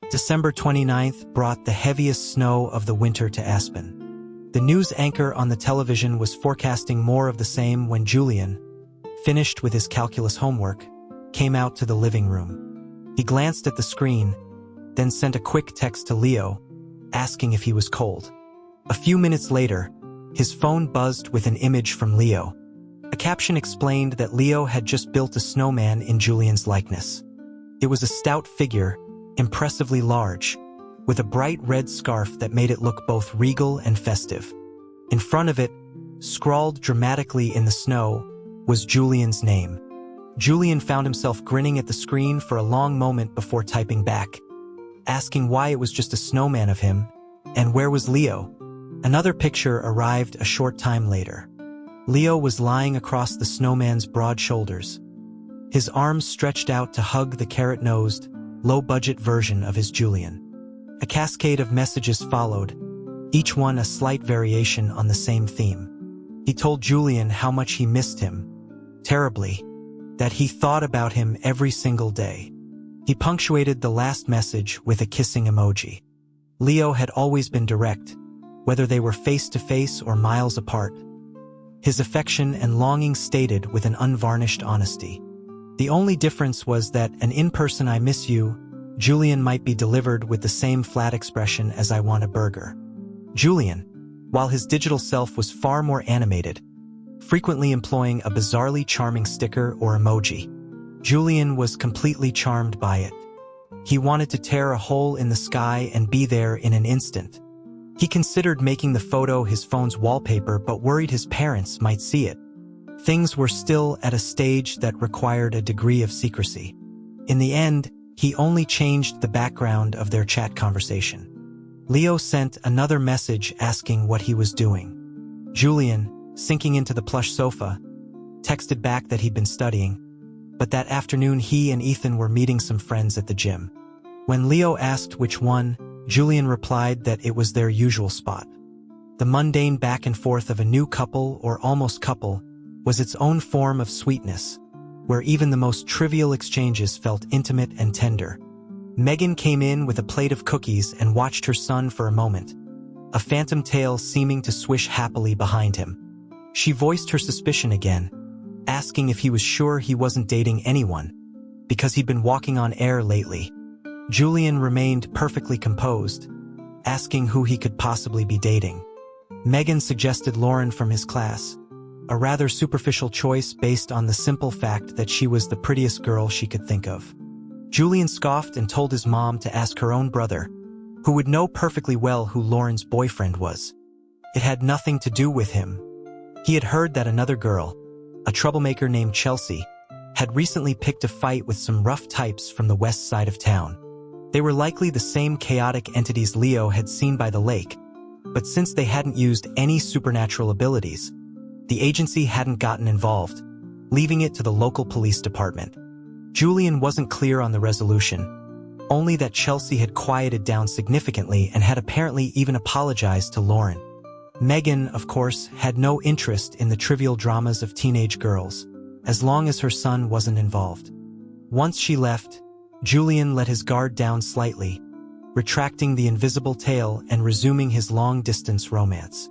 December 29th brought the heaviest snow of the winter to Aspen. The news anchor on the television was forecasting more of the same when Julian, finished with his calculus homework, came out to the living room. He glanced at the screen, then sent a quick text to Leo, asking if he was cold. A few minutes later, his phone buzzed with an image from Leo. A caption explained that Leo had just built a snowman in Julian's likeness. It was a stout figure, impressively large, with a bright red scarf that made it look both regal and festive. In front of it, scrawled dramatically in the snow, was Julian's name. Julian found himself grinning at the screen for a long moment before typing back, asking why it was just a snowman of him, and where was Leo? Another picture arrived a short time later. Leo was lying across the snowman's broad shoulders, his arms stretched out to hug the carrot-nosed, low-budget version of his Julian. A cascade of messages followed, each one a slight variation on the same theme. He told Julian how much he missed him, terribly, that he thought about him every single day. He punctuated the last message with a kissing emoji. Leo had always been direct, whether they were face-to-face or miles apart. His affection and longing stated with an unvarnished honesty. The only difference was that an in-person "I miss you" Julian might be delivered with the same flat expression as "I want a burger." Julian, while his digital self was far more animated, frequently employing a bizarrely charming sticker or emoji. Julian was completely charmed by it. He wanted to tear a hole in the sky and be there in an instant. He considered making the photo his phone's wallpaper but worried his parents might see it. Things were still at a stage that required a degree of secrecy. In the end, he only changed the background of their chat conversation. Leo sent another message asking what he was doing. Julian, sinking into the plush sofa, texted back that he'd been studying, but that afternoon he and Ethan were meeting some friends at the gym. When Leo asked which one, Julian replied that it was their usual spot. The mundane back and forth of a new couple or almost couple was its own form of sweetness, where even the most trivial exchanges felt intimate and tender. Megan came in with a plate of cookies and watched her son for a moment, a phantom tail seeming to swish happily behind him. She voiced her suspicion again, asking if he was sure he wasn't dating anyone, because he'd been walking on air lately. Julian remained perfectly composed, asking who he could possibly be dating. Megan suggested Lauren from his class, a rather superficial choice based on the simple fact that she was the prettiest girl she could think of. Julian scoffed and told his mom to ask her own brother, who would know perfectly well who Lauren's boyfriend was. It had nothing to do with him. He had heard that another girl, a troublemaker named Chelsea, had recently picked a fight with some rough types from the west side of town. They were likely the same chaotic entities Leo had seen by the lake, but since they hadn't used any supernatural abilities, the agency hadn't gotten involved, leaving it to the local police department. Julian wasn't clear on the resolution, only that Chelsea had quieted down significantly and had apparently even apologized to Lauren. Megan, of course, had no interest in the trivial dramas of teenage girls, as long as her son wasn't involved. Once she left, Julian let his guard down slightly, retracting the invisible tail and resuming his long-distance romance.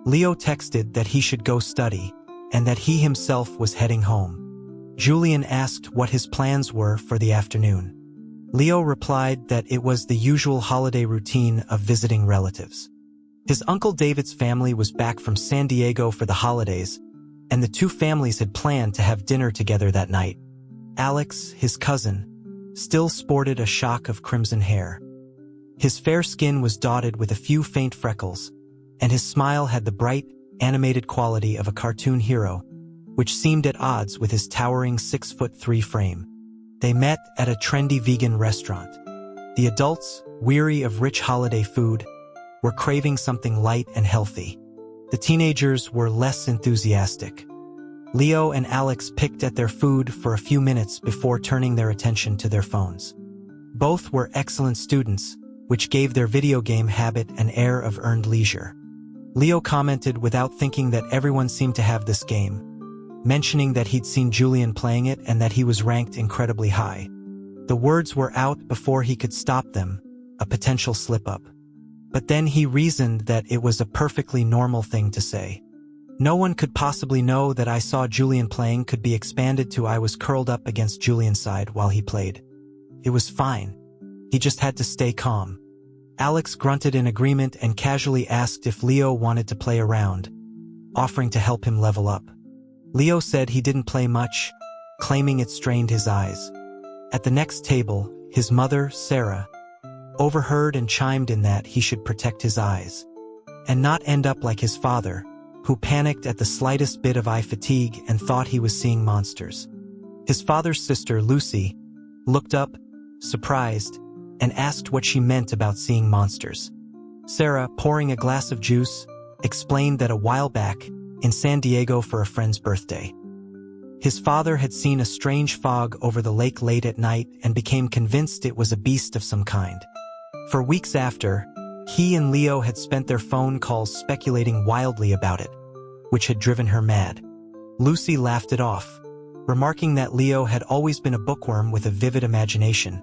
Leo texted that he should go study, and that he himself was heading home. Julian asked what his plans were for the afternoon. Leo replied that it was the usual holiday routine of visiting relatives. His Uncle David's family was back from San Diego for the holidays, and the two families had planned to have dinner together that night. Alex, his cousin, still sported a shock of crimson hair. His fair skin was dotted with a few faint freckles, and his smile had the bright, animated quality of a cartoon hero, which seemed at odds with his towering 6'3" frame. They met at a trendy vegan restaurant. The adults, weary of rich holiday food, were craving something light and healthy. The teenagers were less enthusiastic. Leo and Alex picked at their food for a few minutes before turning their attention to their phones. Both were excellent students, which gave their video game habit an air of earned leisure. Leo commented without thinking that everyone seemed to have this game, mentioning that he'd seen Julian playing it and that he was ranked incredibly high. The words were out before he could stop them, a potential slip-up. But then he reasoned that it was a perfectly normal thing to say. No one could possibly know that I saw Julian playing could be expanded to I was curled up against Julian's side while he played. It was fine. He just had to stay calm. Alex grunted in agreement and casually asked if Leo wanted to play around, offering to help him level up. Leo said he didn't play much, claiming it strained his eyes. At the next table, his mother, Sarah, overheard and chimed in that he should protect his eyes and not end up like his father, who panicked at the slightest bit of eye fatigue and thought he was seeing monsters. His father's sister, Lucy, looked up, surprised, and asked what she meant about seeing monsters. Sarah, pouring a glass of juice, explained that a while back, in San Diego for a friend's birthday, his father had seen a strange fog over the lake late at night and became convinced it was a beast of some kind. For weeks after, he and Leo had spent their phone calls speculating wildly about it, which had driven her mad. Lucy laughed it off, remarking that Leo had always been a bookworm with a vivid imagination,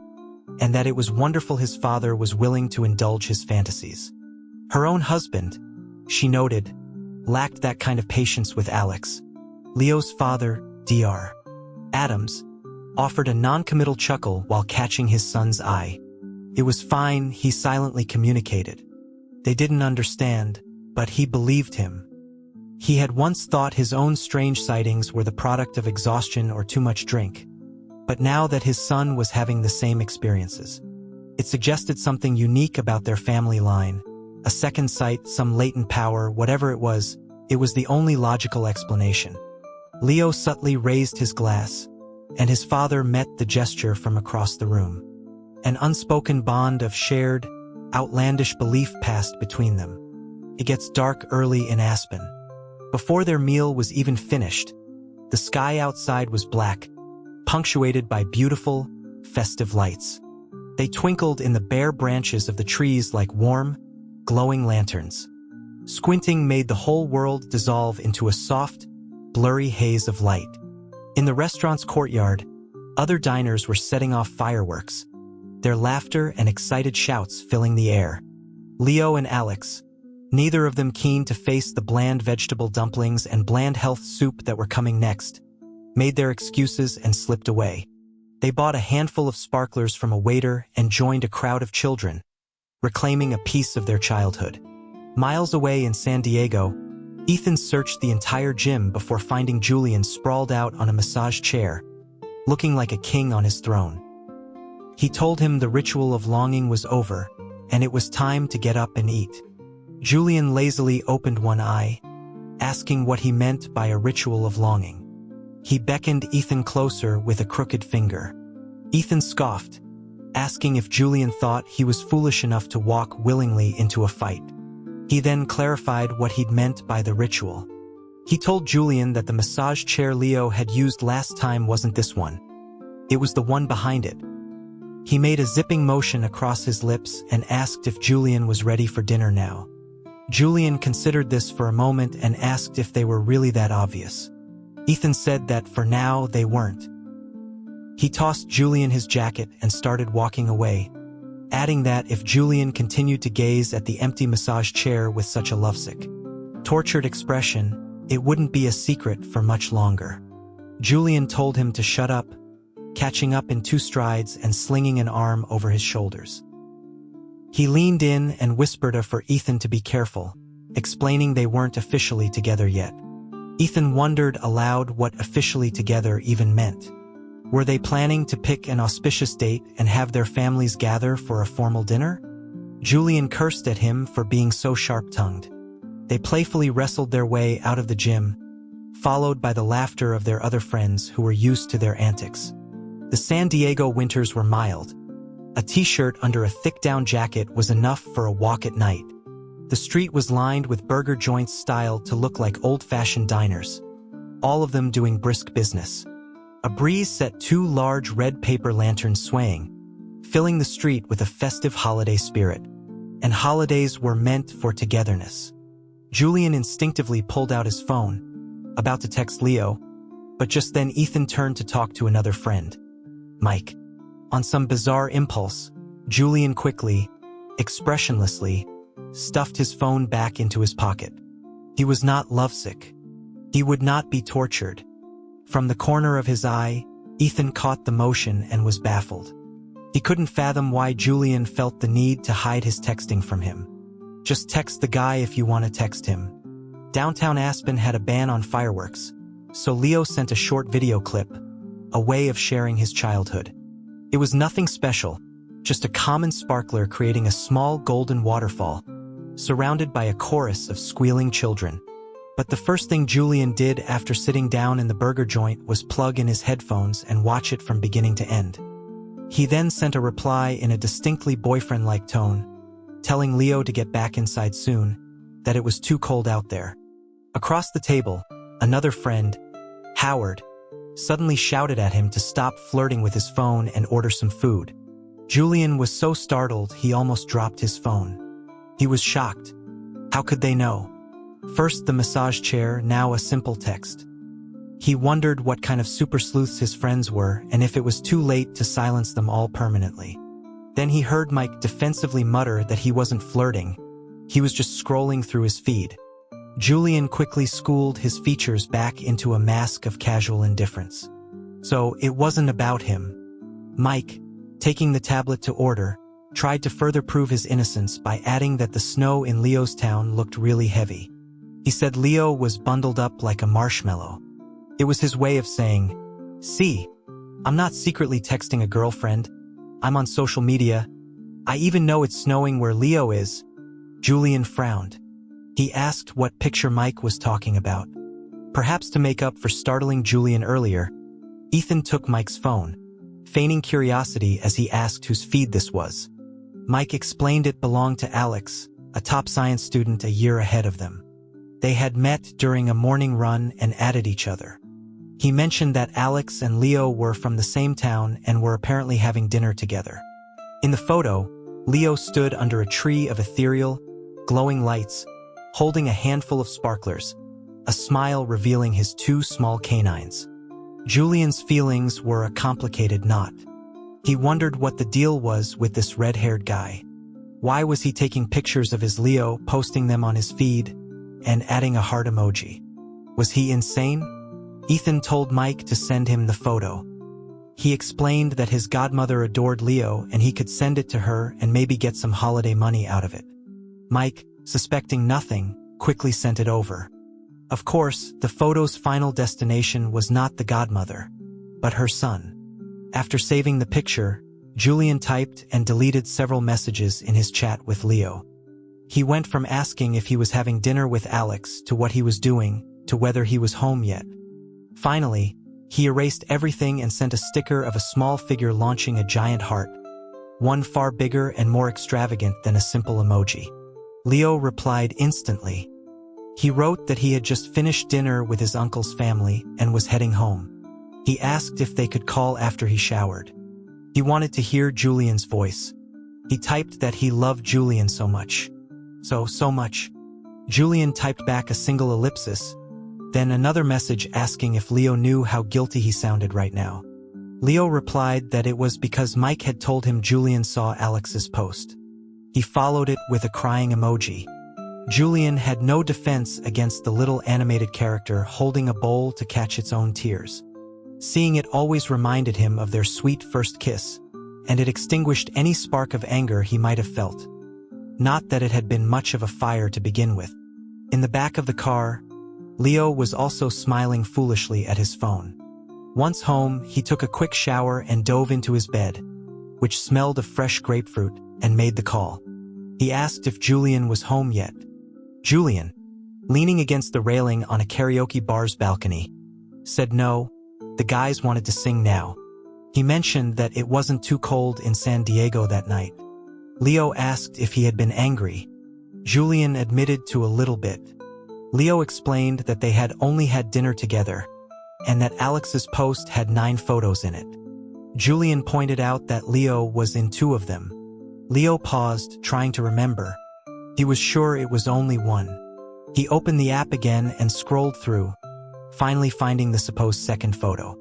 and that it was wonderful his father was willing to indulge his fantasies. Her own husband, she noted, lacked that kind of patience with Alex. Leo's father, Dr. Adams, offered a non-committal chuckle while catching his son's eye. It was fine, he silently communicated. They didn't understand, but he believed him. He had once thought his own strange sightings were the product of exhaustion or too much drink, but now that his son was having the same experiences, it suggested something unique about their family line. A second sight, some latent power, whatever it was the only logical explanation. Leo subtly raised his glass, and his father met the gesture from across the room. An unspoken bond of shared, outlandish belief passed between them. It gets dark early in Aspen. Before their meal was even finished, the sky outside was black, punctuated by beautiful, festive lights. They twinkled in the bare branches of the trees like warm, glowing lanterns. Squinting made the whole world dissolve into a soft, blurry haze of light. In the restaurant's courtyard, other diners were setting off fireworks, their laughter and excited shouts filling the air. Leo and Alex, neither of them keen to face the bland vegetable dumplings and bland health soup that were coming next, made their excuses and slipped away. They bought a handful of sparklers from a waiter and joined a crowd of children, reclaiming a piece of their childhood. Miles away in San Diego, Ethan searched the entire gym before finding Julian sprawled out on a massage chair, looking like a king on his throne. He told him the ritual of longing was over, and it was time to get up and eat. Julian lazily opened one eye, asking what he meant by a ritual of longing. He beckoned Ethan closer with a crooked finger. Ethan scoffed, asking if Julian thought he was foolish enough to walk willingly into a fight. He then clarified what he'd meant by the ritual. He told Julian that the massage chair Leo had used last time wasn't this one. It was the one behind it. He made a zipping motion across his lips and asked if Julian was ready for dinner now. Julian considered this for a moment and asked if they were really that obvious. Ethan said that for now they weren't. He tossed Julian his jacket and started walking away, adding that if Julian continued to gaze at the empty massage chair with such a lovesick, tortured expression, it wouldn't be a secret for much longer. Julian told him to shut up, catching up in 2 strides and slinging an arm over his shoulders. He leaned in and whispered for Ethan to be careful, explaining they weren't officially together yet. Ethan wondered aloud what officially together even meant. Were they planning to pick an auspicious date and have their families gather for a formal dinner? Julian cursed at him for being so sharp-tongued. They playfully wrestled their way out of the gym, followed by the laughter of their other friends who were used to their antics. The San Diego winters were mild. A t-shirt under a thick down jacket was enough for a walk at night. The street was lined with burger joints styled to look like old-fashioned diners, all of them doing brisk business. A breeze set 2 large red paper lanterns swaying, filling the street with a festive holiday spirit. And holidays were meant for togetherness. Julian instinctively pulled out his phone, about to text Leo, but just then Ethan turned to talk to another friend, Mike. On some bizarre impulse, Julian quickly, expressionlessly, stuffed his phone back into his pocket. He was not lovesick. He would not be tortured. From the corner of his eye, Ethan caught the motion and was baffled. He couldn't fathom why Julian felt the need to hide his texting from him. Just text the guy if you want to text him. Downtown Aspen had a ban on fireworks, so Leo sent a short video clip, a way of sharing his childhood. It was nothing special, just a common sparkler creating a small golden waterfall, surrounded by a chorus of squealing children. But the first thing Julian did after sitting down in the burger joint was plug in his headphones and watch it from beginning to end. He then sent a reply in a distinctly boyfriend-like tone, telling Leo to get back inside soon, that it was too cold out there. Across the table, another friend, Howard, suddenly shouted at him to stop flirting with his phone and order some food. Julian was so startled he almost dropped his phone. He was shocked. How could they know? First the massage chair, now a simple text. He wondered what kind of super sleuths his friends were and if it was too late to silence them all permanently. Then he heard Mike defensively mutter that he wasn't flirting. He was just scrolling through his feed. Julian quickly schooled his features back into a mask of casual indifference. So it wasn't about him. Mike, taking the tablet to order, tried to further prove his innocence by adding that the snow in Leo's town looked really heavy. He said Leo was bundled up like a marshmallow. It was his way of saying, "See, I'm not secretly texting a girlfriend. I'm on social media. I even know it's snowing where Leo is." Julian frowned. He asked what picture Mike was talking about. Perhaps to make up for startling Julian earlier, Ethan took Mike's phone, feigning curiosity as he asked whose feed this was. Mike explained it belonged to Alex, a top science student a year ahead of them. They had met during a morning run and added each other. He mentioned that Alex and Leo were from the same town and were apparently having dinner together. In the photo, Leo stood under a tree of ethereal, glowing lights, holding a handful of sparklers, a smile revealing his two small canines. Julian's feelings were a complicated knot. He wondered what the deal was with this red-haired guy. Why was he taking pictures of his Leo, posting them on his feed, and adding a heart emoji? Was he insane? Ethan told Mike to send him the photo. He explained that his godmother adored Leo and he could send it to her and maybe get some holiday money out of it. Mike, suspecting nothing, quickly sent it over. Of course, the photo's final destination was not the godmother, but her son. After saving the picture, Julian typed and deleted several messages in his chat with Leo. He went from asking if he was having dinner with Alex to what he was doing to whether he was home yet. Finally, he erased everything and sent a sticker of a small figure launching a giant heart, one far bigger and more extravagant than a simple emoji. Leo replied instantly. He wrote that he had just finished dinner with his uncle's family and was heading home. He asked if they could call after he showered. He wanted to hear Julian's voice. He typed that he loved Julian so much. So much. Julian typed back a single ellipsis, then another message asking if Leo knew how guilty he sounded right now. Leo replied that it was because Mike had told him Julian saw Alex's post. He followed it with a crying emoji. Julian had no defense against the little animated character holding a bowl to catch its own tears. Seeing it always reminded him of their sweet first kiss, and it extinguished any spark of anger he might have felt. Not that it had been much of a fire to begin with. In the back of the car, Leo was also smiling foolishly at his phone. Once home, he took a quick shower and dove into his bed, which smelled of fresh grapefruit, and made the call. He asked if Julian was home yet. Julian, leaning against the railing on a karaoke bar's balcony, said no, the guys wanted to sing now. He mentioned that it wasn't too cold in San Diego that night. Leo asked if he had been angry. Julian admitted to a little bit. Leo explained that they had only had dinner together, and that Alex's post had 9 photos in it. Julian pointed out that Leo was in 2 of them. Leo paused, trying to remember. He was sure it was only 1. He opened the app again and scrolled through, finally finding the supposed second photo.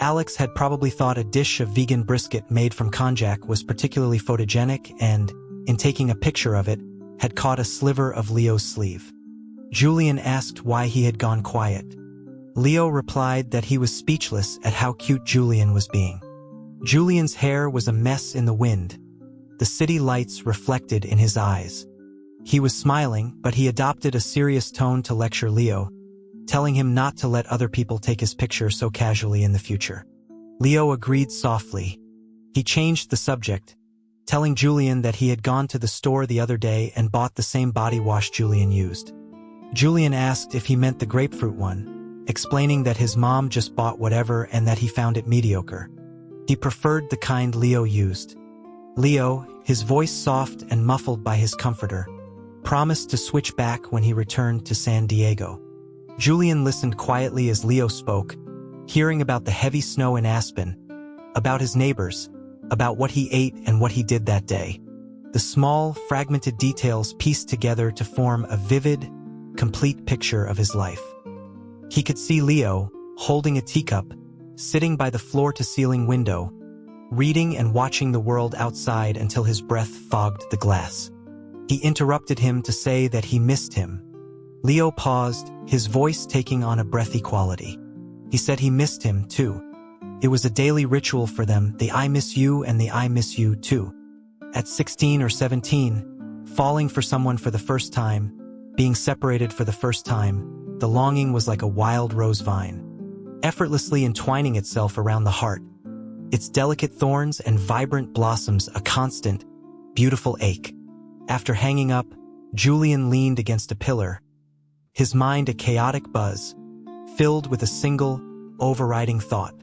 Alex had probably thought a dish of vegan brisket made from konjac was particularly photogenic and, in taking a picture of it, had caught a sliver of Leo's sleeve. Julian asked why he had gone quiet. Leo replied that he was speechless at how cute Julian was being. Julian's hair was a mess in the wind. The city lights reflected in his eyes. He was smiling, but he adopted a serious tone to lecture Leo, telling him not to let other people take his picture so casually in the future. Leo agreed softly. He changed the subject, telling Julian that he had gone to the store the other day and bought the same body wash Julian used. Julian asked if he meant the grapefruit one, explaining that his mom just bought whatever and that he found it mediocre. He preferred the kind Leo used. Leo, his voice soft and muffled by his comforter, promised to switch back when he returned to San Diego. Julian listened quietly as Leo spoke, hearing about the heavy snow in Aspen, about his neighbors, about what he ate and what he did that day. The small, fragmented details pieced together to form a vivid, complete picture of his life. He could see Leo, holding a teacup, sitting by the floor-to-ceiling window, reading and watching the world outside until his breath fogged the glass. He interrupted him to say that he missed him. Leo paused, his voice taking on a breathy quality. He said he missed him, too. It was a daily ritual for them, the I miss you and the I miss you, too. At 16 or 17, falling for someone for the first time, being separated for the first time, the longing was like a wild rose vine, effortlessly entwining itself around the heart, its delicate thorns and vibrant blossoms a constant, beautiful ache. After hanging up, Julian leaned against a pillar, his mind a chaotic buzz, filled with a single, overriding thought.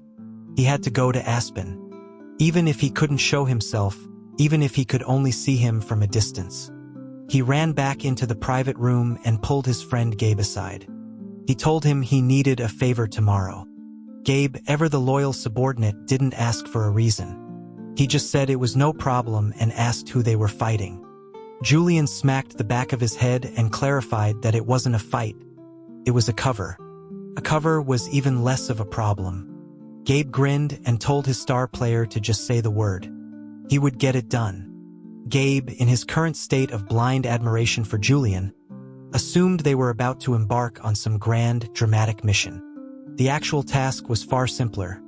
He had to go to Aspen. Even if he couldn't show himself, even if he could only see him from a distance. He ran back into the private room and pulled his friend Gabe aside. He told him he needed a favor tomorrow. Gabe, ever the loyal subordinate, didn't ask for a reason. He just said it was no problem and asked who they were fighting. Julian smacked the back of his head and clarified that it wasn't a fight. It was a cover. A cover was even less of a problem. Gabe grinned and told his star player to just say the word. He would get it done. Gabe, in his current state of blind admiration for Julian, assumed they were about to embark on some grand, dramatic mission. The actual task was far simpler.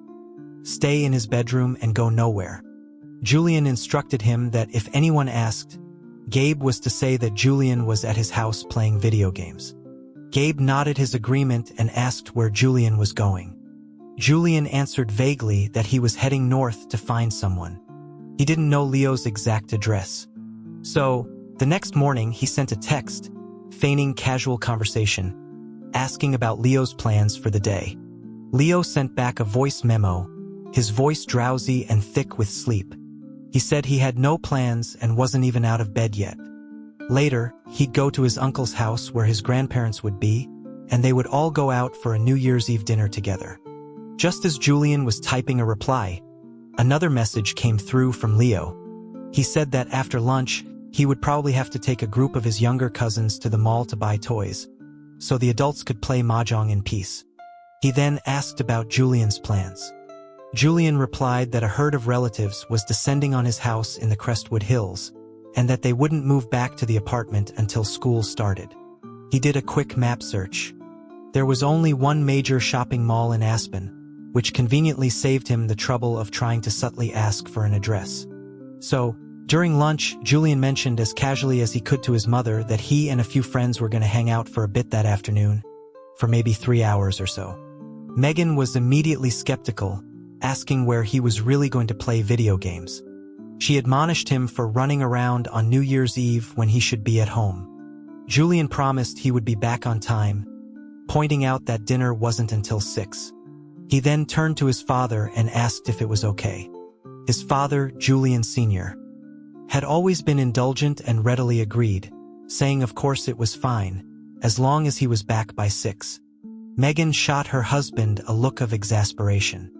Stay in his bedroom and go nowhere. Julian instructed him that if anyone asked, Gabe was to say that Julian was at his house playing video games. Gabe nodded his agreement and asked where Julian was going. Julian answered vaguely that he was heading north to find someone. He didn't know Leo's exact address. So, the next morning he sent a text, feigning casual conversation, asking about Leo's plans for the day. Leo sent back a voice memo, his voice drowsy and thick with sleep. He said he had no plans and wasn't even out of bed yet. Later, he'd go to his uncle's house where his grandparents would be, and they would all go out for a New Year's Eve dinner together. Just as Julian was typing a reply, another message came through from Leo. He said that after lunch, he would probably have to take a group of his younger cousins to the mall to buy toys, so the adults could play mahjong in peace. He then asked about Julian's plans. Julian replied that a herd of relatives was descending on his house in the Crestwood Hills, and that they wouldn't move back to the apartment until school started. He did a quick map search. There was only one major shopping mall in Aspen, which conveniently saved him the trouble of trying to subtly ask for an address. So, during lunch, Julian mentioned as casually as he could to his mother that he and a few friends were going to hang out for a bit that afternoon, for maybe 3 hours or so. Megan was immediately skeptical, asking where he was really going to play video games. She admonished him for running around on New Year's Eve when he should be at home. Julian promised he would be back on time, pointing out that dinner wasn't until 6. He then turned to his father and asked if it was okay. His father, Julian Sr., had always been indulgent and readily agreed, saying of course it was fine, as long as he was back by 6. Megan shot her husband a look of exasperation.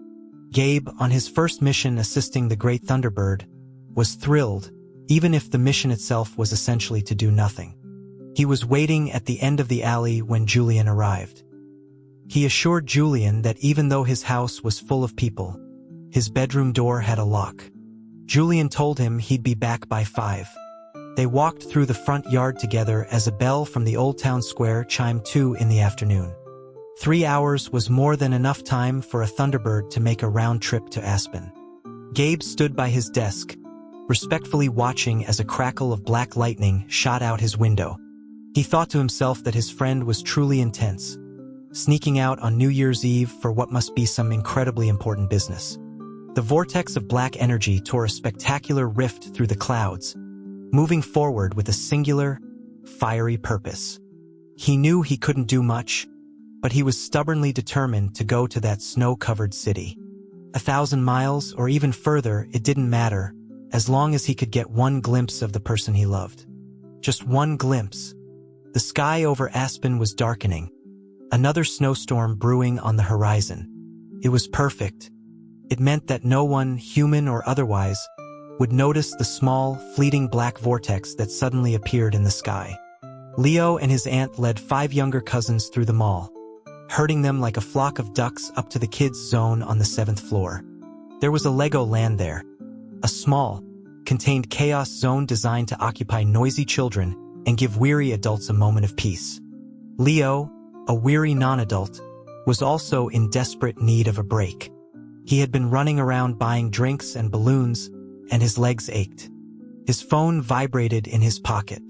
Gabe, on his first mission assisting the Great Thunderbird, was thrilled, even if the mission itself was essentially to do nothing. He was waiting at the end of the alley when Julian arrived. He assured Julian that even though his house was full of people, his bedroom door had a lock. Julian told him he'd be back by 5. They walked through the front yard together as a bell from the old town square chimed 2 in the afternoon. 3 hours was more than enough time for a Thunderbird to make a round trip to Aspen. Gabe stood by his desk, respectfully watching as a crackle of black lightning shot out his window. He thought to himself that his friend was truly intense, sneaking out on New Year's Eve for what must be some incredibly important business. The vortex of black energy tore a spectacular rift through the clouds, moving forward with a singular, fiery purpose. He knew he couldn't do much, but he was stubbornly determined to go to that snow-covered city. 1,000 miles or even further, it didn't matter, as long as he could get one glimpse of the person he loved. Just one glimpse. The sky over Aspen was darkening, another snowstorm brewing on the horizon. It was perfect. It meant that no one, human or otherwise, would notice the small, fleeting black vortex that suddenly appeared in the sky. Leo and his aunt led 5 younger cousins through the mall, herding them like a flock of ducks up to the kids' zone on the 7th floor. There was a Lego land there, a small, contained chaos zone designed to occupy noisy children and give weary adults a moment of peace. Leo, a weary non-adult, was also in desperate need of a break. He had been running around buying drinks and balloons, and his legs ached. His phone vibrated in his pocket.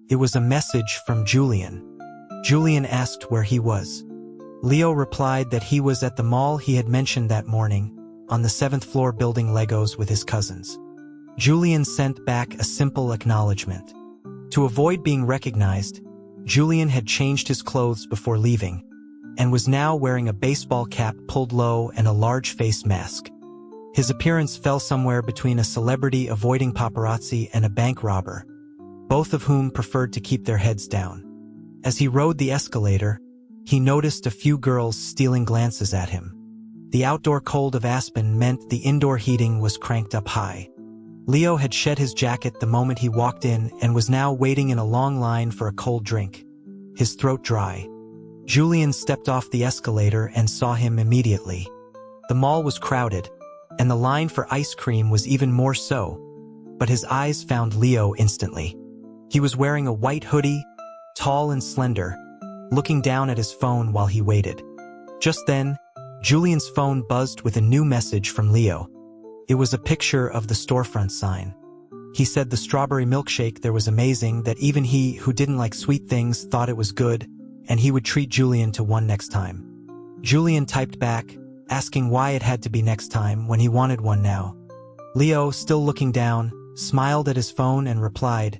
It was a message from Julian. Julian asked where he was. Leo replied that he was at the mall he had mentioned that morning, on the 7th floor building Legos with his cousins. Julian sent back a simple acknowledgement. To avoid being recognized, Julian had changed his clothes before leaving, and was now wearing a baseball cap pulled low and a large face mask. His appearance fell somewhere between a celebrity avoiding paparazzi and a bank robber, both of whom preferred to keep their heads down. As he rode the escalator, he noticed a few girls stealing glances at him. The outdoor cold of Aspen meant the indoor heating was cranked up high. Leo had shed his jacket the moment he walked in and was now waiting in a long line for a cold drink, his throat dry. Julian stepped off the escalator and saw him immediately. The mall was crowded, and the line for ice cream was even more so, but his eyes found Leo instantly. He was wearing a white hoodie, tall and slender, looking down at his phone while he waited. Just then, Julian's phone buzzed with a new message from Leo. It was a picture of the storefront sign. He said the strawberry milkshake there was amazing, that even he who didn't like sweet things thought it was good, and he would treat Julian to one next time. Julian typed back, asking why it had to be next time when he wanted one now. Leo, still looking down, smiled at his phone and replied,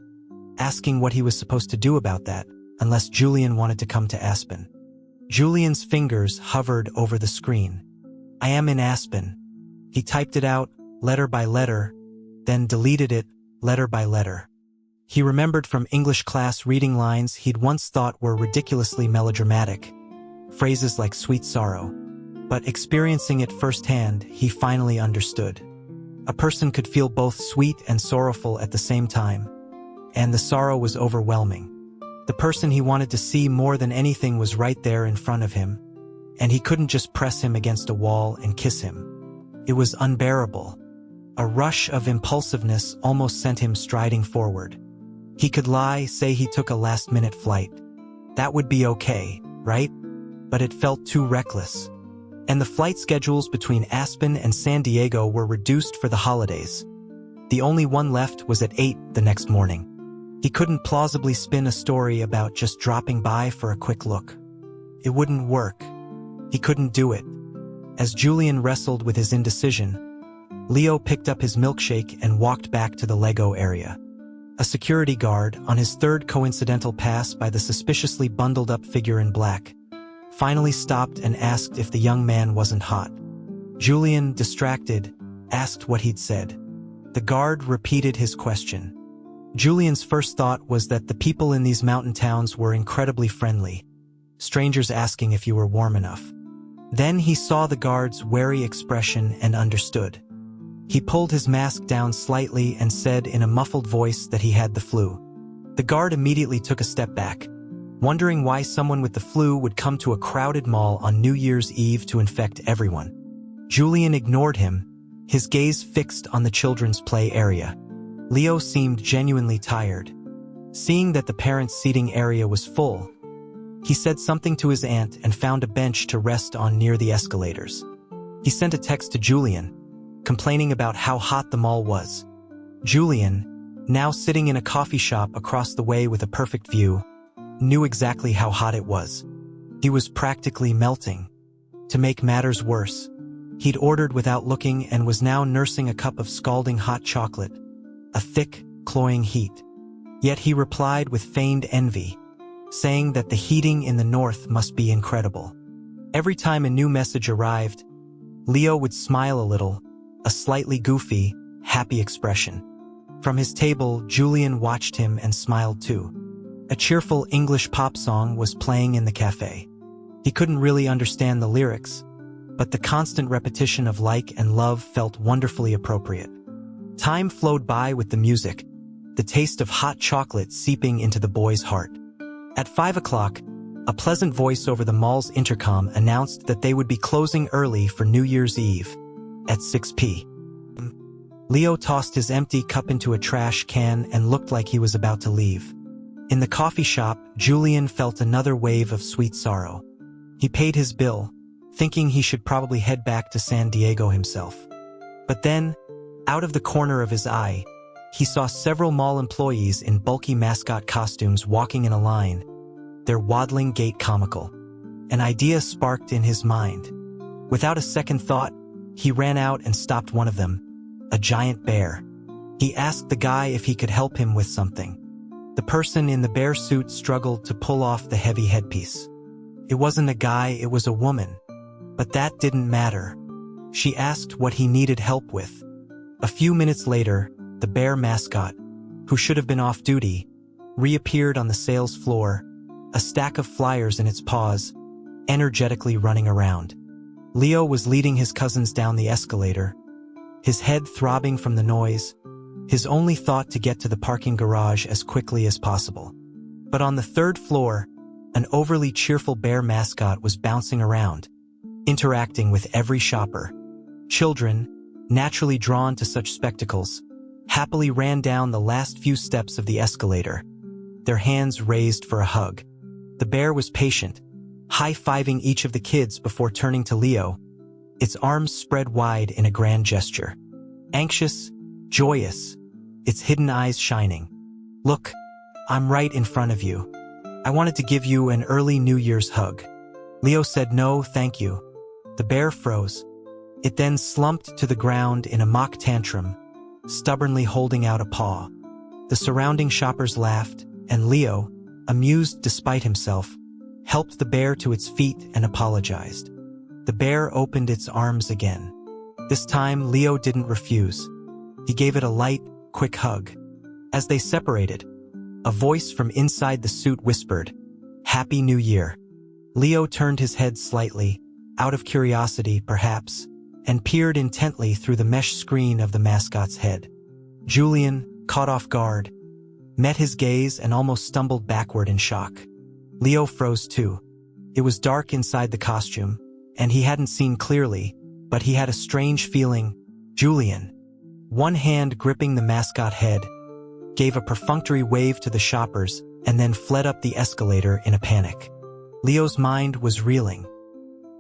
asking what he was supposed to do about that, unless Julian wanted to come to Aspen. Julian's fingers hovered over the screen. I am in Aspen. He typed it out, letter by letter, then deleted it, letter by letter. He remembered from English class reading lines he'd once thought were ridiculously melodramatic, phrases like sweet sorrow. But experiencing it firsthand, he finally understood. A person could feel both sweet and sorrowful at the same time, and the sorrow was overwhelming. The person he wanted to see more than anything was right there in front of him, and he couldn't just press him against a wall and kiss him. It was unbearable. A rush of impulsiveness almost sent him striding forward. He could lie, say he took a last-minute flight. That would be okay, right? But it felt too reckless. And the flight schedules between Aspen and San Diego were reduced for the holidays. The only one left was at 8 the next morning. He couldn't plausibly spin a story about just dropping by for a quick look. It wouldn't work. He couldn't do it. As Julian wrestled with his indecision, Leo picked up his milkshake and walked back to the Lego area. A security guard, on his third coincidental pass by the suspiciously bundled-up figure in black, finally stopped and asked if the young man wasn't hot. Julian, distracted, asked what he'd said. The guard repeated his question. Julian's first thought was that the people in these mountain towns were incredibly friendly, strangers asking if you were warm enough. Then he saw the guard's wary expression and understood. He pulled his mask down slightly and said in a muffled voice that he had the flu. The guard immediately took a step back, wondering why someone with the flu would come to a crowded mall on New Year's Eve to infect everyone. Julian ignored him, his gaze fixed on the children's play area. Leo seemed genuinely tired. Seeing that the parents' seating area was full, he said something to his aunt and found a bench to rest on near the escalators. He sent a text to Julian, complaining about how hot the mall was. Julian, now sitting in a coffee shop across the way with a perfect view, knew exactly how hot it was. He was practically melting. To make matters worse, he'd ordered without looking and was now nursing a cup of scalding hot chocolate, a thick, cloying heat. Yet he replied with feigned envy, saying that the heating in the north must be incredible. Every time a new message arrived, Leo would smile a little, a slightly goofy, happy expression. From his table, Julian watched him and smiled too. A cheerful English pop song was playing in the cafe. He couldn't really understand the lyrics, but the constant repetition of like and love felt wonderfully appropriate. Time flowed by with the music, the taste of hot chocolate seeping into the boy's heart. At 5 o'clock, a pleasant voice over the mall's intercom announced that they would be closing early for New Year's Eve, at 6 p.m. Leo tossed his empty cup into a trash can and looked like he was about to leave. In the coffee shop, Julian felt another wave of sweet sorrow. He paid his bill, thinking he should probably head back to San Diego himself. But then, out of the corner of his eye, he saw several mall employees in bulky mascot costumes walking in a line, their waddling gait comical. An idea sparked in his mind. Without a second thought, he ran out and stopped one of them, a giant bear. He asked the guy if he could help him with something. The person in the bear suit struggled to pull off the heavy headpiece. It wasn't a guy, it was a woman. But that didn't matter. She asked what he needed help with. A few minutes later, the bear mascot, who should have been off duty, reappeared on the sales floor, a stack of flyers in its paws, energetically running around. Leo was leading his cousins down the escalator, his head throbbing from the noise, his only thought to get to the parking garage as quickly as possible. But on the third floor, an overly cheerful bear mascot was bouncing around, interacting with every shopper. Children, naturally drawn to such spectacles, happily ran down the last few steps of the escalator, their hands raised for a hug. The bear was patient, high-fiving each of the kids before turning to Leo, its arms spread wide in a grand gesture. Anxious, joyous, its hidden eyes shining. "Look, I'm right in front of you. I wanted to give you an early New Year's hug." Leo said no, thank you. The bear froze. It then slumped to the ground in a mock tantrum, stubbornly holding out a paw. The surrounding shoppers laughed, and Leo, amused despite himself, helped the bear to its feet and apologized. The bear opened its arms again. This time, Leo didn't refuse. He gave it a light, quick hug. As they separated, a voice from inside the suit whispered, "Happy New Year." Leo turned his head slightly, out of curiosity perhaps, and peered intently through the mesh screen of the mascot's head. Julian, caught off guard, met his gaze and almost stumbled backward in shock. Leo froze too. It was dark inside the costume, and he hadn't seen clearly, but he had a strange feeling. Julian, one hand gripping the mascot head, gave a perfunctory wave to the shoppers and then fled up the escalator in a panic. Leo's mind was reeling.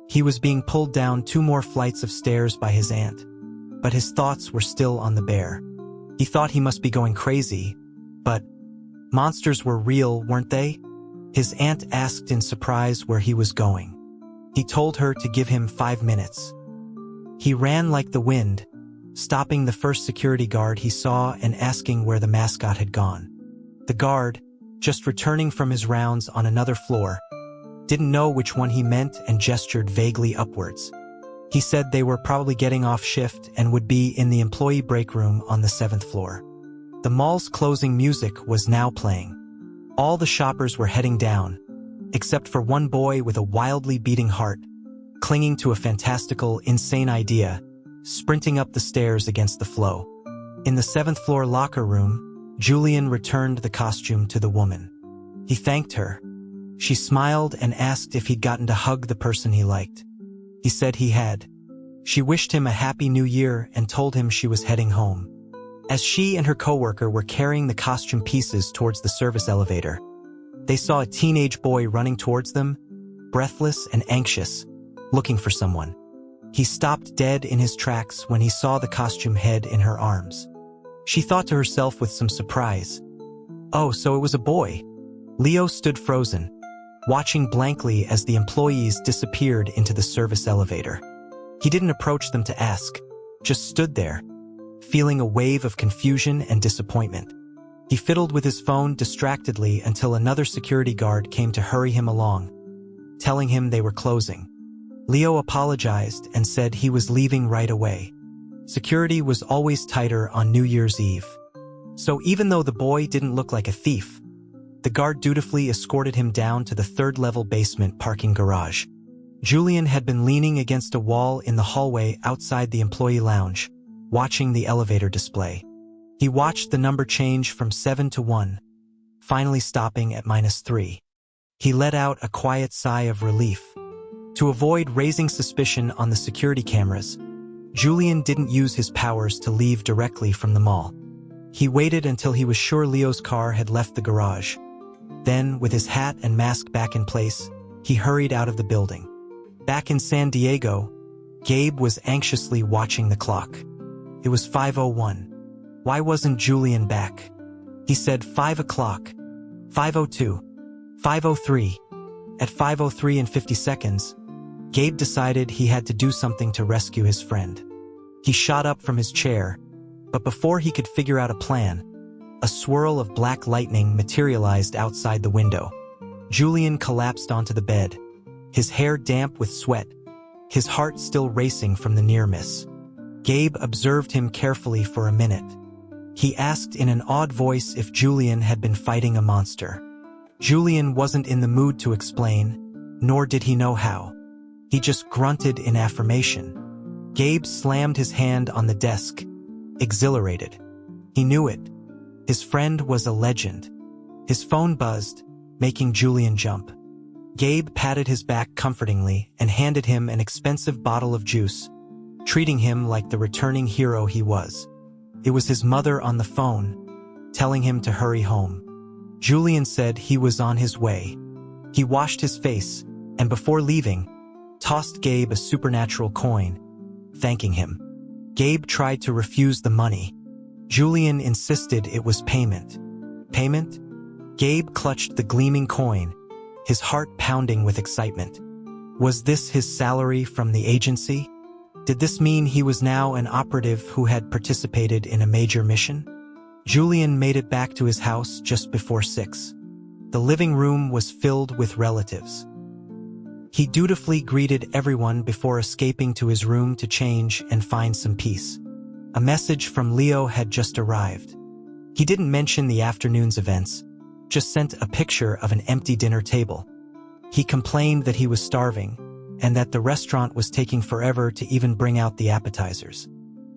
He was being pulled down 2 more flights of stairs by his aunt, but his thoughts were still on the bear. He thought he must be going crazy, but monsters were real, weren't they? His aunt asked in surprise where he was going. He told her to give him 5 minutes. He ran like the wind, stopping the first security guard he saw and asking where the mascot had gone. The guard, just returning from his rounds on another floor, didn't know which one he meant and gestured vaguely upwards. He said they were probably getting off shift and would be in the employee break room on the 7th floor. The mall's closing music was now playing. All the shoppers were heading down, except for one boy with a wildly beating heart, clinging to a fantastical, insane idea, sprinting up the stairs against the flow. In the 7th floor locker room, Julian returned the costume to the woman. He thanked her. She smiled and asked if he'd gotten to hug the person he liked. He said he had. She wished him a happy new year and told him she was heading home. As she and her coworker were carrying the costume pieces towards the service elevator, they saw a teenage boy running towards them, breathless and anxious, looking for someone. He stopped dead in his tracks when he saw the costume head in her arms. She thought to herself with some surprise, "Oh, so it was a boy." Leo stood frozen, watching blankly as the employees disappeared into the service elevator. He didn't approach them to ask, just stood there, feeling a wave of confusion and disappointment. He fiddled with his phone distractedly until another security guard came to hurry him along, telling him they were closing. Leo apologized and said he was leaving right away. Security was always tighter on New Year's Eve. So even though the boy didn't look like a thief, the guard dutifully escorted him down to the third-level basement parking garage. Julian had been leaning against a wall in the hallway outside the employee lounge, watching the elevator display. He watched the number change from 7 to 1, finally stopping at -3. He let out a quiet sigh of relief. To avoid raising suspicion on the security cameras, Julian didn't use his powers to leave directly from the mall. He waited until he was sure Leo's car had left the garage. Then, with his hat and mask back in place, he hurried out of the building. Back in San Diego, Gabe was anxiously watching the clock. It was 5:01. Why wasn't Julian back? He said 5 o'clock, 5:02, 5:03. At 5:03 and 50 seconds, Gabe decided he had to do something to rescue his friend. He shot up from his chair, but before he could figure out a plan, a swirl of black lightning materialized outside the window. Julian collapsed onto the bed, his hair damp with sweat, his heart still racing from the near miss. Gabe observed him carefully for a minute. He asked in an odd voice if Julian had been fighting a monster. Julian wasn't in the mood to explain, nor did he know how. He just grunted in affirmation. Gabe slammed his hand on the desk, exhilarated. He knew it. His friend was a legend. His phone buzzed, making Julian jump. Gabe patted his back comfortingly and handed him an expensive bottle of juice, treating him like the returning hero he was. It was his mother on the phone, telling him to hurry home. Julian said he was on his way. He washed his face, and before leaving, tossed Gabe a supernatural coin, thanking him. Gabe tried to refuse the money. Julian insisted it was payment. Payment? Gabe clutched the gleaming coin, his heart pounding with excitement. Was this his salary from the agency? Did this mean he was now an operative who had participated in a major mission? Julian made it back to his house just before 6. The living room was filled with relatives. He dutifully greeted everyone before escaping to his room to change and find some peace. A message from Leo had just arrived. He didn't mention the afternoon's events, just sent a picture of an empty dinner table. He complained that he was starving, and that the restaurant was taking forever to even bring out the appetizers.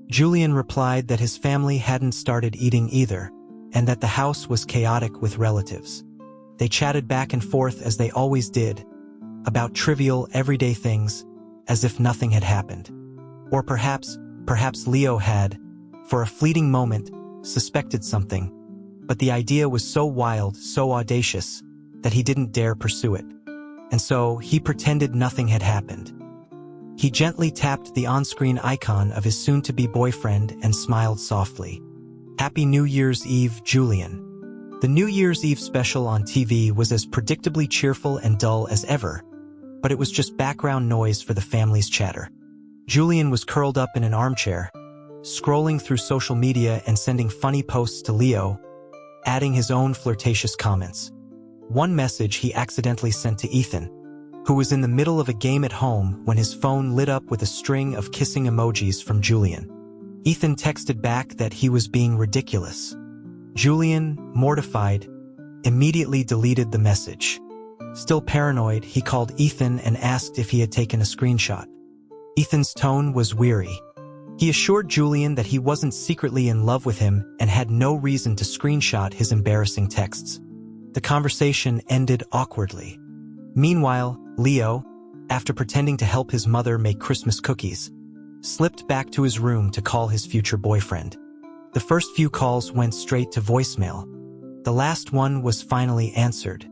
Julian replied that his family hadn't started eating either, and that the house was chaotic with relatives. They chatted back and forth as they always did, about trivial, everyday things, as if nothing had happened. Or perhaps Leo had, for a fleeting moment, suspected something, but the idea was so wild, so audacious, that he didn't dare pursue it. And so, he pretended nothing had happened. He gently tapped the on-screen icon of his soon-to-be boyfriend and smiled softly. Happy New Year's Eve, Julian. The New Year's Eve special on TV was as predictably cheerful and dull as ever, but it was just background noise for the family's chatter. Julian was curled up in an armchair, scrolling through social media and sending funny posts to Leo, adding his own flirtatious comments. One message he accidentally sent to Ethan, who was in the middle of a game at home when his phone lit up with a string of kissing emojis from Julian. Ethan texted back that he was being ridiculous. Julian, mortified, immediately deleted the message. Still paranoid, he called Ethan and asked if he had taken a screenshot. Ethan's tone was weary. He assured Julian that he wasn't secretly in love with him and had no reason to screenshot his embarrassing texts. The conversation ended awkwardly. Meanwhile, Leo, after pretending to help his mother make Christmas cookies, slipped back to his room to call his future boyfriend. The first few calls went straight to voicemail. The last one was finally answered.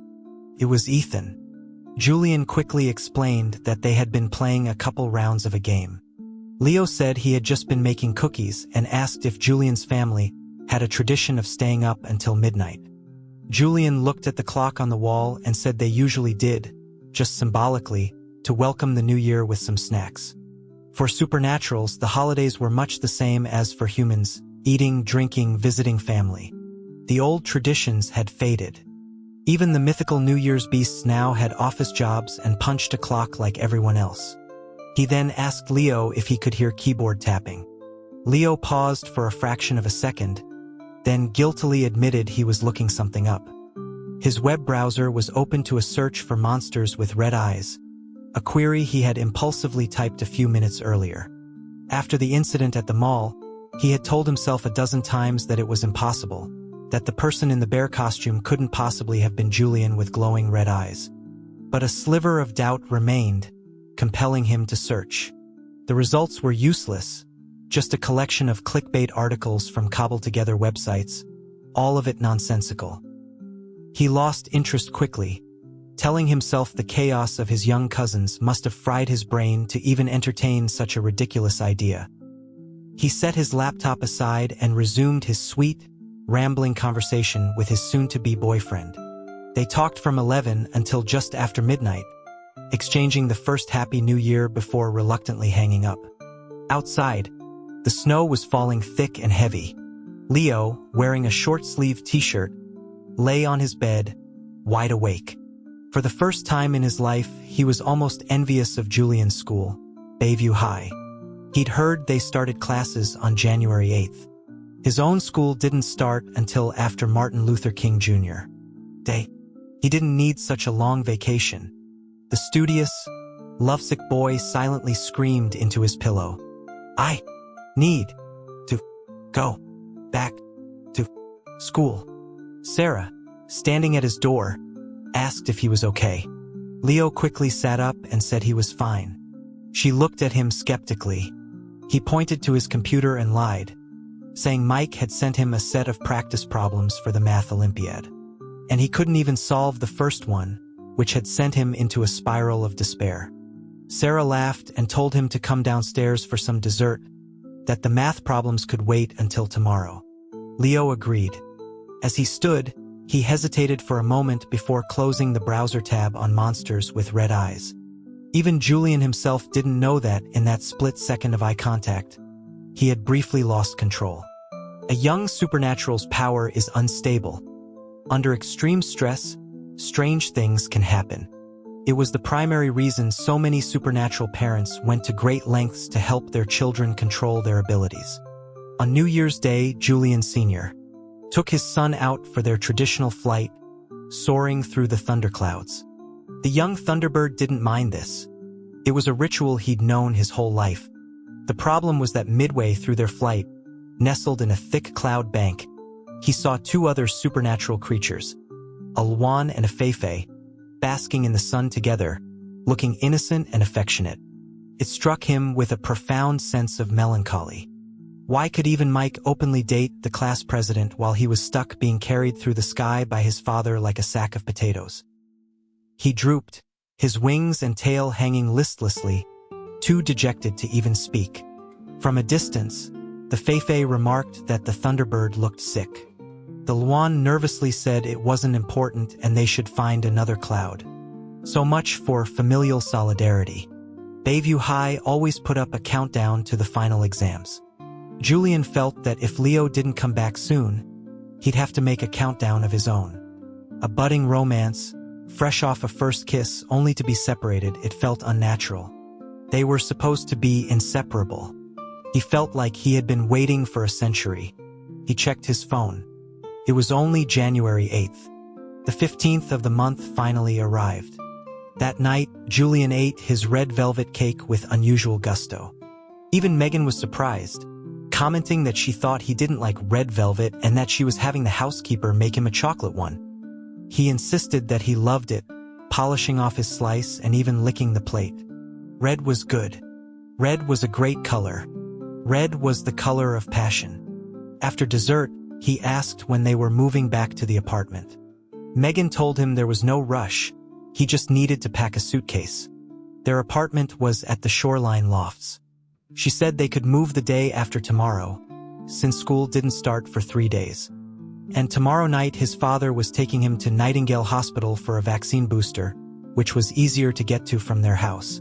It was Ethan. Julian quickly explained that they had been playing a couple rounds of a game. Leo said he had just been making cookies and asked if Julian's family had a tradition of staying up until midnight. Julian looked at the clock on the wall and said they usually did, just symbolically, to welcome the new year with some snacks. For supernaturals, the holidays were much the same as for humans, eating, drinking, visiting family. The old traditions had faded. Even the mythical New Year's beasts now had office jobs and punched a clock like everyone else. He then asked Leo if he could hear keyboard tapping. Leo paused for a fraction of a second, then guiltily admitted he was looking something up. His web browser was open to a search for monsters with red eyes, a query he had impulsively typed a few minutes earlier. After the incident at the mall, he had told himself a dozen times that it was impossible, that the person in the bear costume couldn't possibly have been Julian with glowing red eyes. But a sliver of doubt remained, compelling him to search. The results were useless, just a collection of clickbait articles from cobbled-together websites, all of it nonsensical. He lost interest quickly, telling himself the chaos of his young cousins must have fried his brain to even entertain such a ridiculous idea. He set his laptop aside and resumed his sweet, rambling conversation with his soon-to-be boyfriend. They talked from 11 until just after midnight, exchanging the first Happy New Year before reluctantly hanging up. Outside, the snow was falling thick and heavy. Leo, wearing a short-sleeved t-shirt, lay on his bed, wide awake. For the first time in his life, he was almost envious of Julian's school, Bayview High. He'd heard they started classes on January 8th. His own school didn't start until after Martin Luther King Jr. Day. He didn't need such a long vacation. The studious, lovesick boy silently screamed into his pillow. "I need to go back to school." Sarah, standing at his door, asked if he was okay. Leo quickly sat up and said he was fine. She looked at him skeptically. He pointed to his computer and lied, saying Mike had sent him a set of practice problems for the math Olympiad. And he couldn't even solve the first one, which had sent him into a spiral of despair. Sarah laughed and told him to come downstairs for some dessert, that the math problems could wait until tomorrow. Leo agreed. As he stood, he hesitated for a moment before closing the browser tab on monsters with red eyes. Even Julian himself didn't know that in that split second of eye contact, he had briefly lost control. A young supernatural's power is unstable. Under extreme stress, strange things can happen. It was the primary reason so many supernatural parents went to great lengths to help their children control their abilities. On New Year's Day, Julian Sr. took his son out for their traditional flight, soaring through the thunderclouds. The young Thunderbird didn't mind this. It was a ritual he'd known his whole life. The problem was that midway through their flight, nestled in a thick cloud bank, he saw two other supernatural creatures, a Luan and a Feifei, basking in the sun together, looking innocent and affectionate. It struck him with a profound sense of melancholy. Why could even Mike openly date the class president while he was stuck being carried through the sky by his father like a sack of potatoes? He drooped, his wings and tail hanging listlessly, too dejected to even speak. From a distance, the Feifei remarked that the Thunderbird looked sick. The Luan nervously said it wasn't important and they should find another cloud. So much for familial solidarity. Bayview High always put up a countdown to the final exams. Julian felt that if Leo didn't come back soon, he'd have to make a countdown of his own. A budding romance, fresh off a first kiss only to be separated, it felt unnatural. They were supposed to be inseparable. He felt like he had been waiting for a century. He checked his phone. It was only January 8th. The 15th of the month finally arrived. That night, Julian ate his red velvet cake with unusual gusto. Even Megan was surprised, commenting that she thought he didn't like red velvet and that she was having the housekeeper make him a chocolate one. He insisted that he loved it, polishing off his slice and even licking the plate. Red was good. Red was a great color. Red was the color of passion. After dessert, he asked when they were moving back to the apartment. Megan told him there was no rush, he just needed to pack a suitcase. Their apartment was at the Shoreline Lofts. She said they could move the day after tomorrow, since school didn't start for 3 days. And tomorrow night his father was taking him to Nightingale Hospital for a vaccine booster, which was easier to get to from their house.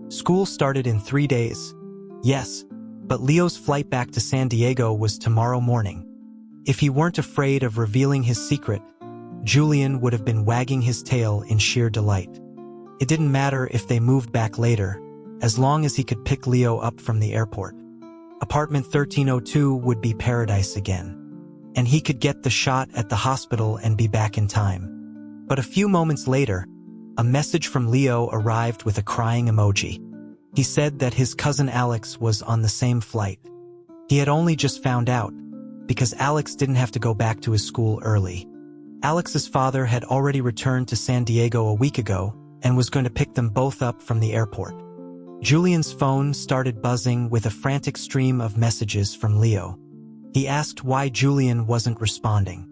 School started in 3 days. Yes, but Leo's flight back to San Diego was tomorrow morning. If he weren't afraid of revealing his secret, Julian would have been wagging his tail in sheer delight. It didn't matter if they moved back later, as long as he could pick Leo up from the airport. Apartment 1302 would be paradise again, and he could get the shot at the hospital and be back in time. But a few moments later, a message from Leo arrived with a crying emoji. He said that his cousin Alex was on the same flight. He had only just found out, because Alex didn't have to go back to his school early. Alex's father had already returned to San Diego a week ago and was going to pick them both up from the airport. Julian's phone started buzzing with a frantic stream of messages from Leo. He asked why Julian wasn't responding.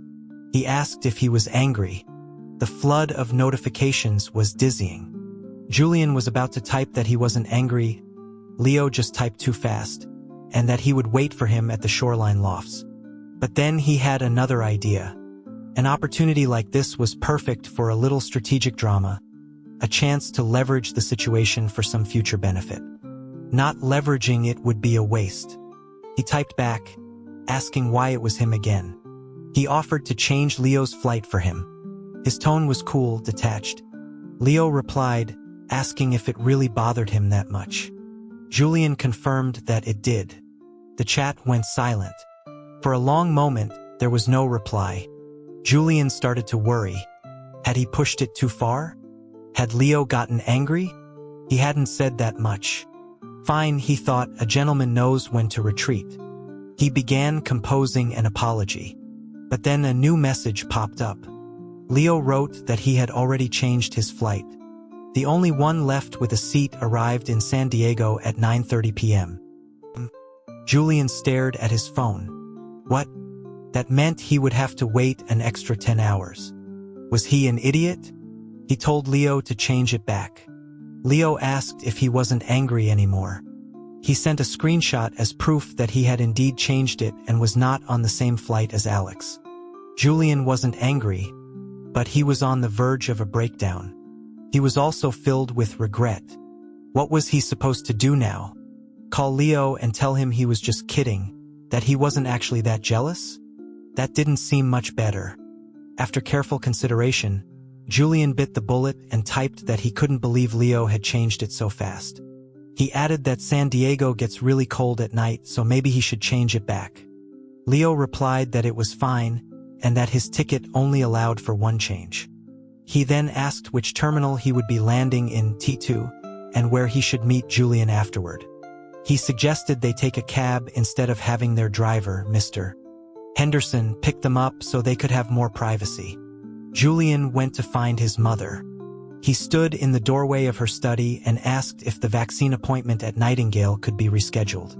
He asked if he was angry. The flood of notifications was dizzying. Julian was about to type that he wasn't angry. Leo just typed too fast, and that he would wait for him at the Shoreline Lofts. But then he had another idea. An opportunity like this was perfect for a little strategic drama, a chance to leverage the situation for some future benefit. Not leveraging it would be a waste. He typed back, asking why it was him again. He offered to change Leo's flight for him. His tone was cool, detached. Leo replied, asking if it really bothered him that much. Julian confirmed that it did. The chat went silent. For a long moment, there was no reply. Julian started to worry. Had he pushed it too far? Had Leo gotten angry? He hadn't said that much. Fine, he thought, a gentleman knows when to retreat. He began composing an apology. But then a new message popped up. Leo wrote that he had already changed his flight. The only one left with a seat arrived in San Diego at 9:30 p.m. Julian stared at his phone. What? That meant he would have to wait an extra 10 hours. Was he an idiot? He told Leo to change it back. Leo asked if he wasn't angry anymore. He sent a screenshot as proof that he had indeed changed it and was not on the same flight as Alex. Julian wasn't angry, but he was on the verge of a breakdown. He was also filled with regret. What was he supposed to do now? Call Leo and tell him he was just kidding, that he wasn't actually that jealous? That didn't seem much better. After careful consideration, Julian bit the bullet and typed that he couldn't believe Leo had changed it so fast. He added that San Diego gets really cold at night, so maybe he should change it back. Leo replied that it was fine, and that his ticket only allowed for one change. He then asked which terminal he would be landing in T2, and where he should meet Julian afterward. He suggested they take a cab instead of having their driver, Mr. Henderson, pick them up so they could have more privacy. Julian went to find his mother. He stood in the doorway of her study and asked if the vaccine appointment at Nightingale could be rescheduled.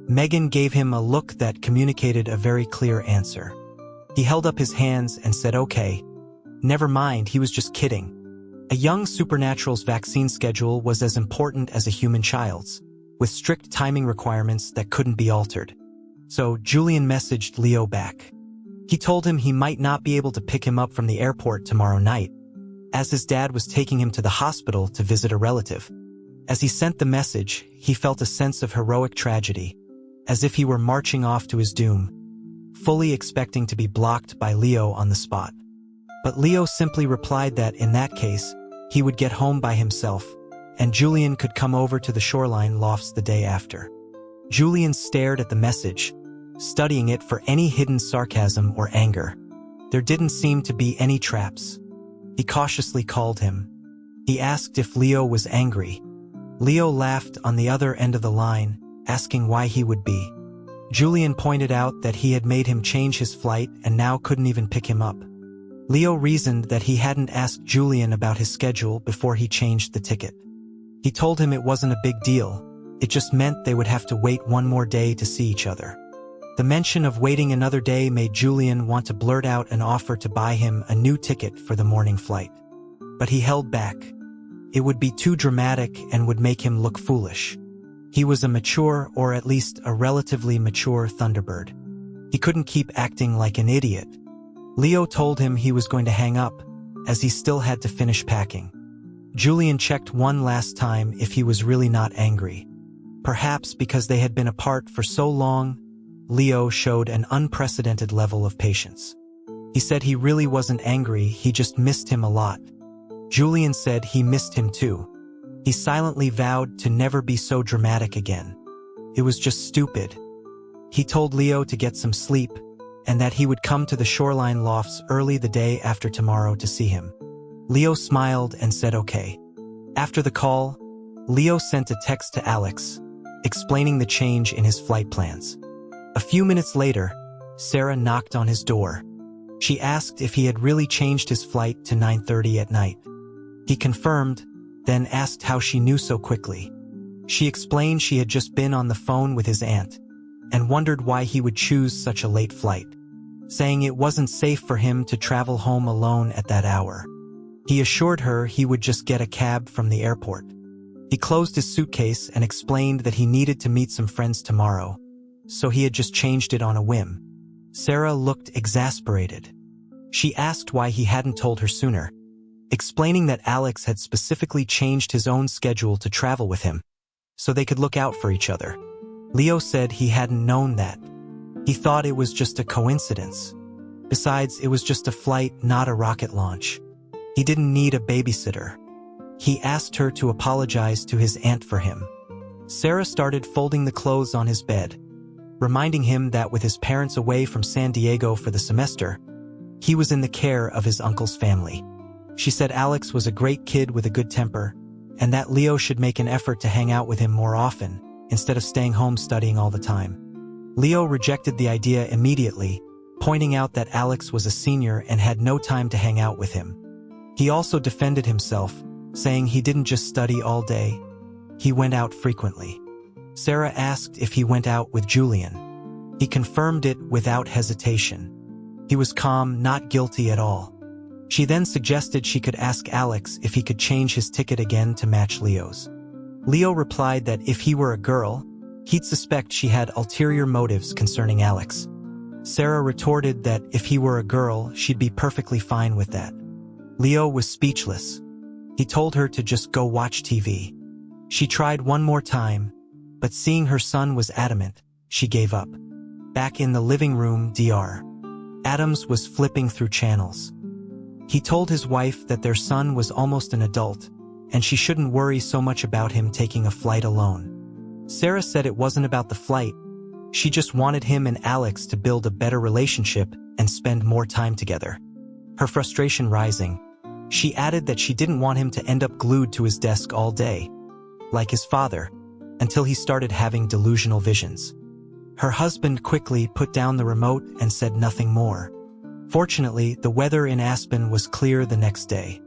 Megan gave him a look that communicated a very clear answer. He held up his hands and said, "Okay. Never mind, he was just kidding." A young supernatural's vaccine schedule was as important as a human child's, with strict timing requirements that couldn't be altered. So Julian messaged Leo back. He told him he might not be able to pick him up from the airport tomorrow night, as his dad was taking him to the hospital to visit a relative. As he sent the message, he felt a sense of heroic tragedy, as if he were marching off to his doom, fully expecting to be blocked by Leo on the spot. But Leo simply replied that, in that case, he would get home by himself, and Julian could come over to the Shoreline Lofts the day after. Julian stared at the message, studying it for any hidden sarcasm or anger. There didn't seem to be any traps. He cautiously called him. He asked if Leo was angry. Leo laughed on the other end of the line, asking why he would be. Julian pointed out that he had made him change his flight and now couldn't even pick him up. Leo reasoned that he hadn't asked Julian about his schedule before he changed the ticket. He told him it wasn't a big deal, it just meant they would have to wait one more day to see each other. The mention of waiting another day made Julian want to blurt out an offer to buy him a new ticket for the morning flight. But he held back. It would be too dramatic and would make him look foolish. He was a mature, or at least a relatively mature, Thunderbird. He couldn't keep acting like an idiot. Leo told him he was going to hang up, as he still had to finish packing. Julian checked one last time if he was really not angry. Perhaps because they had been apart for so long, Leo showed an unprecedented level of patience. He said he really wasn't angry, he just missed him a lot. Julian said he missed him too. He silently vowed to never be so dramatic again. It was just stupid. He told Leo to get some sleep, and that he would come to the Shoreline Lofts early the day after tomorrow to see him. Leo smiled and said okay. After the call, Leo sent a text to Alex, explaining the change in his flight plans. A few minutes later, Sarah knocked on his door. She asked if he had really changed his flight to 9:30 at night. He confirmed, then asked how she knew so quickly. She explained she had just been on the phone with his aunt, and wondered why he would choose such a late flight, saying it wasn't safe for him to travel home alone at that hour. He assured her he would just get a cab from the airport. He closed his suitcase and explained that he needed to meet some friends tomorrow, so he had just changed it on a whim. Sarah looked exasperated. She asked why he hadn't told her sooner, explaining that Alex had specifically changed his own schedule to travel with him, so they could look out for each other. Leo said he hadn't known that. He thought it was just a coincidence. Besides, it was just a flight, not a rocket launch. He didn't need a babysitter. He asked her to apologize to his aunt for him. Sarah started folding the clothes on his bed, reminding him that with his parents away from San Diego for the semester, he was in the care of his uncle's family. She said Alex was a great kid with a good temper, and that Leo should make an effort to hang out with him more often, instead of staying home studying all the time. Leo rejected the idea immediately, pointing out that Alex was a senior and had no time to hang out with him. He also defended himself, saying he didn't just study all day. He went out frequently. Sarah asked if he went out with Julian. He confirmed it without hesitation. He was calm, not guilty at all. She then suggested she could ask Alex if he could change his ticket again to match Leo's. Leo replied that if he were a girl, he'd suspect she had ulterior motives concerning Alex. Sarah retorted that if he were a girl, she'd be perfectly fine with that. Leo was speechless. He told her to just go watch TV. She tried one more time, but seeing her son was adamant, she gave up. Back in the living room, Dr. Adams was flipping through channels. He told his wife that their son was almost an adult, and she shouldn't worry so much about him taking a flight alone. Sarah said it wasn't about the flight. She just wanted him and Alex to build a better relationship and spend more time together. Her frustration rising, she added that she didn't want him to end up glued to his desk all day, like his father, until he started having delusional visions. Her husband quickly put down the remote and said nothing more. Fortunately, the weather in Aspen was clear the next day.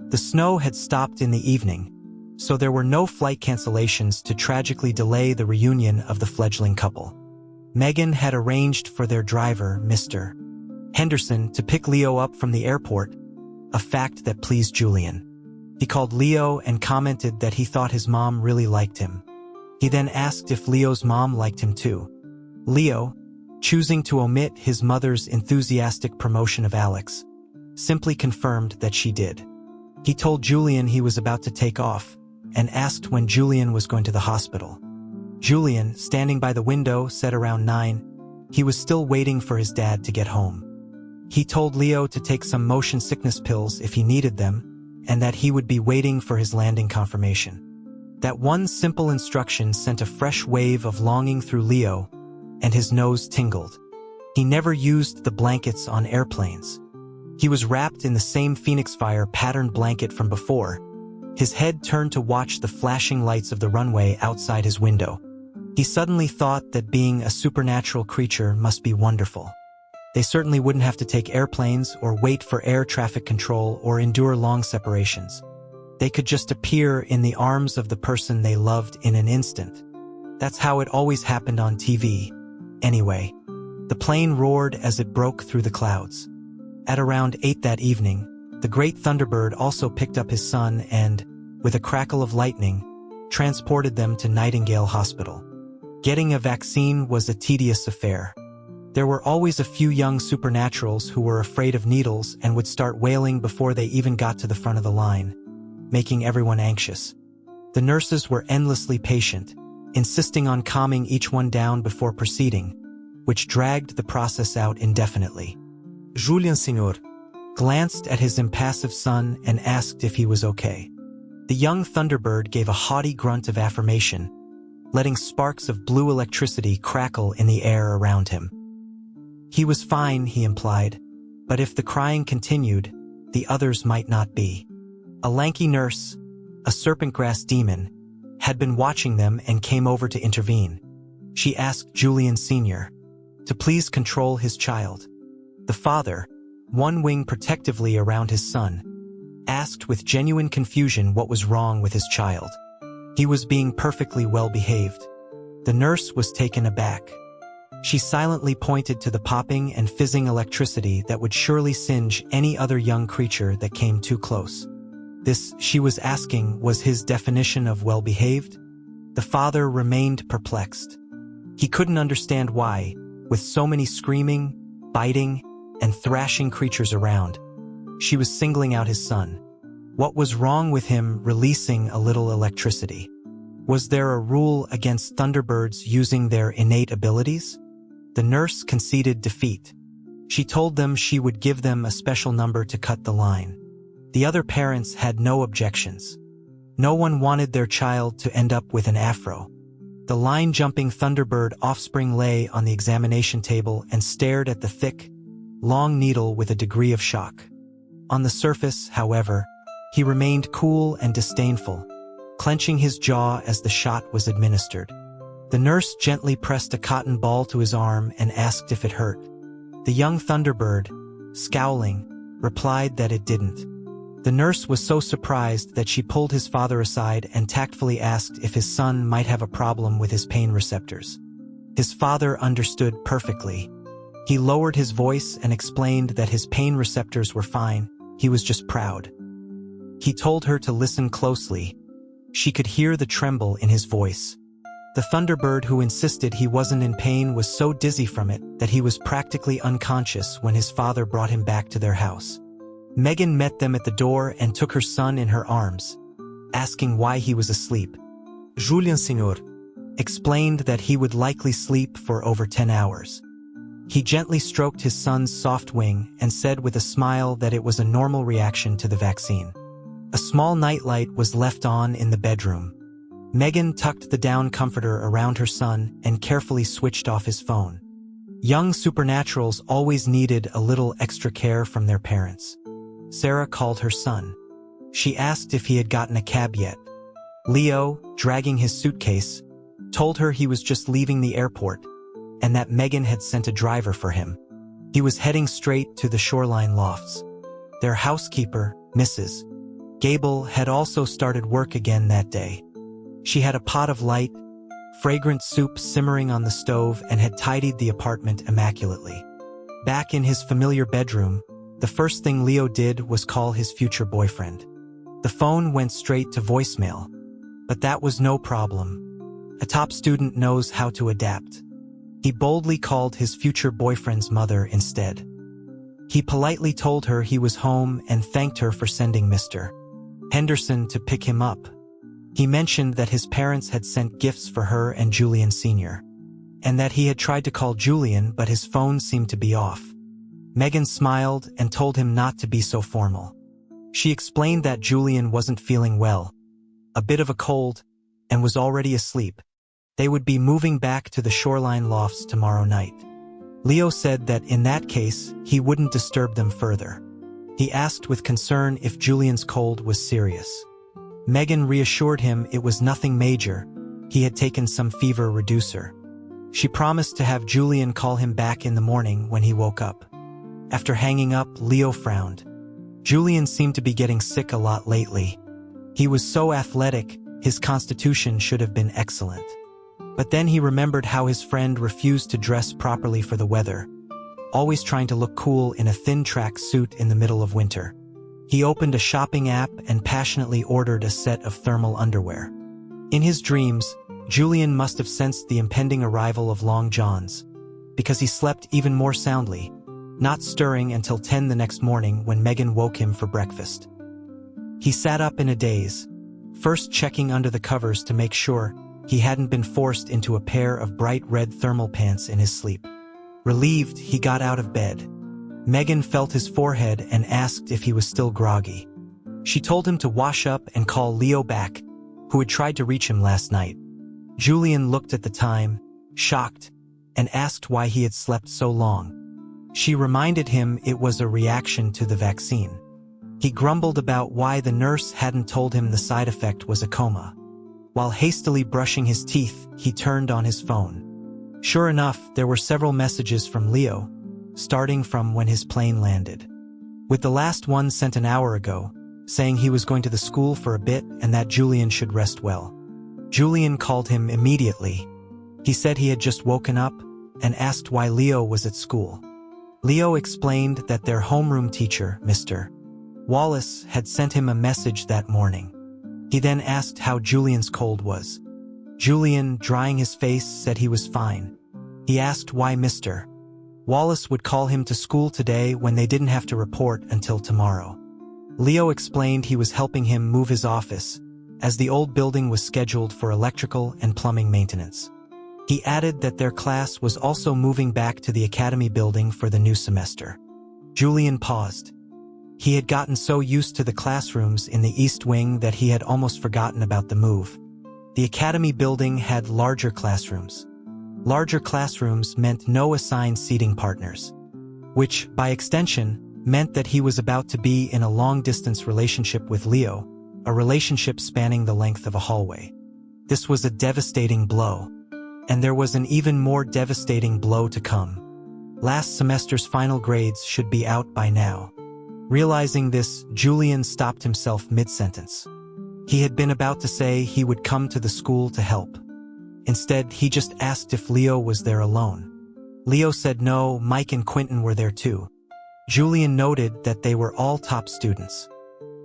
The snow had stopped in the evening, so there were no flight cancellations to tragically delay the reunion of the fledgling couple. Megan had arranged for their driver, Mr. Henderson, to pick Leo up from the airport, a fact that pleased Julian. He called Leo and commented that he thought his mom really liked him. He then asked if Leo's mom liked him too. Leo, choosing to omit his mother's enthusiastic promotion of Alex, simply confirmed that she did. He told Julian he was about to take off, and asked when Julian was going to the hospital. Julian, standing by the window, said around 9, he was still waiting for his dad to get home. He told Leo to take some motion sickness pills if he needed them, and that he would be waiting for his landing confirmation. That one simple instruction sent a fresh wave of longing through Leo, and his nose tingled. He never used the blankets on airplanes. He was wrapped in the same Phoenix Fire patterned blanket from before, his head turned to watch the flashing lights of the runway outside his window. He suddenly thought that being a supernatural creature must be wonderful. They certainly wouldn't have to take airplanes or wait for air traffic control or endure long separations. They could just appear in the arms of the person they loved in an instant. That's how it always happened on TV. Anyway, The plane roared as it broke through the clouds. At around 8 that evening, the great Thunderbird also picked up his son and, with a crackle of lightning, transported them to Nightingale Hospital. Getting a vaccine was a tedious affair. There were always a few young supernaturals who were afraid of needles and would start wailing before they even got to the front of the line, making everyone anxious. The nurses were endlessly patient, insisting on calming each one down before proceeding, which dragged the process out indefinitely. Julien Senior glanced at his impassive son and asked if he was okay. The young Thunderbird gave a haughty grunt of affirmation, letting sparks of blue electricity crackle in the air around him. He was fine, he implied, but if the crying continued, the others might not be. A lanky nurse, a serpent-grass demon, had been watching them and came over to intervene. She asked Julien Sr. to please control his child. The father, one wing protectively around his son, asked with genuine confusion what was wrong with his child. He was being perfectly well-behaved. The nurse was taken aback. She silently pointed to the popping and fizzing electricity that would surely singe any other young creature that came too close. This, she was asking, was his definition of well-behaved? The father remained perplexed. He couldn't understand why, with so many screaming, biting, and thrashing creatures around, she was singling out his son. What was wrong with him releasing a little electricity? Was there a rule against Thunderbirds using their innate abilities? The nurse conceded defeat. She told them she would give them a special number to cut the line. The other parents had no objections. No one wanted their child to end up with an afro. The line-jumping Thunderbird offspring lay on the examination table and stared at the thick, long needle with a degree of shock. On the surface, however, he remained cool and disdainful, clenching his jaw as the shot was administered. The nurse gently pressed a cotton ball to his arm and asked if it hurt. The young Thunderbird, scowling, replied that it didn't. The nurse was so surprised that she pulled his father aside and tactfully asked if his son might have a problem with his pain receptors. His father understood perfectly. He lowered his voice and explained that his pain receptors were fine, he was just proud. He told her to listen closely. She could hear the tremble in his voice. The Thunderbird, who insisted he wasn't in pain, was so dizzy from it that he was practically unconscious when his father brought him back to their house. Megan met them at the door and took her son in her arms, asking why he was asleep. Julien Senior explained that he would likely sleep for over 10 hours. He gently stroked his son's soft wing and said with a smile that it was a normal reaction to the vaccine. A small nightlight was left on in the bedroom. Megan tucked the down comforter around her son and carefully switched off his phone. Young supernaturals always needed a little extra care from their parents. Sarah called her son. She asked if he had gotten a cab yet. Leo, dragging his suitcase, told her he was just leaving the airport and that Megan had sent a driver for him. He was heading straight to the Shoreline Lofts. Their housekeeper, Mrs. Gable, had also started work again that day. She had a pot of light, fragrant soup simmering on the stove and had tidied the apartment immaculately. Back in his familiar bedroom, the first thing Leo did was call his future boyfriend. The phone went straight to voicemail, but that was no problem. A top student knows how to adapt. He boldly called his future boyfriend's mother instead. He politely told her he was home and thanked her for sending Mr. Henderson to pick him up. He mentioned that his parents had sent gifts for her and Julien Sr., and that he had tried to call Julien but his phone seemed to be off. Megan smiled and told him not to be so formal. She explained that Julien wasn't feeling well, a bit of a cold, and was already asleep. They would be moving back to the Shoreline Lofts tomorrow night. Leo said that in that case, he wouldn't disturb them further. He asked with concern if Julien's cold was serious. Megan reassured him it was nothing major. He had taken some fever reducer. She promised to have Julien call him back in the morning when he woke up. After hanging up, Leo frowned. Julien seemed to be getting sick a lot lately. He was so athletic, his constitution should have been excellent. But then he remembered how his friend refused to dress properly for the weather, always trying to look cool in a thin track suit in the middle of winter. He opened a shopping app and passionately ordered a set of thermal underwear. In his dreams, Julian must have sensed the impending arrival of Long John's, because he slept even more soundly, not stirring until 10 the next morning when Megan woke him for breakfast. He sat up in a daze, first checking under the covers to make sure he hadn't been forced into a pair of bright red thermal pants in his sleep. Relieved, he got out of bed. Megan felt his forehead and asked if he was still groggy. She told him to wash up and call Leo back, who had tried to reach him last night. Julian looked at the time, shocked, and asked why he had slept so long. She reminded him it was a reaction to the vaccine. He grumbled about why the nurse hadn't told him the side effect was a coma. While hastily brushing his teeth, he turned on his phone. Sure enough, there were several messages from Leo, starting from when his plane landed. With the last one sent an hour ago, saying he was going to the school for a bit and that Julian should rest well. Julian called him immediately. He said he had just woken up and asked why Leo was at school. Leo explained that their homeroom teacher, Mr. Wallace, had sent him a message that morning. He then asked how Julian's cold was. Julian, drying his face, said he was fine. He asked why Mr. Wallace would call him to school today when they didn't have to report until tomorrow. Leo explained he was helping him move his office, as the old building was scheduled for electrical and plumbing maintenance. He added that their class was also moving back to the academy building for the new semester. Julian paused. He had gotten so used to the classrooms in the East Wing that he had almost forgotten about the move. The academy building had larger classrooms. Larger classrooms meant no assigned seating partners, which, by extension, meant that he was about to be in a long-distance relationship with Leo, a relationship spanning the length of a hallway. This was a devastating blow, and there was an even more devastating blow to come. Last semester's final grades should be out by now. Realizing this, Julian stopped himself mid-sentence. He had been about to say he would come to the school to help. Instead, he just asked if Leo was there alone. Leo said no, Mike and Quentin were there too. Julian noted that they were all top students.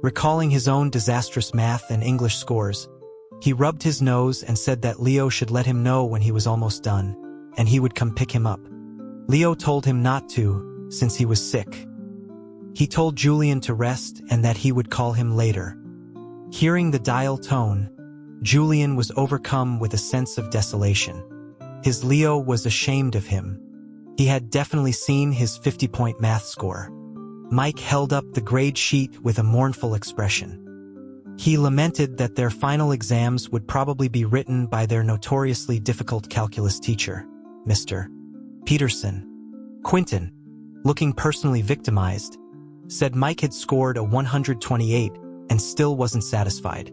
Recalling his own disastrous math and English scores, he rubbed his nose and said that Leo should let him know when he was almost done, and he would come pick him up. Leo told him not to, since he was sick. He told Julian to rest and that he would call him later. Hearing the dial tone, Julian was overcome with a sense of desolation. His Leo was ashamed of him. He had definitely seen his 50-point math score. Mike held up the grade sheet with a mournful expression. He lamented that their final exams would probably be written by their notoriously difficult calculus teacher, Mr. Peterson. Quentin, looking personally victimized, said Mike had scored a 128 and still wasn't satisfied.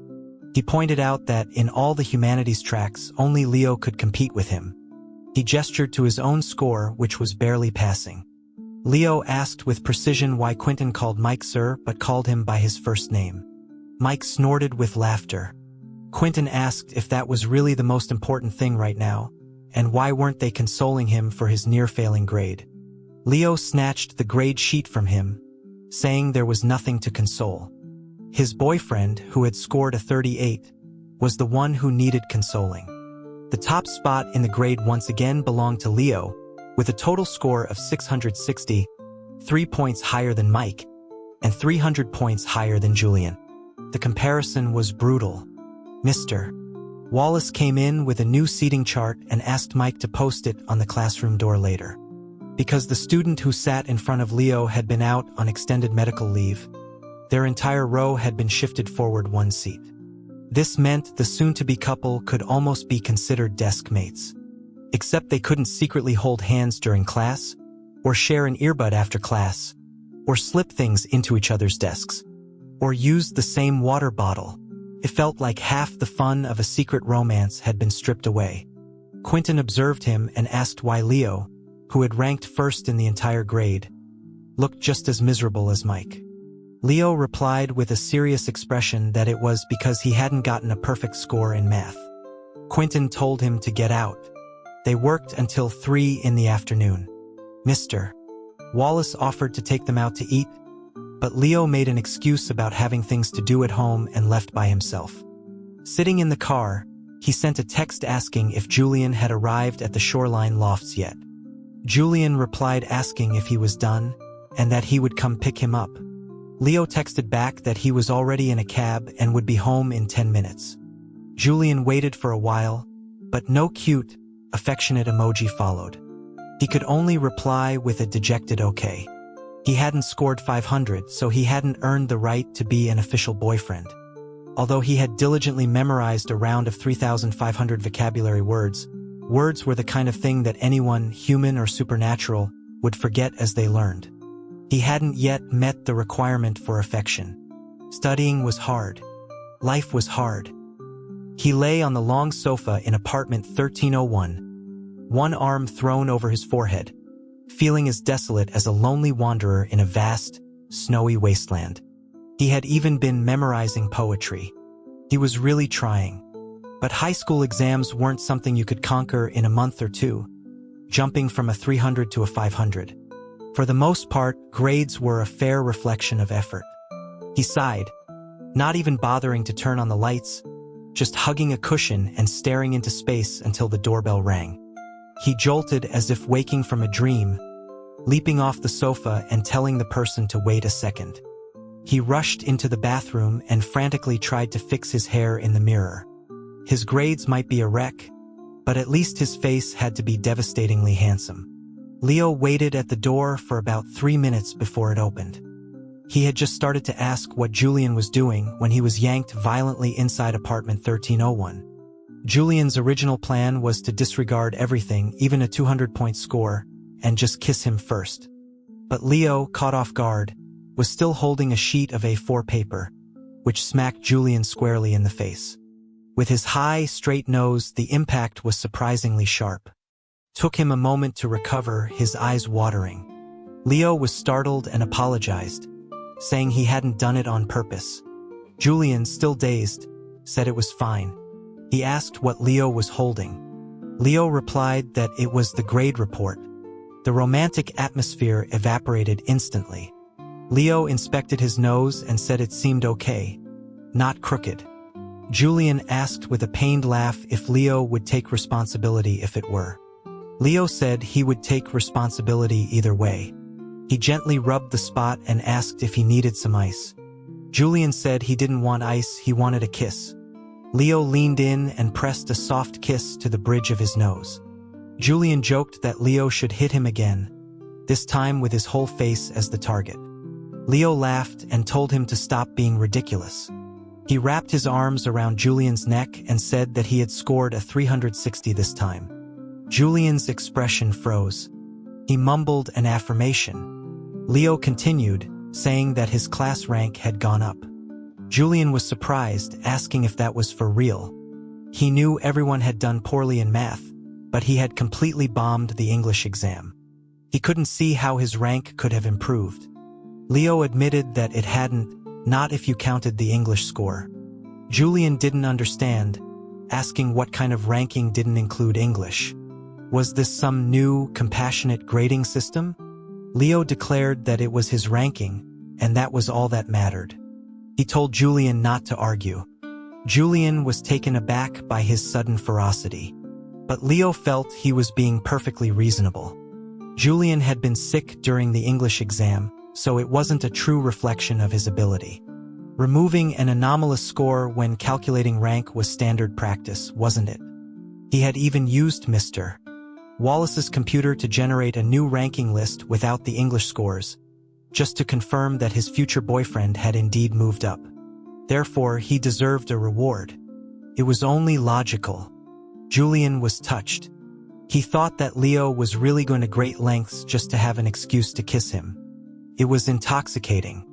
He pointed out that in all the humanities tracks, only Leo could compete with him. He gestured to his own score, which was barely passing. Leo asked with precision why Quentin called Mike sir but called him by his first name. Mike snorted with laughter. Quentin asked if that was really the most important thing right now, and why weren't they consoling him for his near-failing grade. Leo snatched the grade sheet from him, saying there was nothing to console. His boyfriend, who had scored a 38, was the one who needed consoling. The top spot in the grade once again belonged to Leo, with a total score of 660, 3 points higher than Mike, and 300 points higher than Julian. The comparison was brutal. Mr. Wallace came in with a new seating chart and asked Mike to post it on the classroom door later. Because the student who sat in front of Leo had been out on extended medical leave, their entire row had been shifted forward one seat. This meant the soon-to-be couple could almost be considered desk mates. Except they couldn't secretly hold hands during class, or share an earbud after class, or slip things into each other's desks, or use the same water bottle. It felt like half the fun of a secret romance had been stripped away. Quentin observed him and asked why Leo, who had ranked first in the entire grade, looked just as miserable as Mike. Leo replied with a serious expression that it was because he hadn't gotten a perfect score in math. Quentin told him to get out. They worked until 3 in the afternoon. Mr. Wallace offered to take them out to eat, but Leo made an excuse about having things to do at home and left by himself. Sitting in the car, he sent a text asking if Julian had arrived at the Shoreline Lofts yet. Julian replied asking if he was done and that he would come pick him up. Leo texted back that he was already in a cab and would be home in 10 minutes. Julian waited for a while, but no cute, affectionate emoji followed. He could only reply with a dejected okay. He hadn't scored 500, so he hadn't earned the right to be an official boyfriend. Although he had diligently memorized a round of 3,500 vocabulary words, words were the kind of thing that anyone, human or supernatural, would forget as they learned. He hadn't yet met the requirement for affection. Studying was hard. Life was hard. He lay on the long sofa in apartment 1301, one arm thrown over his forehead, feeling as desolate as a lonely wanderer in a vast, snowy wasteland. He had even been memorizing poetry. He was really trying. But high school exams weren't something you could conquer in a month or two, jumping from a 300 to a 500. For the most part, grades were a fair reflection of effort. He sighed, not even bothering to turn on the lights, just hugging a cushion and staring into space until the doorbell rang. He jolted as if waking from a dream, leaping off the sofa and telling the person to wait a second. He rushed into the bathroom and frantically tried to fix his hair in the mirror. His grades might be a wreck, but at least his face had to be devastatingly handsome. Leo waited at the door for about 3 minutes before it opened. He had just started to ask what Julian was doing when he was yanked violently inside apartment 1301. Julian's original plan was to disregard everything, even a 200-point score, and just kiss him first. But Leo, caught off guard, was still holding a sheet of A4 paper, which smacked Julian squarely in the face. With his high, straight nose, the impact was surprisingly sharp. Took him a moment to recover, his eyes watering. Leo was startled and apologized, saying he hadn't done it on purpose. Julian, still dazed, said it was fine. He asked what Leo was holding. Leo replied that it was the grade report. The romantic atmosphere evaporated instantly. Leo inspected his nose and said it seemed okay, not crooked. Julian asked with a pained laugh if Leo would take responsibility if it were. Leo said he would take responsibility either way. He gently rubbed the spot and asked if he needed some ice. Julian said he didn't want ice, he wanted a kiss. Leo leaned in and pressed a soft kiss to the bridge of his nose. Julian joked that Leo should hit him again, this time with his whole face as the target. Leo laughed and told him to stop being ridiculous. He wrapped his arms around Julian's neck and said that he had scored a 360 this time. Julian's expression froze. He mumbled an affirmation. Leo continued, saying that his class rank had gone up. Julian was surprised, asking if that was for real. He knew everyone had done poorly in math, but he had completely bombed the English exam. He couldn't see how his rank could have improved. Leo admitted that it hadn't, not if you counted the English score. Julian didn't understand, asking what kind of ranking didn't include English. Was this some new, compassionate grading system? Leo declared that it was his ranking, and that was all that mattered. He told Julian not to argue. Julian was taken aback by his sudden ferocity. But Leo felt he was being perfectly reasonable. Julian had been sick during the English exam, so it wasn't a true reflection of his ability. Removing an anomalous score when calculating rank was standard practice, wasn't it? He had even used Mr. Wallace's computer to generate a new ranking list without the English scores, just to confirm that his future boyfriend had indeed moved up. Therefore, he deserved a reward. It was only logical. Julian was touched. He thought that Leo was really going to great lengths just to have an excuse to kiss him. It was intoxicating.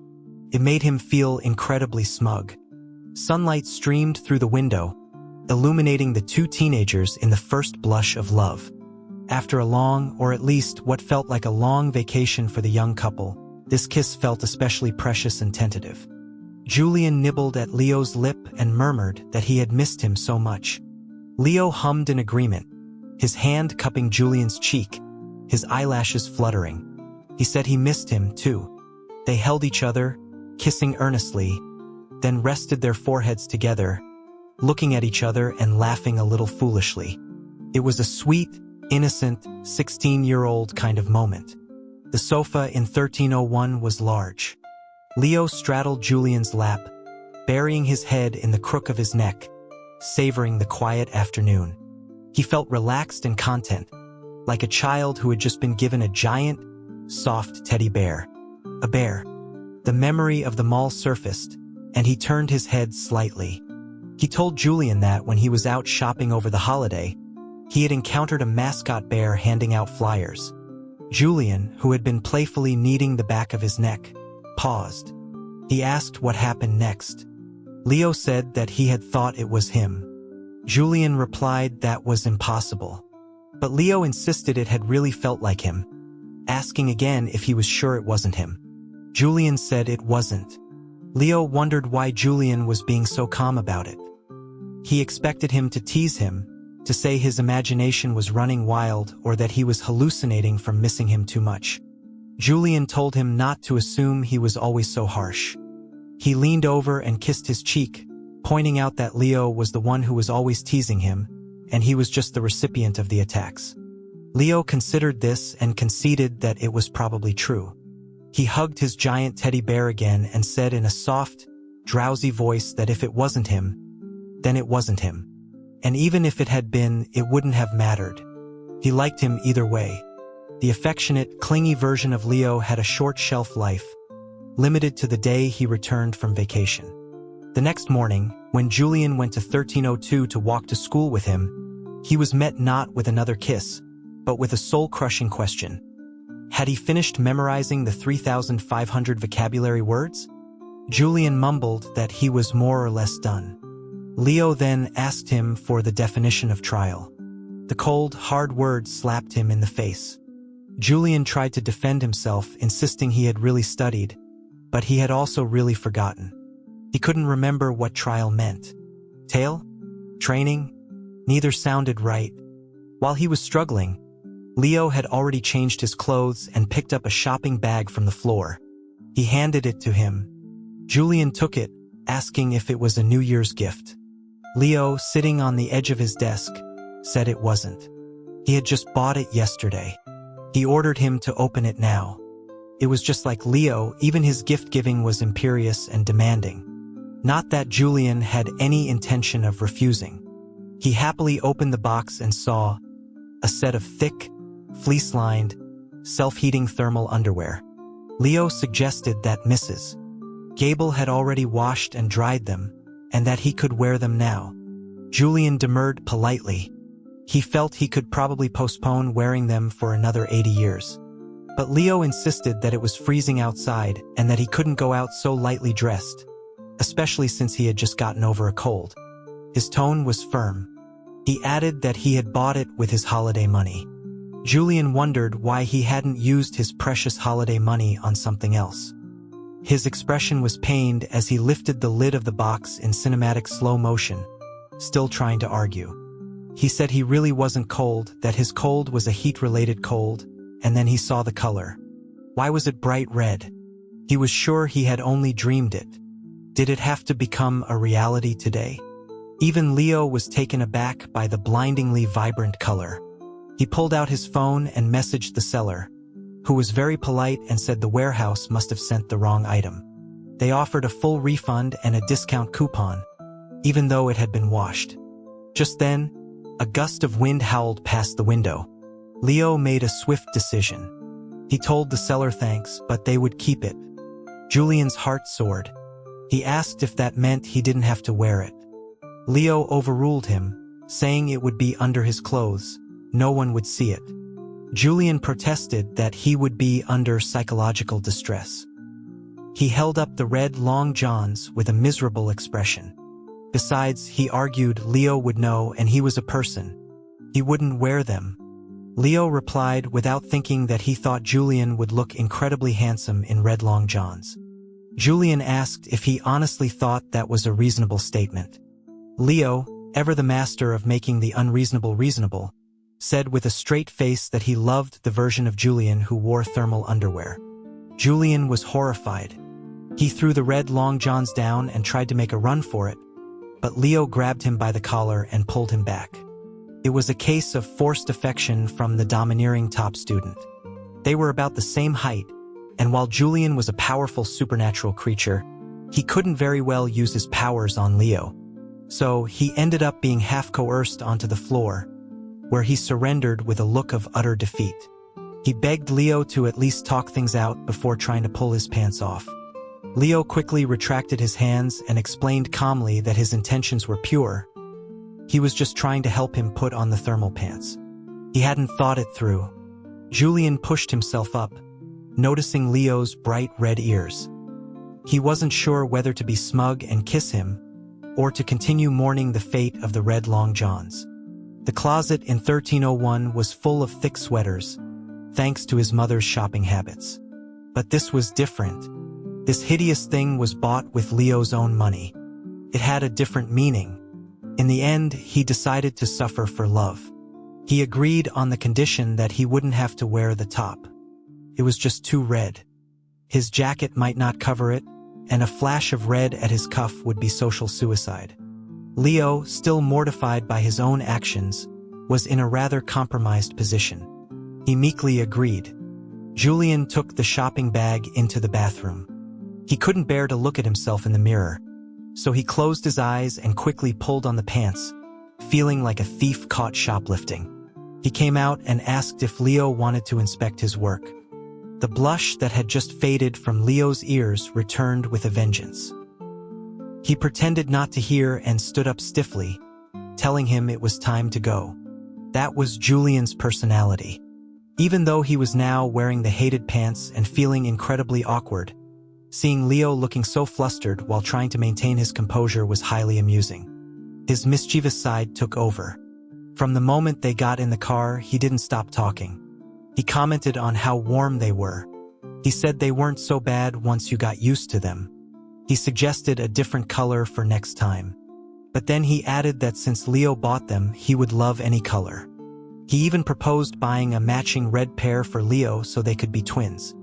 It made him feel incredibly smug. Sunlight streamed through the window, illuminating the two teenagers in the first blush of love. After a long, or at least what felt like a long vacation for the young couple, this kiss felt especially precious and tentative. Julian nibbled at Leo's lip and murmured that he had missed him so much. Leo hummed in agreement, his hand cupping Julian's cheek, his eyelashes fluttering. He said he missed him, too. They held each other, kissing earnestly, then rested their foreheads together, looking at each other and laughing a little foolishly. It was a sweet, innocent, 16-year-old kind of moment. The sofa in 1301 was large. Leo straddled Julian's lap, burying his head in the crook of his neck, savoring the quiet afternoon. He felt relaxed and content, like a child who had just been given a giant, soft teddy bear. A bear. The memory of the mall surfaced, and he turned his head slightly. He told Julian that when he was out shopping over the holiday, he had encountered a mascot bear handing out flyers. Julian, who had been playfully kneading the back of his neck, paused. He asked what happened next. Leo said that he had thought it was him. Julian replied that was impossible. But Leo insisted it had really felt like him, asking again if he was sure it wasn't him. Julian said it wasn't. Leo wondered why Julian was being so calm about it. He expected him to tease him, to say his imagination was running wild or that he was hallucinating from missing him too much. Julian told him not to assume he was always so harsh. He leaned over and kissed his cheek, pointing out that Leo was the one who was always teasing him, and he was just the recipient of the attacks. Leo considered this and conceded that it was probably true. He hugged his giant teddy bear again and said in a soft, drowsy voice that if it wasn't him, then it wasn't him. And even if it had been, it wouldn't have mattered. He liked him either way. The affectionate, clingy version of Leo had a short shelf life, limited to the day he returned from vacation. The next morning, when Julian went to 1302 to walk to school with him, he was met not with another kiss, but with a soul-crushing question. Had he finished memorizing the 3,500 vocabulary words? Julian mumbled that he was more or less done. Leo then asked him for the definition of trial. The cold, hard words slapped him in the face. Julian tried to defend himself, insisting he had really studied, but he had also really forgotten. He couldn't remember what trial meant. Tail? Training? Neither sounded right. While he was struggling, Leo had already changed his clothes and picked up a shopping bag from the floor. He handed it to him. Julian took it, asking if it was a New Year's gift. Leo, sitting on the edge of his desk, said it wasn't. He had just bought it yesterday. He ordered him to open it now. It was just like Leo, even his gift-giving was imperious and demanding. Not that Julian had any intention of refusing. He happily opened the box and saw a set of thick, fleece-lined, self-heating thermal underwear. Leo suggested that Mrs. Gable had already washed and dried them, and that he could wear them now. Julian demurred politely. He felt he could probably postpone wearing them for another 80 years. But Leo insisted that it was freezing outside and that he couldn't go out so lightly dressed, especially since he had just gotten over a cold. His tone was firm. He added that he had bought it with his holiday money. Julian wondered why he hadn't used his precious holiday money on something else. His expression was pained as he lifted the lid of the box in cinematic slow motion, still trying to argue. He said he really wasn't cold, that his cold was a heat-related cold, and then he saw the color. Why was it bright red? He was sure he had only dreamed it. Did it have to become a reality today? Even Leo was taken aback by the blindingly vibrant color. He pulled out his phone and messaged the seller, who was very polite and said the warehouse must have sent the wrong item. They offered a full refund and a discount coupon, even though it had been washed. Just then, a gust of wind howled past the window. Leo made a swift decision. He told the seller thanks, but they would keep it. Julian's heart soared. He asked if that meant he didn't have to wear it. Leo overruled him, saying it would be under his clothes. No one would see it. Julian protested that he would be under psychological distress. He held up the red long johns with a miserable expression. Besides, he argued Leo would know and he was a person. He wouldn't wear them. Leo replied without thinking that he thought Julian would look incredibly handsome in red long johns. Julian asked if he honestly thought that was a reasonable statement. Leo, ever the master of making the unreasonable reasonable, said with a straight face that he loved the version of Julian who wore thermal underwear. Julian was horrified. He threw the red long johns down and tried to make a run for it, but Leo grabbed him by the collar and pulled him back. It was a case of forced affection from the domineering top student. They were about the same height, and while Julian was a powerful supernatural creature, he couldn't very well use his powers on Leo. So he ended up being half coerced onto the floor, where he surrendered with a look of utter defeat. He begged Leo to at least talk things out before trying to pull his pants off. Leo quickly retracted his hands and explained calmly that his intentions were pure. He was just trying to help him put on the thermal pants. He hadn't thought it through. Julian pushed himself up, noticing Leo's bright red ears. He wasn't sure whether to be smug and kiss him, or to continue mourning the fate of the red long johns. The closet in 1301 was full of thick sweaters, thanks to his mother's shopping habits. But this was different. This hideous thing was bought with Leo's own money. It had a different meaning. In the end, he decided to suffer for love. He agreed on the condition that he wouldn't have to wear the top. It was just too red. His jacket might not cover it, and a flash of red at his cuff would be social suicide. Leo, still mortified by his own actions, was in a rather compromised position. He meekly agreed. Julian took the shopping bag into the bathroom. He couldn't bear to look at himself in the mirror, so he closed his eyes and quickly pulled on the pants, feeling like a thief caught shoplifting. He came out and asked if Leo wanted to inspect his work. The blush that had just faded from Leo's ears returned with a vengeance. He pretended not to hear and stood up stiffly, telling him it was time to go. That was Julian's personality. Even though he was now wearing the hated pants and feeling incredibly awkward, seeing Leo looking so flustered while trying to maintain his composure was highly amusing. His mischievous side took over. From the moment they got in the car, he didn't stop talking. He commented on how warm they were. He said they weren't so bad once you got used to them. He suggested a different color for next time. But then he added that since Leo bought them, he would love any color. He even proposed buying a matching red pair for Leo so they could be twins.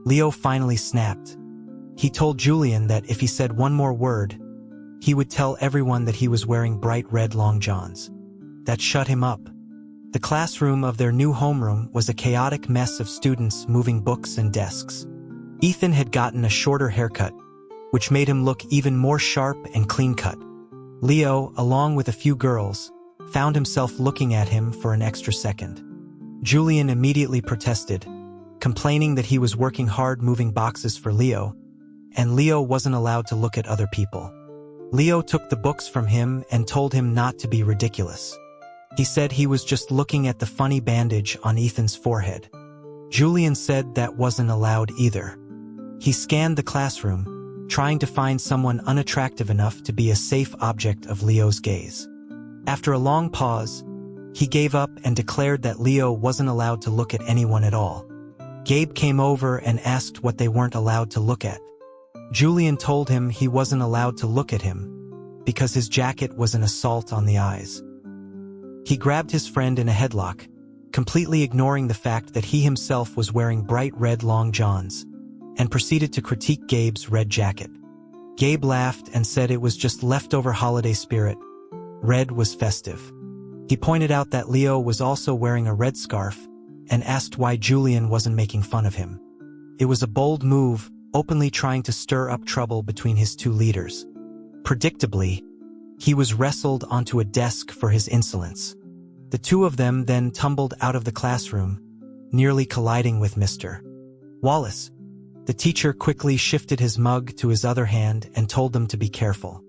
Leo finally snapped. He told Julian that if he said one more word, he would tell everyone that he was wearing bright red long johns. That shut him up. The classroom of their new homeroom was a chaotic mess of students moving books and desks. Ethan had gotten a shorter haircut, which made him look even more sharp and clean-cut. Leo, along with a few girls, found himself looking at him for an extra second. Julian immediately protested, complaining that he was working hard moving boxes for Leo, and Leo wasn't allowed to look at other people. Leo took the books from him and told him not to be ridiculous. He said he was just looking at the funny bandage on Ethan's forehead. Julian said that wasn't allowed either. He scanned the classroom, trying to find someone unattractive enough to be a safe object of Leo's gaze. After a long pause, he gave up and declared that Leo wasn't allowed to look at anyone at all. Gabe came over and asked what they weren't allowed to look at. Julian told him he wasn't allowed to look at him because his jacket was an assault on the eyes. He grabbed his friend in a headlock, completely ignoring the fact that he himself was wearing bright red long johns, and proceeded to critique Gabe's red jacket. Gabe laughed and said it was just leftover holiday spirit. Red was festive. He pointed out that Leo was also wearing a red scarf and asked why Julian wasn't making fun of him. It was a bold move, openly trying to stir up trouble between his two leaders. Predictably, he was wrestled onto a desk for his insolence. The two of them then tumbled out of the classroom, nearly colliding with Mr. Wallace. The teacher quickly shifted his mug to his other hand and told them to be careful.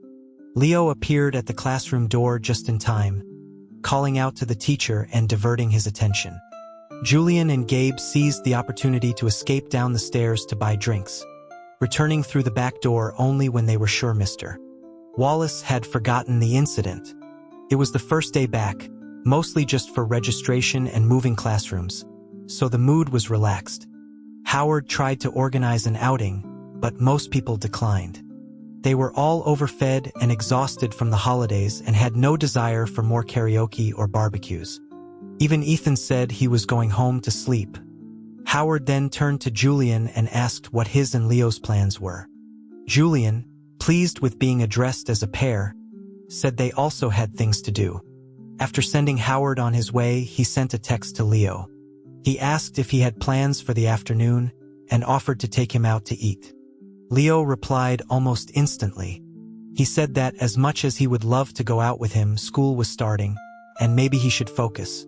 Leo appeared at the classroom door just in time, calling out to the teacher and diverting his attention. Julian and Gabe seized the opportunity to escape down the stairs to buy drinks, returning through the back door only when they were sure Mr. Wallace had forgotten the incident. It was the first day back, mostly just for registration and moving classrooms, so the mood was relaxed. Howard tried to organize an outing, but most people declined. They were all overfed and exhausted from the holidays and had no desire for more karaoke or barbecues. Even Ethan said he was going home to sleep. Howard then turned to Julian and asked what his and Leo's plans were. Julian, pleased with being addressed as a pair, said they also had things to do. After sending Howard on his way, he sent a text to Leo. He asked if he had plans for the afternoon and offered to take him out to eat. Leo replied almost instantly. He said that as much as he would love to go out with him, school was starting, and maybe he should focus.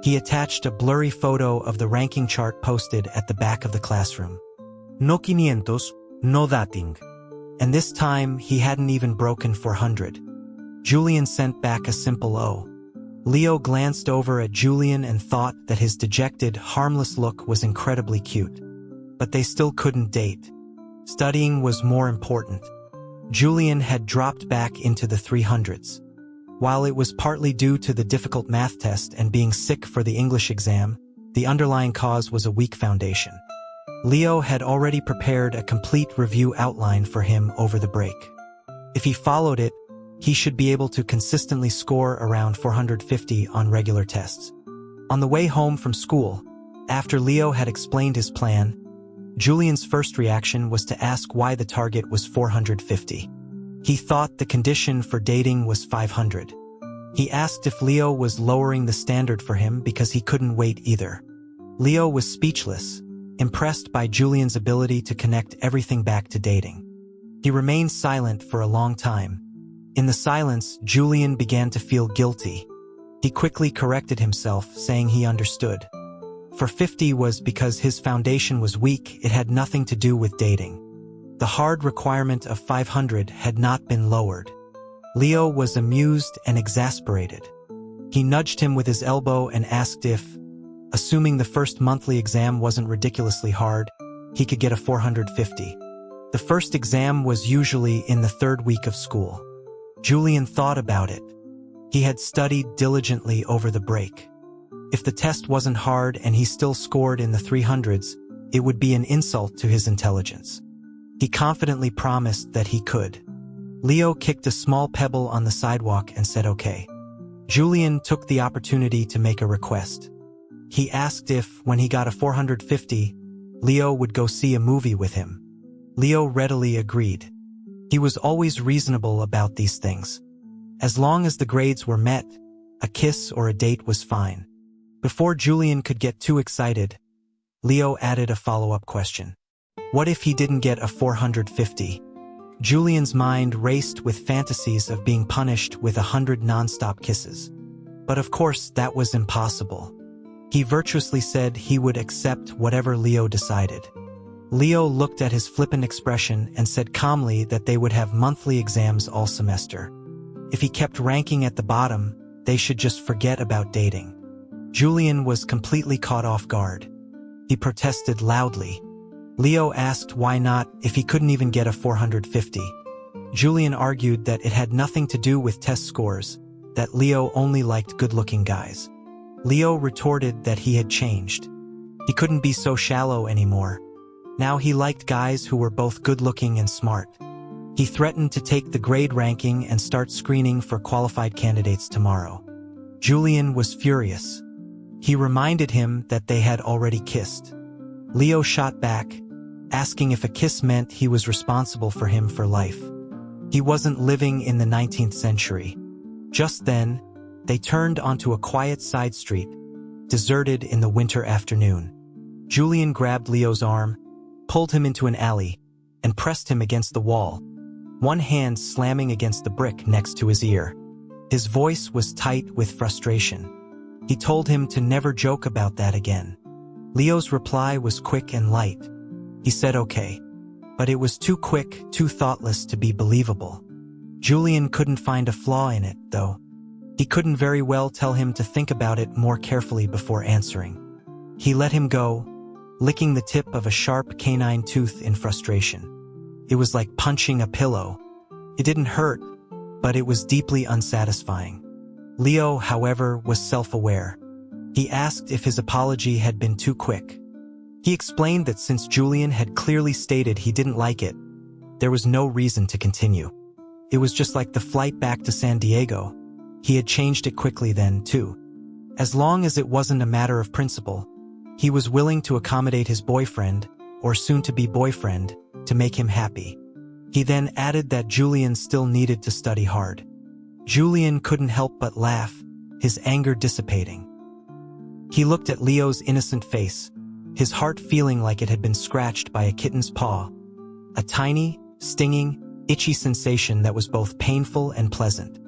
He attached a blurry photo of the ranking chart posted at the back of the classroom. No 500, no dating. And this time, he hadn't even broken 400. Julian sent back a simple O. Leo glanced over at Julian and thought that his dejected, harmless look was incredibly cute. But they still couldn't date. Studying was more important. Julian had dropped back into the 300s. While it was partly due to the difficult math test and being sick for the English exam, the underlying cause was a weak foundation. Leo had already prepared a complete review outline for him over the break. If he followed it, he should be able to consistently score around 450 on regular tests. On the way home from school, after Leo had explained his plan, Julian's first reaction was to ask why the target was 450. He thought the condition for dating was 500. He asked if Leo was lowering the standard for him because he couldn't wait either. Leo was speechless, impressed by Julian's ability to connect everything back to dating. He remained silent for a long time. In the silence, Julian began to feel guilty. He quickly corrected himself, saying he understood. 450 was because his foundation was weak, it had nothing to do with dating. The hard requirement of 500 had not been lowered. Leo was amused and exasperated. He nudged him with his elbow and asked if, assuming the first monthly exam wasn't ridiculously hard, he could get a 450. The first exam was usually in the third week of school. Julian thought about it. He had studied diligently over the break. If the test wasn't hard and he still scored in the 300s, it would be an insult to his intelligence. He confidently promised that he could. Leo kicked a small pebble on the sidewalk and said okay. Julian took the opportunity to make a request. He asked if, when he got a 450, Leo would go see a movie with him. Leo readily agreed. He was always reasonable about these things. As long as the grades were met, a kiss or a date was fine. Before Julian could get too excited, Leo added a follow-up question. What if he didn't get a 450? Julian's mind raced with fantasies of being punished with 100 non-stop kisses. But of course, that was impossible. He virtuously said he would accept whatever Leo decided. Leo looked at his flippant expression and said calmly that they would have monthly exams all semester. If he kept ranking at the bottom, they should just forget about dating. Julian was completely caught off guard. He protested loudly. Leo asked why not if he couldn't even get a 450. Julian argued that it had nothing to do with test scores, that Leo only liked good-looking guys. Leo retorted that he had changed. He couldn't be so shallow anymore. Now he liked guys who were both good-looking and smart. He threatened to take the grade ranking and start screening for qualified candidates tomorrow. Julian was furious. He reminded him that they had already kissed. Leo shot back, asking if a kiss meant he was responsible for him for life. He wasn't living in the 19th century. Just then, they turned onto a quiet side street, deserted in the winter afternoon. Julian grabbed Leo's arm, pulled him into an alley, and pressed him against the wall, one hand slamming against the brick next to his ear. His voice was tight with frustration. He told him to never joke about that again. Leo's reply was quick and light. He said okay. But it was too quick, too thoughtless to be believable. Julian couldn't find a flaw in it, though. He couldn't very well tell him to think about it more carefully before answering. He let him go, licking the tip of a sharp canine tooth in frustration. It was like punching a pillow. It didn't hurt, but it was deeply unsatisfying. Leo, however, was self-aware. He asked if his apology had been too quick. He explained that since Julian had clearly stated he didn't like it, There was no reason to continue. It was just like the flight back to San Diego. He had changed it quickly then, too. As long as it wasn't a matter of principle, he was willing to accommodate his boyfriend, or soon-to-be boyfriend, to make him happy. He then added that Julian still needed to study hard. Julian couldn't help but laugh, his anger dissipating. He looked at Leo's innocent face, his heart feeling like it had been scratched by a kitten's paw. A tiny, stinging, itchy sensation that was both painful and pleasant.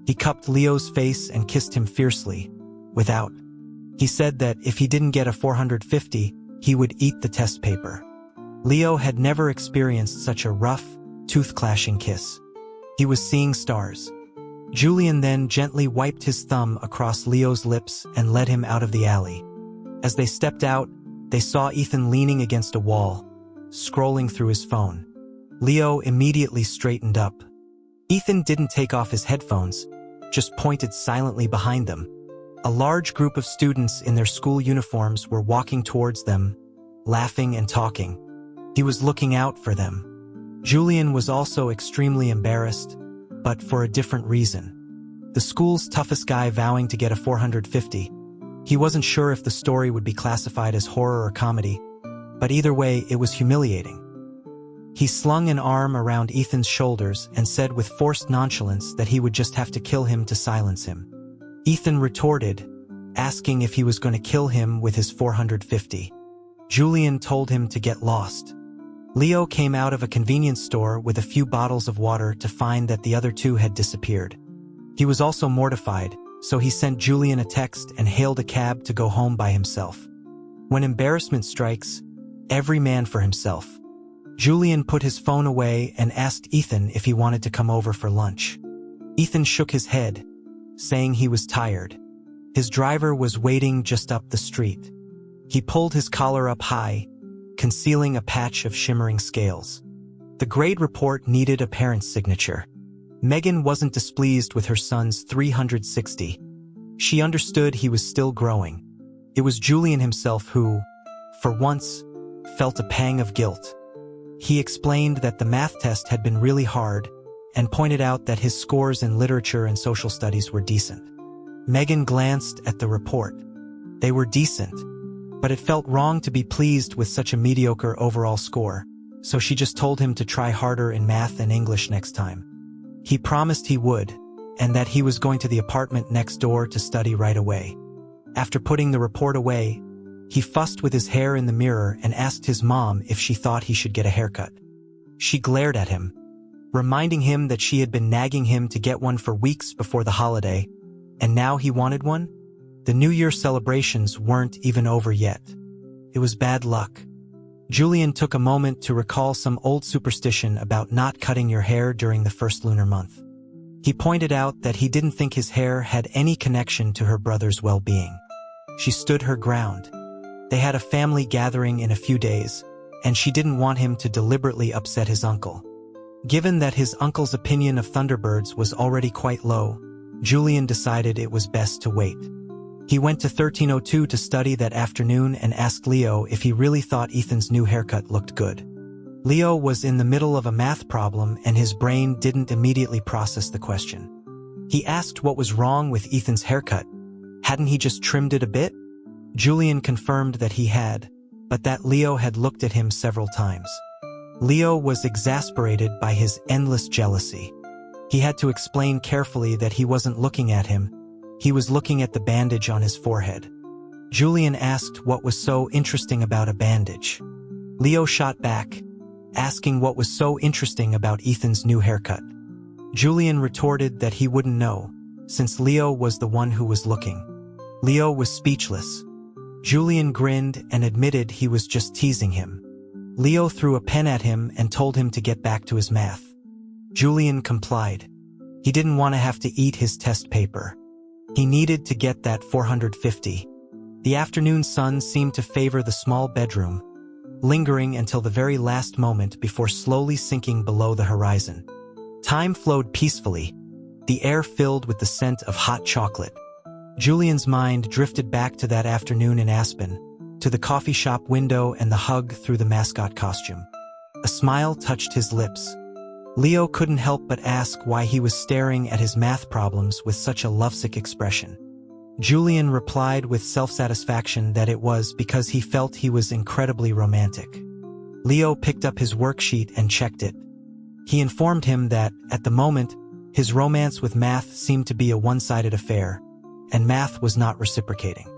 He cupped Leo's face and kissed him fiercely, without. He said that if he didn't get a 450, he would eat the test paper. Leo had never experienced such a rough, tooth-clashing kiss. He was seeing stars. Julian then gently wiped his thumb across Leo's lips and led him out of the alley. As they stepped out, they saw Ethan leaning against a wall, scrolling through his phone. Leo immediately straightened up. Ethan didn't take off his headphones, just pointed silently behind them. A large group of students in their school uniforms were walking towards them, laughing and talking. He was looking out for them. Julian was also extremely embarrassed, but for a different reason. The school's toughest guy vowing to get a 450. He wasn't sure if the story would be classified as horror or comedy, but either way, it was humiliating. He slung an arm around Ethan's shoulders and said with forced nonchalance that he would just have to kill him to silence him. Ethan retorted, asking if he was going to kill him with his 450. Julian told him to get lost. Leo came out of a convenience store with a few bottles of water to find that the other two had disappeared. He was also mortified, so he sent Julian a text and hailed a cab to go home by himself. When embarrassment strikes, every man for himself. Julian put his phone away and asked Ethan if he wanted to come over for lunch. Ethan shook his head, saying he was tired. His driver was waiting just up the street. He pulled his collar up high, concealing a patch of shimmering scales. The grade report needed a parent's signature. Megan wasn't displeased with her son's 360. She understood he was still growing. It was Julian himself who, for once, felt a pang of guilt. He explained that the math test had been really hard and pointed out that his scores in literature and social studies were decent. Megan glanced at the report. They were decent, but it felt wrong to be pleased with such a mediocre overall score, so she just told him to try harder in math and English next time. He promised he would, and that he was going to the apartment next door to study right away. After putting the report away, he fussed with his hair in the mirror and asked his mom if she thought he should get a haircut. She glared at him, reminding him that she had been nagging him to get one for weeks before the holiday, and now he wanted one? The New Year celebrations weren't even over yet. It was bad luck. Julian took a moment to recall some old superstition about not cutting your hair during the first lunar month. He pointed out that he didn't think his hair had any connection to her brother's well-being. She stood her ground. They had a family gathering in a few days, and she didn't want him to deliberately upset his uncle. Given that his uncle's opinion of Thunderbirds was already quite low, Julian decided it was best to wait. He went to 1302 to study that afternoon and asked Leo if he really thought Ethan's new haircut looked good. Leo was in the middle of a math problem and his brain didn't immediately process the question. He asked what was wrong with Ethan's haircut. Hadn't he just trimmed it a bit? Julian confirmed that he had, but that Leo had looked at him several times. Leo was exasperated by his endless jealousy. He had to explain carefully that he wasn't looking at him. He was looking at the bandage on his forehead. Julian asked what was so interesting about a bandage. Leo shot back, asking what was so interesting about Ethan's new haircut. Julian retorted that he wouldn't know, since Leo was the one who was looking. Leo was speechless. Julian grinned and admitted he was just teasing him. Leo threw a pen at him and told him to get back to his math. Julian complied. He didn't want to have to eat his test paper. He needed to get that 450. The afternoon sun seemed to favor the small bedroom, lingering until the very last moment before slowly sinking below the horizon. Time flowed peacefully, the air filled with the scent of hot chocolate. Julian's mind drifted back to that afternoon in Aspen, to the coffee shop window and the hug through the mascot costume. A smile touched his lips, Leo couldn't help but ask why he was staring at his math problems with such a lovesick expression. Julian replied with self-satisfaction that it was because he felt he was incredibly romantic. Leo picked up his worksheet and checked it. He informed him that, at the moment, his romance with math seemed to be a one-sided affair, and math was not reciprocating.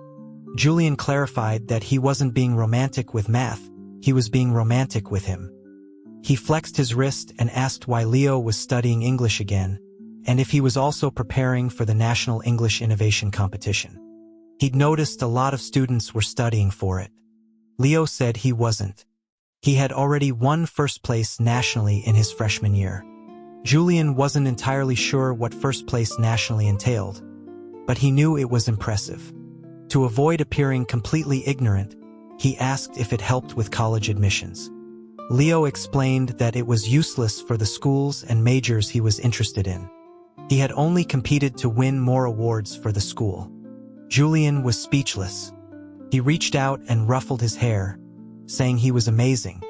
Julian clarified that he wasn't being romantic with math, he was being romantic with him. He flexed his wrist and asked why Leo was studying English again, and if he was also preparing for the National English Innovation Competition. He'd noticed a lot of students were studying for it. Leo said he wasn't. He had already won first place nationally in his freshman year. Julian wasn't entirely sure what first place nationally entailed, but he knew it was impressive. To avoid appearing completely ignorant, he asked if it helped with college admissions. Leo explained that it was useless for the schools and majors he was interested in. He had only competed to win more awards for the school. Julian was speechless. He reached out and ruffled his hair, saying he was amazing.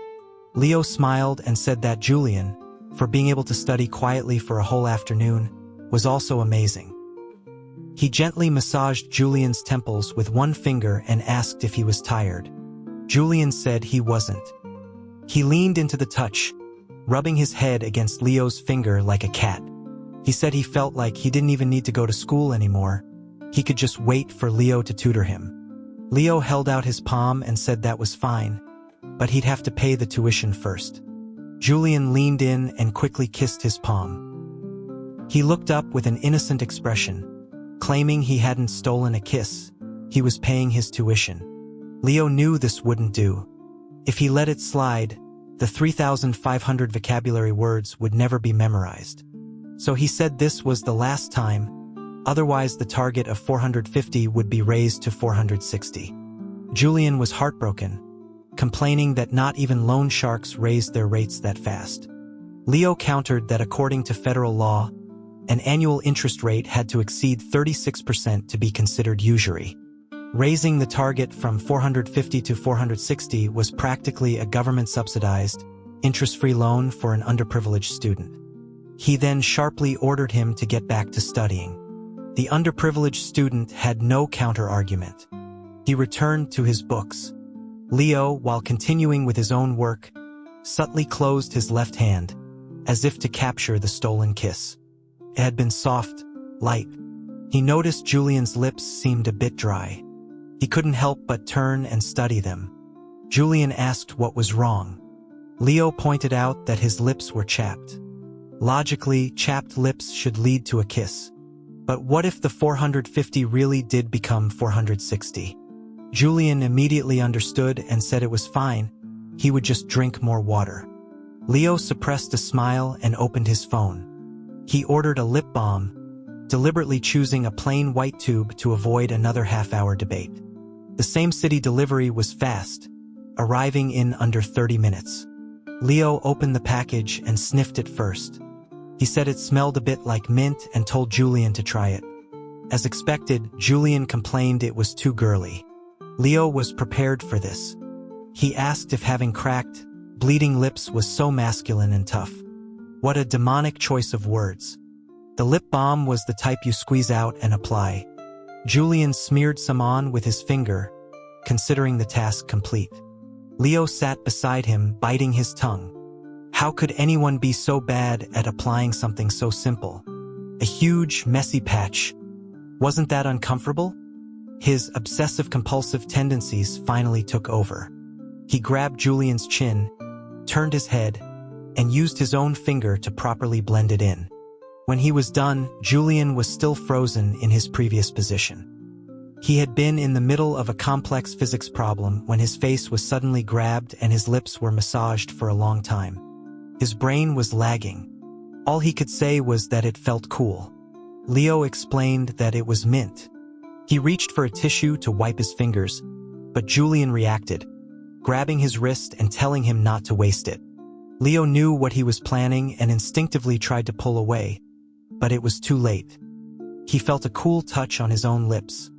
Leo smiled and said that Julian, for being able to study quietly for a whole afternoon, was also amazing. He gently massaged Julian's temples with one finger and asked if he was tired. Julian said he wasn't. He leaned into the touch, rubbing his head against Leo's finger like a cat. He said he felt like he didn't even need to go to school anymore. He could just wait for Leo to tutor him. Leo held out his palm and said that was fine, but he'd have to pay the tuition first. Julian leaned in and quickly kissed his palm. He looked up with an innocent expression, claiming he hadn't stolen a kiss. He was paying his tuition. Leo knew this wouldn't do. If he let it slide, the 3,500 vocabulary words would never be memorized. So he said this was the last time, otherwise the target of 450 would be raised to 460. Julian was heartbroken, complaining that not even loan sharks raised their rates that fast. Leo countered that according to federal law, an annual interest rate had to exceed 36% to be considered usury. Raising the target from 450 to 460 was practically a government-subsidized, interest-free loan for an underprivileged student. He then sharply ordered him to get back to studying. The underprivileged student had no counter-argument. He returned to his books. Leo, while continuing with his own work, subtly closed his left hand, as if to capture the stolen kiss. It had been soft, light. He noticed Julian's lips seemed a bit dry. He couldn't help but turn and study them. Julian asked what was wrong. Leo pointed out that his lips were chapped. Logically, chapped lips should lead to a kiss. But what if the 450 really did become 460? Julian immediately understood and said it was fine. He would just drink more water. Leo suppressed a smile and opened his phone. He ordered a lip balm, deliberately choosing a plain white tube to avoid another half-hour debate. The same city delivery was fast, arriving in under 30 minutes. Leo opened the package and sniffed it first. He said it smelled a bit like mint and told Julian to try it. As expected, Julian complained it was too girly. Leo was prepared for this. He asked if having cracked, bleeding lips was so masculine and tough. What a demonic choice of words. The lip balm was the type you squeeze out and apply. Julian smeared some on with his finger, considering the task complete. Leo sat beside him, biting his tongue. How could anyone be so bad at applying something so simple? A huge, messy patch. Wasn't that uncomfortable? His obsessive-compulsive tendencies finally took over. He grabbed Julian's chin, turned his head, and used his own finger to properly blend it in. When he was done, Julian was still frozen in his previous position. He had been in the middle of a complex physics problem when his face was suddenly grabbed and his lips were massaged for a long time. His brain was lagging. All he could say was that it felt cool. Leo explained that it was mint. He reached for a tissue to wipe his fingers, but Julian reacted, grabbing his wrist and telling him not to waste it. Leo knew what he was planning and instinctively tried to pull away, but it was too late. He felt a cool touch on his own lips.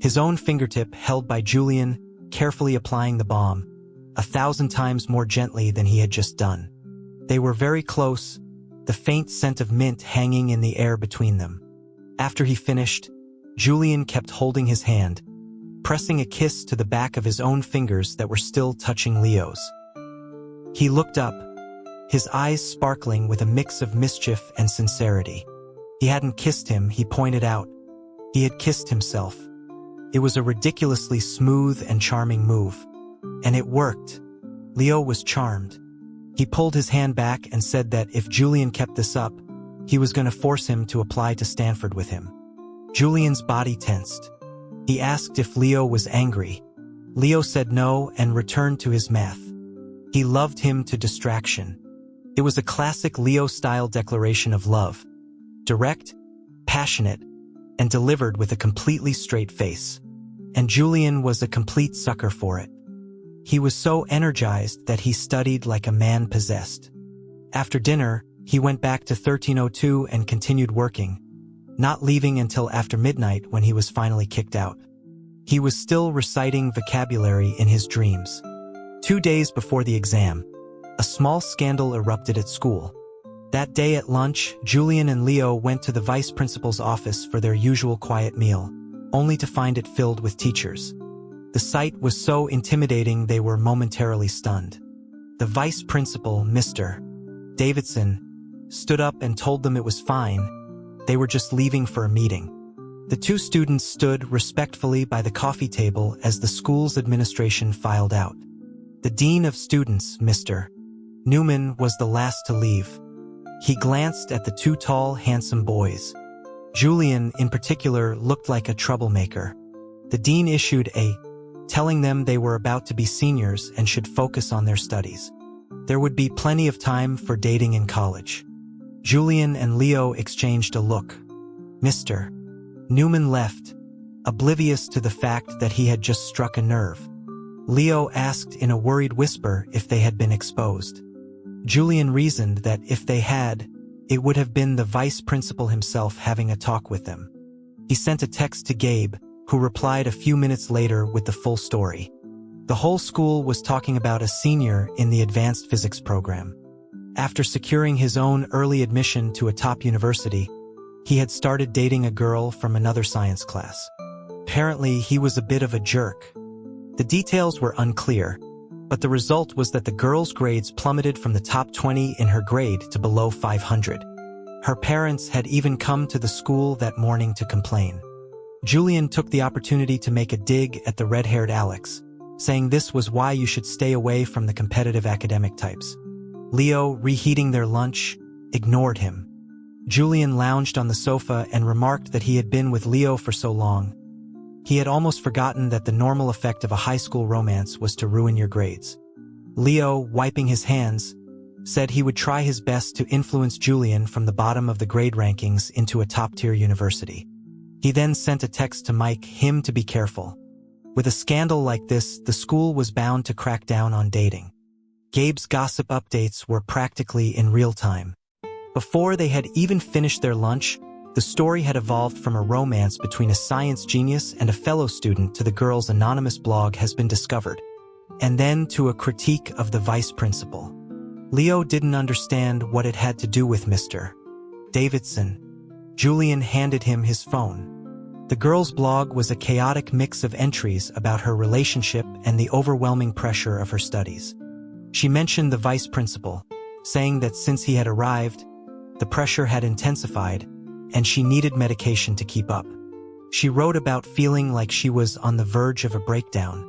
His own fingertip held by Julian, carefully applying the balm, 1,000 times more gently than he had just done. They were very close, the faint scent of mint hanging in the air between them. After he finished, Julian kept holding his hand, pressing a kiss to the back of his own fingers that were still touching Leo's. He looked up, his eyes sparkling with a mix of mischief and sincerity. He hadn't kissed him, he pointed out. He had kissed himself. It was a ridiculously smooth and charming move. And it worked. Leo was charmed. He pulled his hand back and said that if Julian kept this up, he was going to force him to apply to Stanford with him. Julian's body tensed. He asked if Leo was angry. Leo said no and returned to his math. He loved him to distraction. It was a classic Leo-style declaration of love. Direct, passionate, and delivered with a completely straight face. And Julian was a complete sucker for it. He was so energized that he studied like a man possessed. After dinner, he went back to 1302 and continued working, not leaving until after midnight when he was finally kicked out. He was still reciting vocabulary in his dreams. 2 days before the exam, a small scandal erupted at school. That day at lunch, Julian and Leo went to the vice principal's office for their usual quiet meal, only to find it filled with teachers. The sight was so intimidating they were momentarily stunned. The vice principal, Mr. Davidson, stood up and told them it was fine. They were just leaving for a meeting. The two students stood respectfully by the coffee table as the school's administration filed out. The dean of students, Mr. Newman, was the last to leave. He glanced at the two tall, handsome boys. Julian, in particular, looked like a troublemaker. The dean issued a telling them they were about to be seniors and should focus on their studies. There would be plenty of time for dating in college. Julian and Leo exchanged a look. Mr. Newman left, oblivious to the fact that he had just struck a nerve. Leo asked in a worried whisper if they had been exposed. Julian reasoned that if they had, it would have been the vice principal himself having a talk with them. He sent a text to Gabe, who replied a few minutes later with the full story. The whole school was talking about a senior in the advanced physics program. After securing his own early admission to a top university, he had started dating a girl from another science class. Apparently, he was a bit of a jerk. The details were unclear, but the result was that the girl's grades plummeted from the top 20 in her grade to below 500. Her parents had even come to the school that morning to complain. Julian took the opportunity to make a dig at the red-haired Alex, saying this was why you should stay away from the competitive academic types. Leo, reheating their lunch, ignored him. Julian lounged on the sofa and remarked that he had been with Leo for so long. He had almost forgotten that the normal effect of a high school romance was to ruin your grades. Leo, wiping his hands, said he would try his best to influence Julian from the bottom of the grade rankings into a top-tier university. He then sent a text to Mike, him to be careful. With a scandal like this, the school was bound to crack down on dating. Gabe's gossip updates were practically in real time. Before they had even finished their lunch, the story had evolved from a romance between a science genius and a fellow student to the girl's anonymous blog has been discovered, and then to a critique of the vice principal. Leo didn't understand what it had to do with Mr. Davidson. Julian handed him his phone. The girl's blog was a chaotic mix of entries about her relationship and the overwhelming pressure of her studies. She mentioned the vice principal, saying that since he had arrived, the pressure had intensified, and she needed medication to keep up. She wrote about feeling like she was on the verge of a breakdown.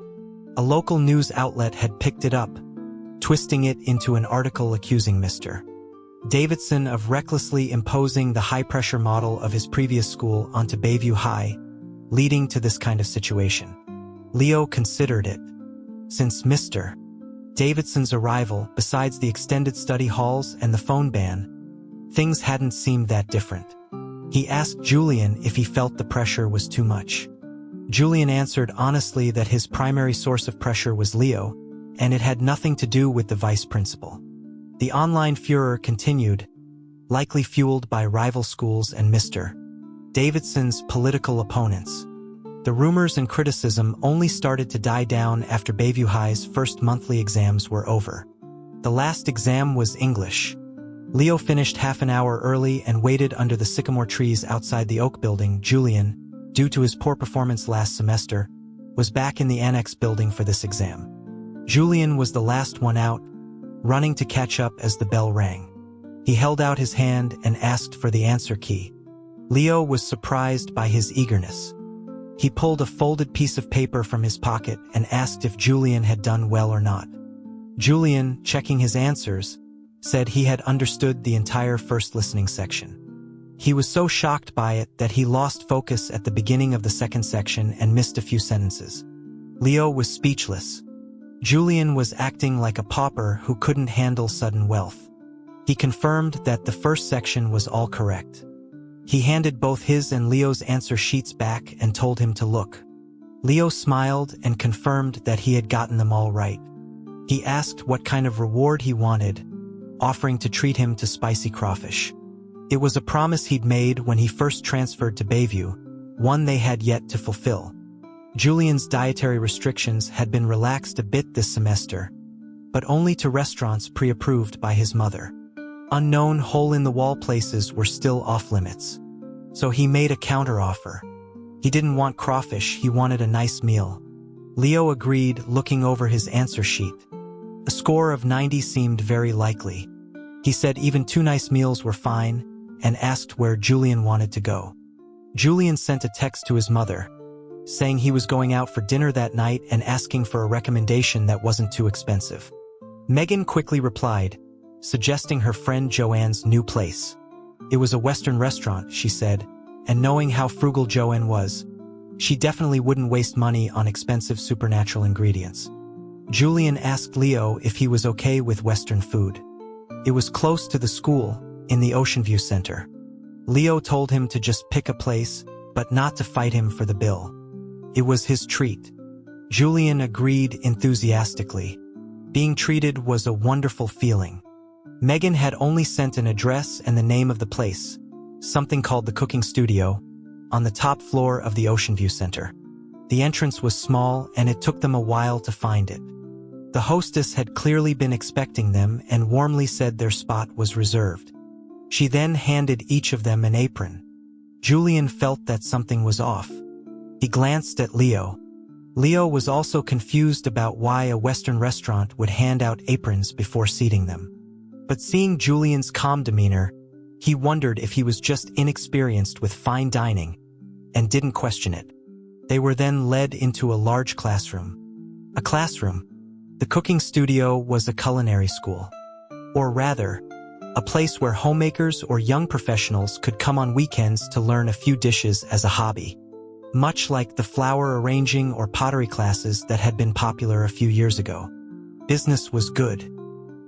A local news outlet had picked it up, twisting it into an article accusing Mr. Davidson of recklessly imposing the high-pressure model of his previous school onto Bayview High, leading to this kind of situation. Leo considered it. Since Mr. Davidson's arrival, besides the extended study halls and the phone ban, things hadn't seemed that different. He asked Julian if he felt the pressure was too much. Julian answered honestly that his primary source of pressure was Leo, and it had nothing to do with the vice principal. The online furor continued, likely fueled by rival schools and Mr. Davidson's political opponents. The rumors and criticism only started to die down after Bayview High's first monthly exams were over. The last exam was English. Leo finished half an hour early and waited under the sycamore trees outside the Oak building. Julian, due to his poor performance last semester, was back in the annex building for this exam. Julian was the last one out, running to catch up as the bell rang. He held out his hand and asked for the answer key. Leo was surprised by his eagerness. He pulled a folded piece of paper from his pocket and asked if Julian had done well or not. Julian, checking his answers, said he had understood the entire first listening section. He was so shocked by it that he lost focus at the beginning of the second section and missed a few sentences. Leo was speechless. Julian was acting like a pauper who couldn't handle sudden wealth. He confirmed that the first section was all correct. He handed both his and Leo's answer sheets back and told him to look. Leo smiled and confirmed that he had gotten them all right. He asked what kind of reward he wanted, offering to treat him to spicy crawfish. It was a promise he'd made when he first transferred to Bayview, one they had yet to fulfill. Julian's dietary restrictions had been relaxed a bit this semester, but only to restaurants pre-approved by his mother. Unknown hole-in-the-wall places were still off-limits. So he made a counteroffer. He didn't want crawfish, he wanted a nice meal. Leo agreed, looking over his answer sheet. A score of 90 seemed very likely. He said even 2 nice meals were fine and asked where Julian wanted to go. Julian sent a text to his mother, saying he was going out for dinner that night and asking for a recommendation that wasn't too expensive. Megan quickly replied, suggesting her friend Joanne's new place. It was a Western restaurant, she said, and knowing how frugal Joanne was, she definitely wouldn't waste money on expensive supernatural ingredients. Julian asked Leo if he was okay with Western food. It was close to the school, in the Ocean View Center. Leo told him to just pick a place, but not to fight him for the bill. It was his treat. Julian agreed enthusiastically. Being treated was a wonderful feeling. Megan had only sent an address and the name of the place, something called the Cooking Studio, on the top floor of the Ocean View Center. The entrance was small and it took them a while to find it. The hostess had clearly been expecting them and warmly said their spot was reserved. She then handed each of them an apron. Julian felt that something was off. He glanced at Leo. Leo was also confused about why a Western restaurant would hand out aprons before seating them. But seeing Julian's calm demeanor, he wondered if he was just inexperienced with fine dining, and didn't question it. They were then led into a large classroom. A classroom. The Cooking Studio was a culinary school. Or rather, a place where homemakers or young professionals could come on weekends to learn a few dishes as a hobby. Much like the flower arranging or pottery classes that had been popular a few years ago. Business was good.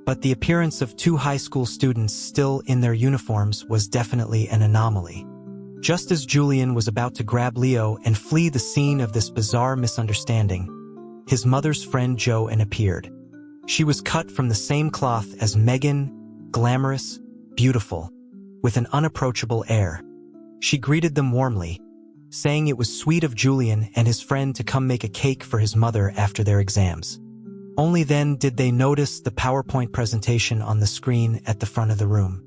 But the appearance of 2 high school students still in their uniforms was definitely an anomaly. Just as Julian was about to grab Leo and flee the scene of this bizarre misunderstanding, his mother's friend Joanne appeared. She was cut from the same cloth as Megan, glamorous, beautiful, with an unapproachable air. She greeted them warmly, saying it was sweet of Julian and his friend to come make a cake for his mother after their exams. Only then did they notice the PowerPoint presentation on the screen at the front of the room.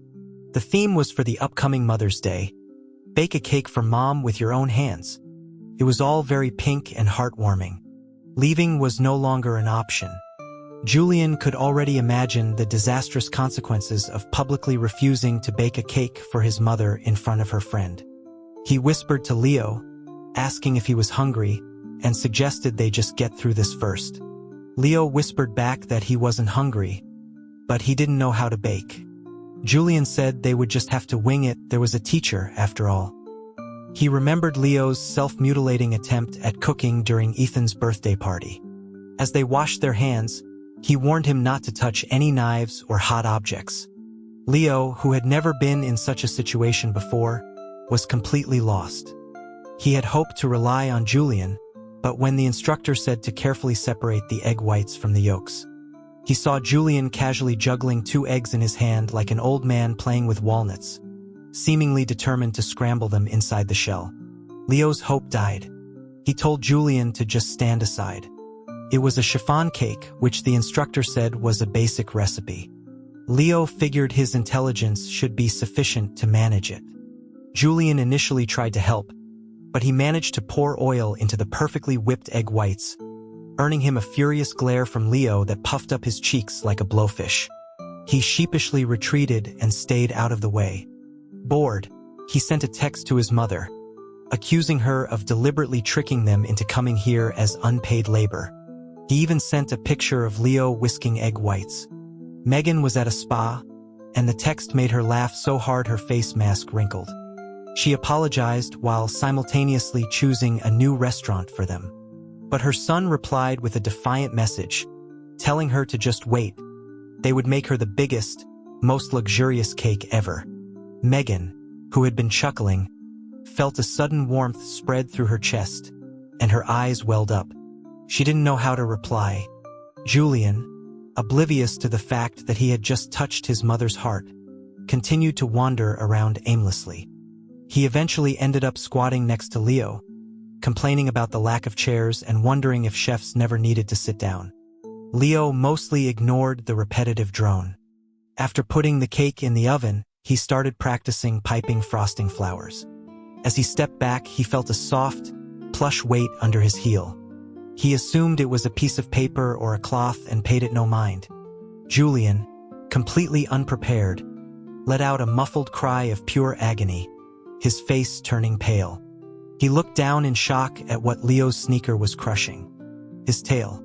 The theme was for the upcoming Mother's Day. Bake a cake for mom with your own hands. It was all very pink and heartwarming. Leaving was no longer an option. Julian could already imagine the disastrous consequences of publicly refusing to bake a cake for his mother in front of her friend. He whispered to Leo, asking if he was hungry, and suggested they just get through this first. Leo whispered back that he wasn't hungry, but he didn't know how to bake. Julian said they would just have to wing it, there was a teacher, after all. He remembered Leo's self-mutilating attempt at cooking during Ethan's birthday party. As they washed their hands, he warned him not to touch any knives or hot objects. Leo, who had never been in such a situation before, was completely lost. He had hoped to rely on Julian, but when the instructor said to carefully separate the egg whites from the yolks, he saw Julian casually juggling 2 eggs in his hand like an old man playing with walnuts, seemingly determined to scramble them inside the shell. Leo's hope died. He told Julian to just stand aside. It was a chiffon cake, which the instructor said was a basic recipe. Leo figured his intelligence should be sufficient to manage it. Julian initially tried to help, but he managed to pour oil into the perfectly whipped egg whites, earning him a furious glare from Leo that puffed up his cheeks like a blowfish. He sheepishly retreated and stayed out of the way. Bored, he sent a text to his mother, accusing her of deliberately tricking them into coming here as unpaid labor. He even sent a picture of Leo whisking egg whites. Megan was at a spa, and the text made her laugh so hard her face mask wrinkled. She apologized while simultaneously choosing a new restaurant for them. But her son replied with a defiant message, telling her to just wait. They would make her the biggest, most luxurious cake ever. Megan, who had been chuckling, felt a sudden warmth spread through her chest, and her eyes welled up. She didn't know how to reply. Julian, oblivious to the fact that he had just touched his mother's heart, continued to wander around aimlessly. He eventually ended up squatting next to Leo, complaining about the lack of chairs and wondering if chefs never needed to sit down. Leo mostly ignored the repetitive drone. After putting the cake in the oven, he started practicing piping frosting flowers. As he stepped back, he felt a soft, plush weight under his heel. He assumed it was a piece of paper or a cloth and paid it no mind. Julian, completely unprepared, let out a muffled cry of pure agony, his face turning pale. He looked down in shock at what Leo's sneaker was crushing. His tail.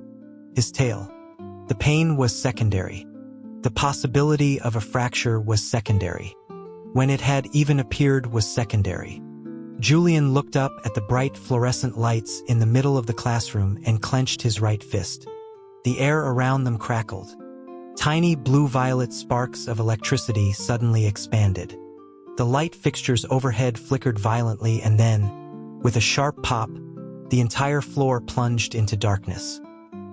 His tail. The pain was secondary. The possibility of a fracture was secondary. When it had even appeared was secondary. Julian looked up at the bright fluorescent lights in the middle of the classroom and clenched his right fist. The air around them crackled. Tiny blue-violet sparks of electricity suddenly expanded. The light fixtures overhead flickered violently and then, with a sharp pop, the entire floor plunged into darkness.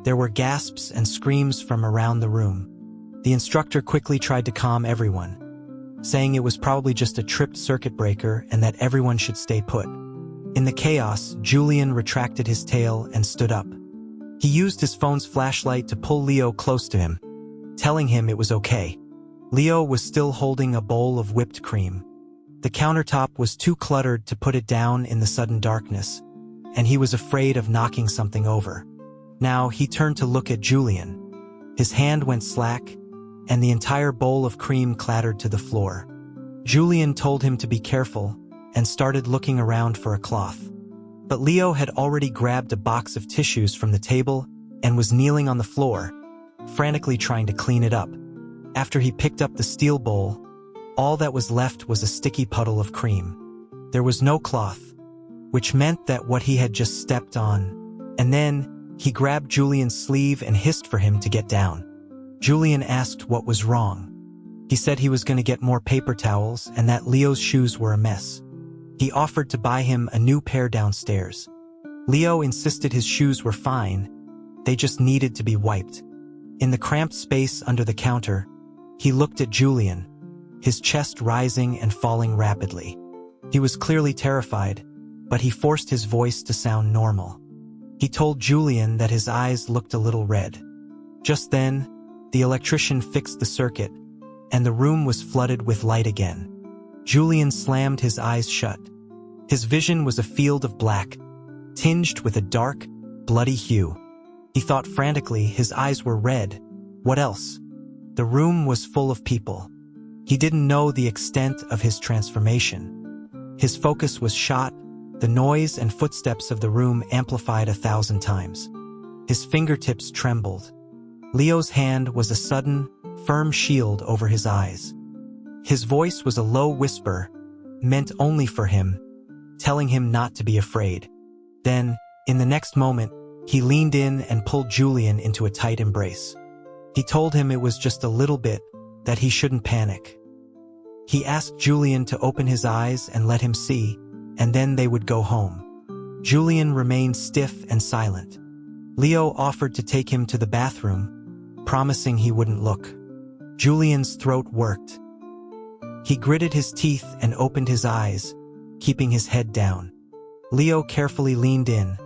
There were gasps and screams from around the room. The instructor quickly tried to calm everyone, saying it was probably just a tripped circuit breaker and that everyone should stay put. In the chaos, Julian retracted his tail and stood up. He used his phone's flashlight to pull Leo close to him, telling him it was okay. Leo was still holding a bowl of whipped cream. The countertop was too cluttered to put it down in the sudden darkness, and he was afraid of knocking something over. Now he turned to look at Julian. His hand went slack, and the entire bowl of cream clattered to the floor. Julian told him to be careful and started looking around for a cloth. But Leo had already grabbed a box of tissues from the table and was kneeling on the floor, frantically trying to clean it up. After he picked up the steel bowl, all that was left was a sticky puddle of cream. There was no cloth, which meant that what he had just stepped on. And then he grabbed Julian's sleeve and hissed for him to get down. Julian asked what was wrong. He said he was going to get more paper towels and that Leo's shoes were a mess. He offered to buy him a new pair downstairs. Leo insisted his shoes were fine, they just needed to be wiped. In the cramped space under the counter, he looked at Julian, his chest rising and falling rapidly. He was clearly terrified, but he forced his voice to sound normal. He told Julian that his eyes looked a little red. Just then, the electrician fixed the circuit, and the room was flooded with light again. Julian slammed his eyes shut. His vision was a field of black, tinged with a dark, bloody hue. He thought frantically, his eyes were red. What else? The room was full of people. He didn't know the extent of his transformation. His focus was shot, the noise and footsteps of the room amplified 1,000 times. His fingertips trembled. Leo's hand was a sudden, firm shield over his eyes. His voice was a low whisper, meant only for him, telling him not to be afraid. Then, in the next moment, he leaned in and pulled Julian into a tight embrace. He told him it was just a little bit, that he shouldn't panic. He asked Julian to open his eyes and let him see, and then they would go home. Julian remained stiff and silent. Leo offered to take him to the bathroom, promising he wouldn't look. Julian's throat worked. He gritted his teeth and opened his eyes, keeping his head down. Leo carefully leaned in,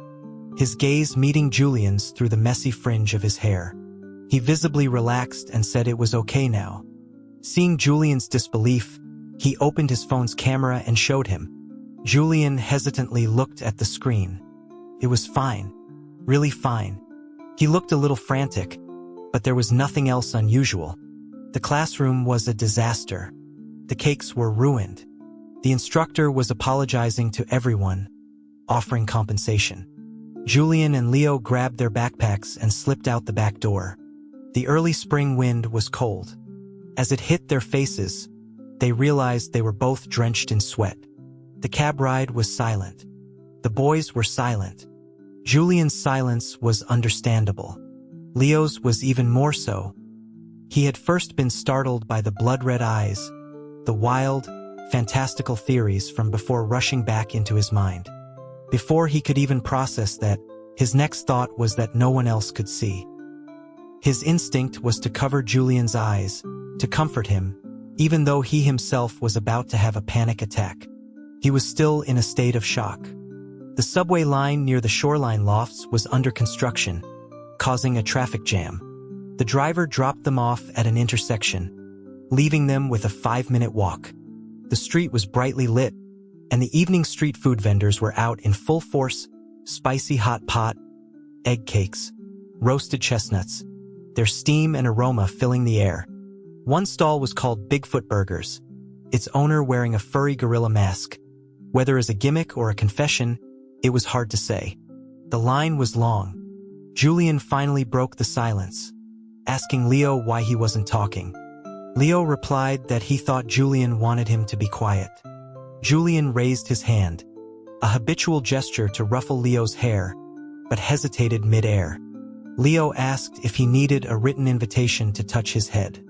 his gaze meeting Julian's through the messy fringe of his hair. He visibly relaxed and said it was okay now. Seeing Julian's disbelief, he opened his phone's camera and showed him. Julian hesitantly looked at the screen. It was fine. Really fine. He looked a little frantic, but there was nothing else unusual. The classroom was a disaster. The cakes were ruined. The instructor was apologizing to everyone, offering compensation. Julian and Leo grabbed their backpacks and slipped out the back door. The early spring wind was cold. As it hit their faces, they realized they were both drenched in sweat. The cab ride was silent. The boys were silent. Julian's silence was understandable. Leo's was even more so. He had first been startled by the blood-red eyes, the wild, fantastical theories from before rushing back into his mind. Before he could even process that, his next thought was that no one else could see. His instinct was to cover Julian's eyes, to comfort him, even though he himself was about to have a panic attack. He was still in a state of shock. The subway line near the Shoreline lofts was under construction, causing a traffic jam. The driver dropped them off at an intersection, leaving them with a 5-minute walk. The street was brightly lit, and the evening street food vendors were out in full force, spicy hot pot, egg cakes, roasted chestnuts, their steam and aroma filling the air. One stall was called Bigfoot Burgers, its owner wearing a furry gorilla mask. Whether as a gimmick or a confession, it was hard to say. The line was long. Julian finally broke the silence, asking Leo why he wasn't talking. Leo replied that he thought Julian wanted him to be quiet. Julian raised his hand, a habitual gesture to ruffle Leo's hair, but hesitated mid-air. Leo asked if he needed a written invitation to touch his head.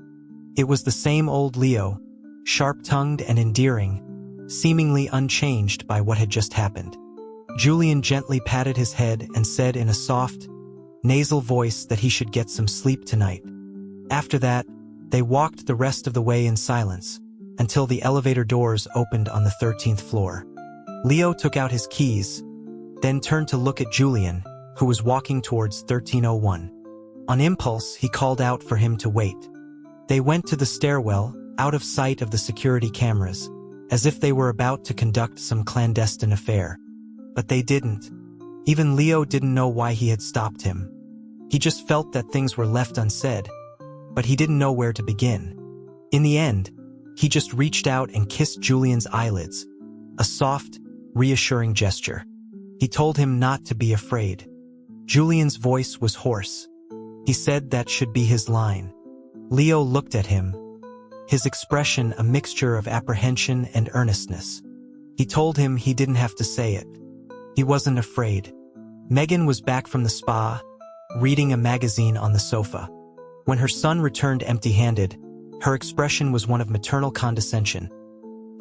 It was the same old Leo, sharp-tongued and endearing, seemingly unchanged by what had just happened. Julian gently patted his head and said in a soft, nasal voice that he should get some sleep tonight. After that, they walked the rest of the way in silence, until the elevator doors opened on the 13th floor. Leo took out his keys, then turned to look at Julian, who was walking towards 1301. On impulse, he called out for him to wait. They went to the stairwell, out of sight of the security cameras, as if they were about to conduct some clandestine affair. But they didn't. Even Leo didn't know why he had stopped him. He just felt that things were left unsaid, but he didn't know where to begin. In the end, he just reached out and kissed Julian's eyelids, a soft, reassuring gesture. He told him not to be afraid. Julian's voice was hoarse. He said that should be his line. Leo looked at him, his expression a mixture of apprehension and earnestness. He told him he didn't have to say it. He wasn't afraid. Megan was back from the spa, reading a magazine on the sofa. When her son returned empty-handed, her expression was one of maternal condescension.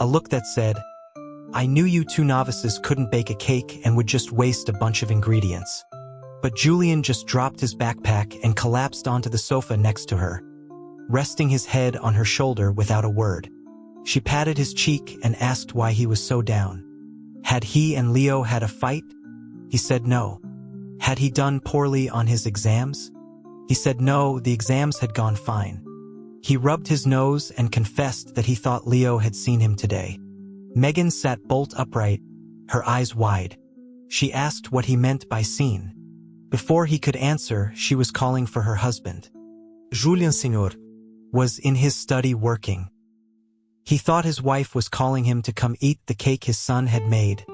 A look that said, "I knew you two novices couldn't bake a cake and would just waste a bunch of ingredients." But Julian just dropped his backpack and collapsed onto the sofa next to her, resting his head on her shoulder without a word. She patted his cheek and asked why he was so down. Had he and Leo had a fight? He said no. Had he done poorly on his exams? He said no, the exams had gone fine. He rubbed his nose and confessed that he thought Leo had seen him today. Megan sat bolt upright, her eyes wide. She asked what he meant by seen. Before he could answer, she was calling for her husband. Julian Senor was in his study working. He thought his wife was calling him to come eat the cake his son had made,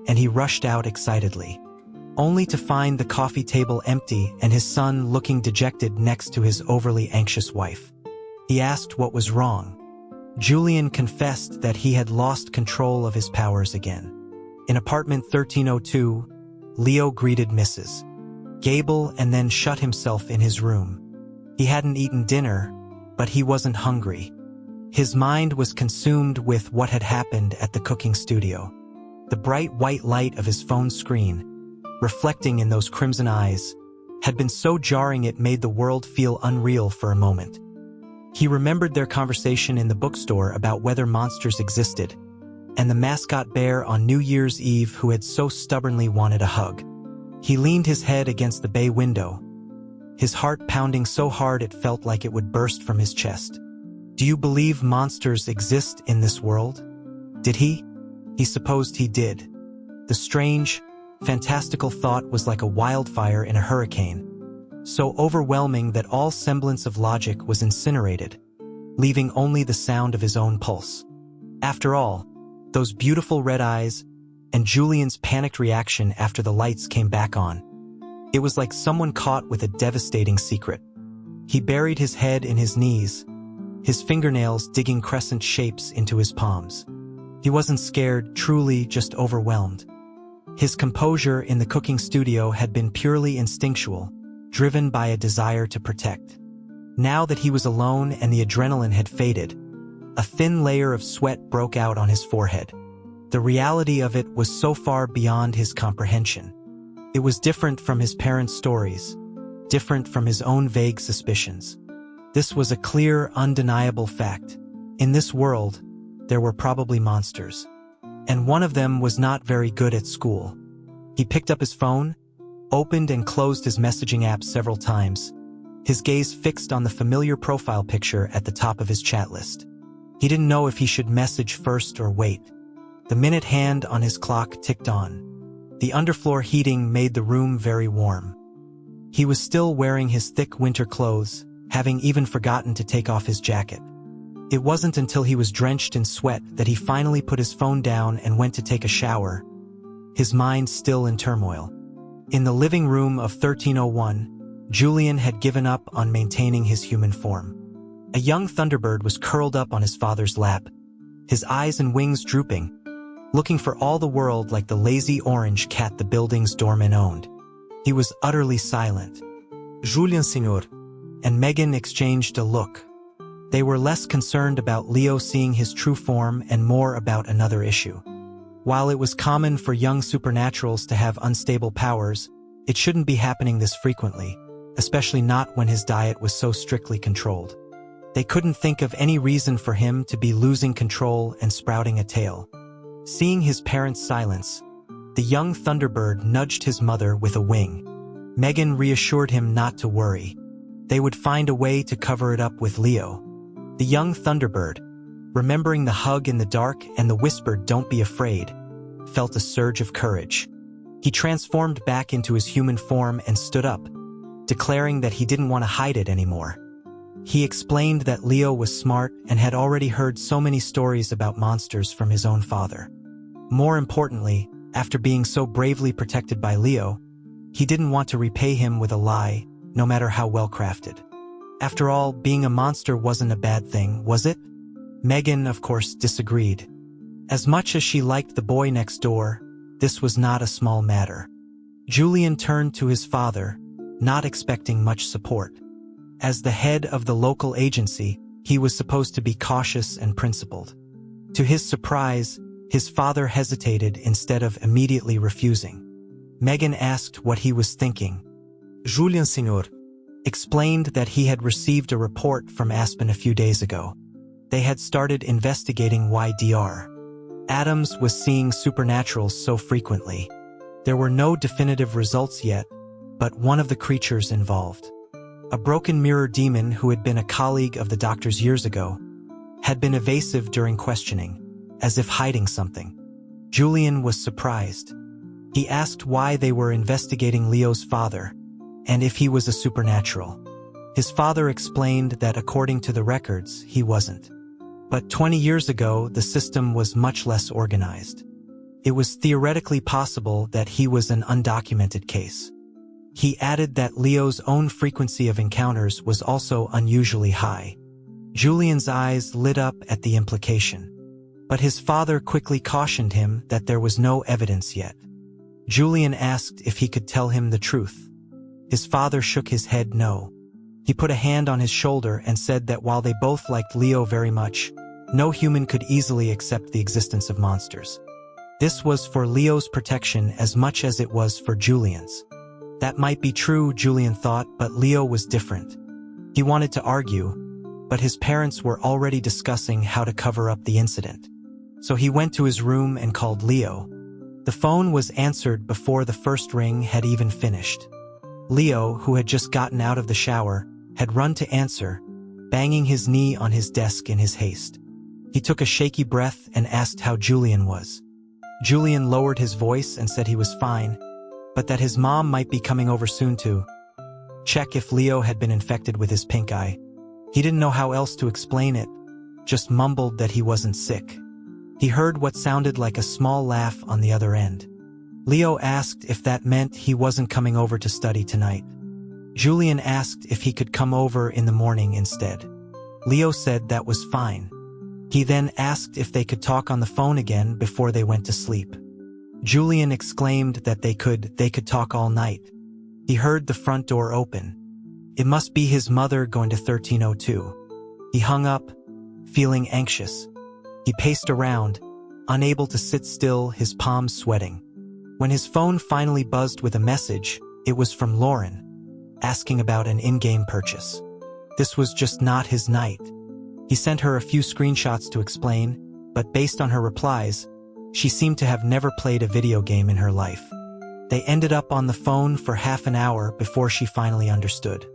and he rushed out excitedly, only to find the coffee table empty and his son looking dejected next to his overly anxious wife. He asked what was wrong. Julian confessed that he had lost control of his powers again. In apartment 1302, Leo greeted Mrs. Gable and then shut himself in his room. He hadn't eaten dinner, but he wasn't hungry. His mind was consumed with what had happened at the cooking studio. The bright white light of his phone screen, reflecting in those crimson eyes, had been so jarring it made the world feel unreal for a moment. He remembered their conversation in the bookstore about whether monsters existed, and the mascot bear on New Year's Eve who had so stubbornly wanted a hug. He leaned his head against the bay window, his heart pounding so hard it felt like it would burst from his chest. Do you believe monsters exist in this world? Did he? He supposed he did. The strange, fantastical thought was like a wildfire in a hurricane, so overwhelming that all semblance of logic was incinerated, leaving only the sound of his own pulse. After all, those beautiful red eyes and Julian's panicked reaction after the lights came back on. It was like someone caught with a devastating secret. He buried his head in his knees, his fingernails digging crescent shapes into his palms. He wasn't scared, truly just overwhelmed. His composure in the cooking studio had been purely instinctual, driven by a desire to protect. Now that he was alone and the adrenaline had faded, a thin layer of sweat broke out on his forehead. The reality of it was so far beyond his comprehension. It was different from his parents' stories, different from his own vague suspicions. This was a clear, undeniable fact. In this world, there were probably monsters. And one of them was not very good at school. He picked up his phone, opened and closed his messaging app several times, his gaze fixed on the familiar profile picture at the top of his chat list. He didn't know if he should message first or wait. The minute hand on his clock ticked on. The underfloor heating made the room very warm. He was still wearing his thick winter clothes, having even forgotten to take off his jacket. It wasn't until he was drenched in sweat that he finally put his phone down and went to take a shower, his mind still in turmoil. In the living room of 1301, Julian had given up on maintaining his human form. A young thunderbird was curled up on his father's lap, his eyes and wings drooping, looking for all the world like the lazy orange cat the building's doorman owned. He was utterly silent. Julien, senor, and Megan exchanged a look. They were less concerned about Leo seeing his true form and more about another issue. While it was common for young supernaturals to have unstable powers, it shouldn't be happening this frequently, especially not when his diet was so strictly controlled. They couldn't think of any reason for him to be losing control and sprouting a tail. Seeing his parents' silence, the young thunderbird nudged his mother with a wing. Megan reassured him not to worry. They would find a way to cover it up with Leo. The young thunderbird, remembering the hug in the dark and the whispered "Don't be afraid," felt a surge of courage. He transformed back into his human form and stood up, declaring that he didn't want to hide it anymore. He explained that Leo was smart and had already heard so many stories about monsters from his own father. More importantly, after being so bravely protected by Leo, he didn't want to repay him with a lie, no matter how well crafted. After all, being a monster wasn't a bad thing, was it? Megan, of course, disagreed. As much as she liked the boy next door, this was not a small matter. Julian turned to his father, not expecting much support. As the head of the local agency, he was supposed to be cautious and principled. To his surprise, his father hesitated instead of immediately refusing. Megan asked what he was thinking. Julien, senor, explained that he had received a report from Aspen a few days ago. They had started investigating why Dr. Adams was seeing supernaturals so frequently. There were no definitive results yet, but one of the creatures involved, a broken mirror demon who had been a colleague of the doctor's years ago, had been evasive during questioning, as if hiding something. Julian was surprised. He asked why they were investigating Leo's father, and if he was a supernatural. His father explained that according to the records, he wasn't. But 20 years ago, the system was much less organized. It was theoretically possible that he was an undocumented case. He added that Leo's own frequency of encounters was also unusually high. Julian's eyes lit up at the implication. But his father quickly cautioned him that there was no evidence yet. Julian asked if he could tell him the truth. His father shook his head no. He put a hand on his shoulder and said that while they both liked Leo very much, no human could easily accept the existence of monsters. This was for Leo's protection as much as it was for Julian's. That might be true, Julian thought, but Leo was different. He wanted to argue, but his parents were already discussing how to cover up the incident. So he went to his room and called Leo. The phone was answered before the first ring had even finished. Leo, who had just gotten out of the shower, had run to answer, banging his knee on his desk in his haste. He took a shaky breath and asked how Julian was. Julian lowered his voice and said he was fine, but that his mom might be coming over soon to check if Leo had been infected with his pink eye. He didn't know how else to explain it, just mumbled that he wasn't sick. He heard what sounded like a small laugh on the other end. Leo asked if that meant he wasn't coming over to study tonight. Julian asked if he could come over in the morning instead. Leo said that was fine. He then asked if they could talk on the phone again before they went to sleep. Julian exclaimed that they could talk all night. He heard the front door open. It must be his mother going to 1302. He hung up, feeling anxious. He paced around, unable to sit still, his palms sweating. When his phone finally buzzed with a message, it was from Lauren, asking about an in-game purchase. This was just not his night. He sent her a few screenshots to explain, but based on her replies, she seemed to have never played a video game in her life. They ended up on the phone for half an hour before she finally understood.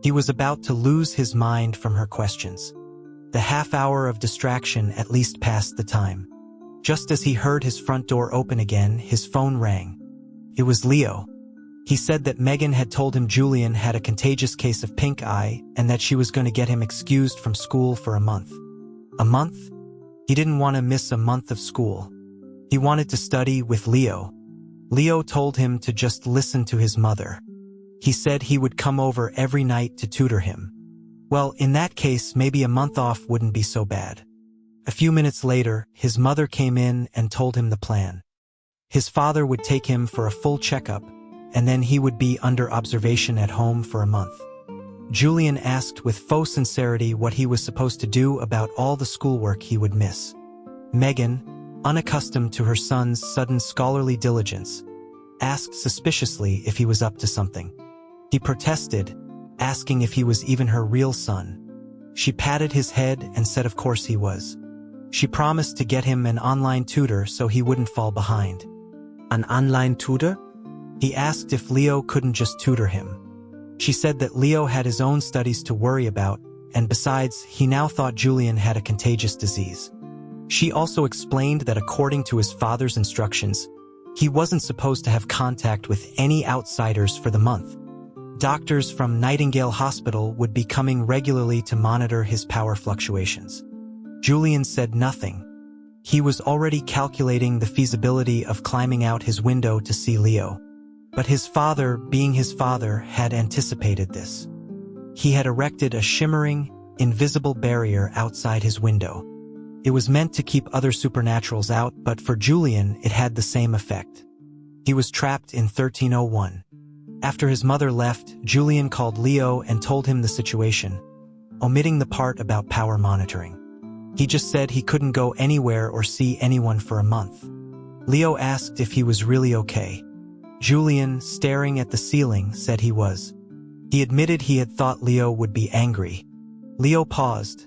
He was about to lose his mind from her questions. The half hour of distraction at least passed the time. Just as he heard his front door open again, his phone rang. It was Leo. He said that Megan had told him Julian had a contagious case of pink eye and that she was going to get him excused from school for a month. A month? He didn't want to miss a month of school. He wanted to study with Leo. Leo told him to just listen to his mother. He said he would come over every night to tutor him. Well, in that case, maybe a month off wouldn't be so bad. A few minutes later, his mother came in and told him the plan. His father would take him for a full checkup, and then he would be under observation at home for a month. Julian asked with faux sincerity what he was supposed to do about all the schoolwork he would miss. Megan, unaccustomed to her son's sudden scholarly diligence, asked suspiciously if he was up to something. He protested, asking if he was even her real son. She patted his head and said of course he was. She promised to get him an online tutor so he wouldn't fall behind. An online tutor? He asked if Leo couldn't just tutor him. She said that Leo had his own studies to worry about, and besides, he now thought Julian had a contagious disease. She also explained that according to his father's instructions, he wasn't supposed to have contact with any outsiders for the month. Doctors from Nightingale Hospital would be coming regularly to monitor his power fluctuations. Julian said nothing. He was already calculating the feasibility of climbing out his window to see Leo. But his father, being his father, had anticipated this. He had erected a shimmering, invisible barrier outside his window. It was meant to keep other supernaturals out, but for Julian, it had the same effect. He was trapped in 1301. After his mother left, Julian called Leo and told him the situation, omitting the part about power monitoring. He just said he couldn't go anywhere or see anyone for a month. Leo asked if he was really okay. Julian, staring at the ceiling, said he was. He admitted he had thought Leo would be angry. Leo paused,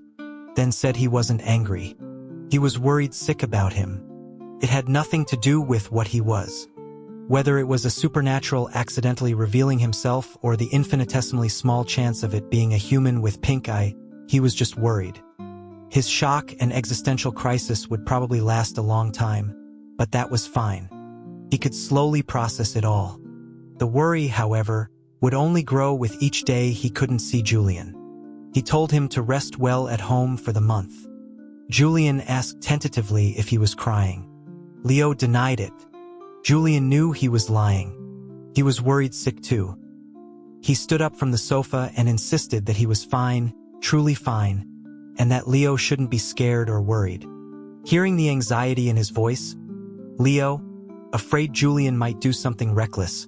then said he wasn't angry. He was worried sick about him. It had nothing to do with what he was. Whether it was a supernatural accidentally revealing himself or the infinitesimally small chance of it being a human with pink eye, he was just worried. His shock and existential crisis would probably last a long time, but that was fine. He could slowly process it all. The worry, however, would only grow with each day he couldn't see Julian. He told him to rest well at home for the month. Julian asked tentatively if he was crying. Leo denied it. Julian knew he was lying. He was worried sick too. He stood up from the sofa and insisted that he was fine, truly fine, and that Leo shouldn't be scared or worried. Hearing the anxiety in his voice, Leo, afraid Julian might do something reckless,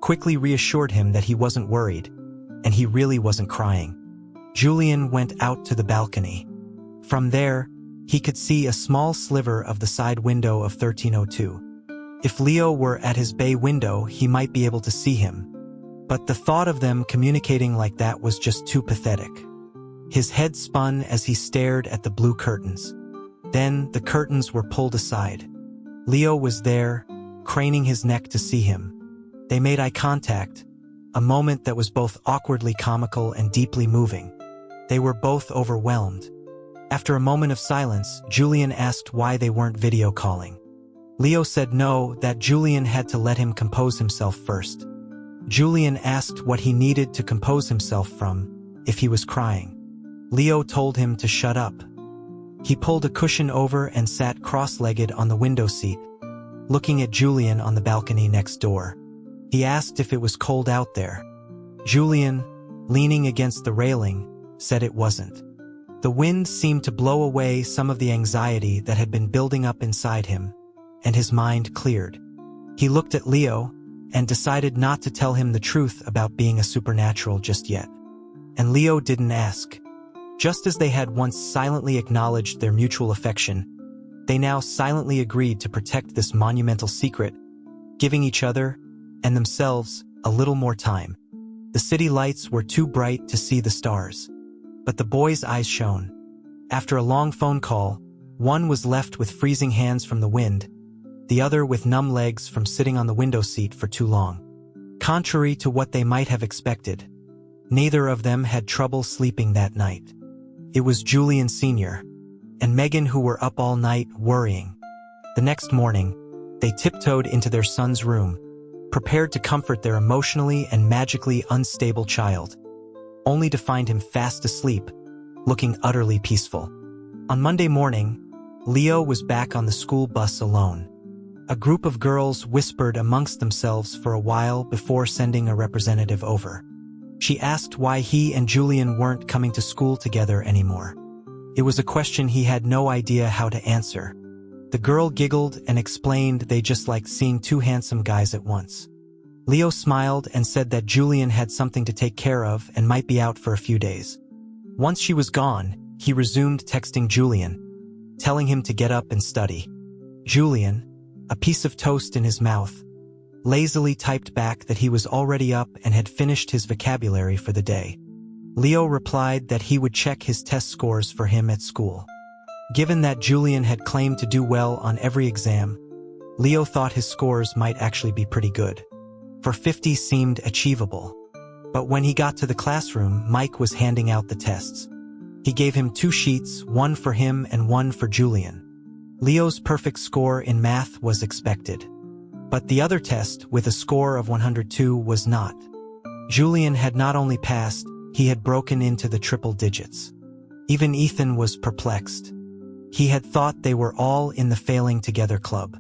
quickly reassured him that he wasn't worried, and he really wasn't crying. Julian went out to the balcony. From there, he could see a small sliver of the side window of 1302. If Leo were at his bay window, he might be able to see him. But the thought of them communicating like that was just too pathetic. His head spun as he stared at the blue curtains. Then the curtains were pulled aside. Leo was there, craning his neck to see him. They made eye contact, a moment that was both awkwardly comical and deeply moving. They were both overwhelmed. After a moment of silence, Julian asked why they weren't video calling. Leo said no, that Julian had to let him compose himself first. Julian asked what he needed to compose himself from, if he was crying. Leo told him to shut up. He pulled a cushion over and sat cross-legged on the window seat, looking at Julian on the balcony next door. He asked if it was cold out there. Julian, leaning against the railing, said it wasn't. The wind seemed to blow away some of the anxiety that had been building up inside him, and his mind cleared. He looked at Leo and decided not to tell him the truth about being a supernatural just yet. And Leo didn't ask. Just as they had once silently acknowledged their mutual affection, they now silently agreed to protect this monumental secret, giving each other and themselves a little more time. The city lights were too bright to see the stars, but the boys' eyes shone. After a long phone call, one was left with freezing hands from the wind, the other with numb legs from sitting on the window seat for too long. Contrary to what they might have expected, neither of them had trouble sleeping that night. It was Julian Sr. and Megan who were up all night worrying. The next morning, they tiptoed into their son's room, prepared to comfort their emotionally and magically unstable child, only to find him fast asleep, looking utterly peaceful. On Monday morning, Leo was back on the school bus alone. A group of girls whispered amongst themselves for a while before sending a representative over. She asked why he and Julian weren't coming to school together anymore. It was a question he had no idea how to answer. The girl giggled and explained they just liked seeing two handsome guys at once. Leo smiled and said that Julian had something to take care of and might be out for a few days. Once she was gone, he resumed texting Julian, telling him to get up and study. Julian, a piece of toast in his mouth, lazily typed back that he was already up and had finished his vocabulary for the day. Leo replied that he would check his test scores for him at school. Given that Julian had claimed to do well on every exam, Leo thought his scores might actually be pretty good. For 50 seemed achievable. But when he got to the classroom, Mike was handing out the tests. He gave him 2 sheets, one for him and one for Julian. Leo's perfect score in math was expected. But the other test, with a score of 102, was not. Julian had not only passed, he had broken into the triple digits. Even Ethan was perplexed. He had thought they were all in the failing together club.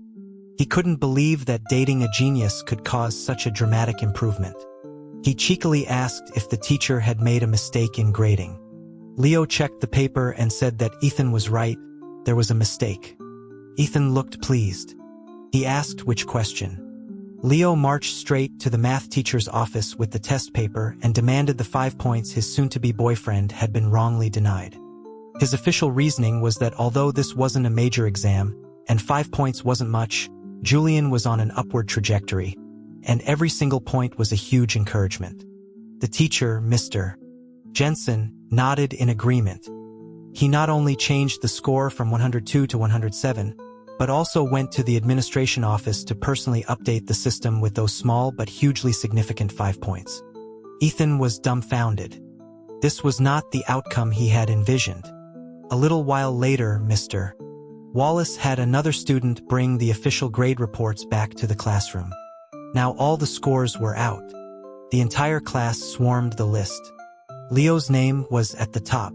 He couldn't believe that dating a genius could cause such a dramatic improvement. He cheekily asked if the teacher had made a mistake in grading. Leo checked the paper and said that Ethan was right, there was a mistake. Ethan looked pleased. He asked which question. Leo marched straight to the math teacher's office with the test paper and demanded the 5 points his soon-to-be boyfriend had been wrongly denied. His official reasoning was that although this wasn't a major exam, and 5 points wasn't much, Julian was on an upward trajectory, and every single point was a huge encouragement. The teacher, Mr. Jensen, nodded in agreement. He not only changed the score from 102 to 107, but also went to the administration office to personally update the system with those small but hugely significant 5 points. Ethan was dumbfounded. This was not the outcome he had envisioned. A little while later, Mr. Wallace had another student bring the official grade reports back to the classroom. Now all the scores were out. The entire class swarmed the list. Leo's name was at the top.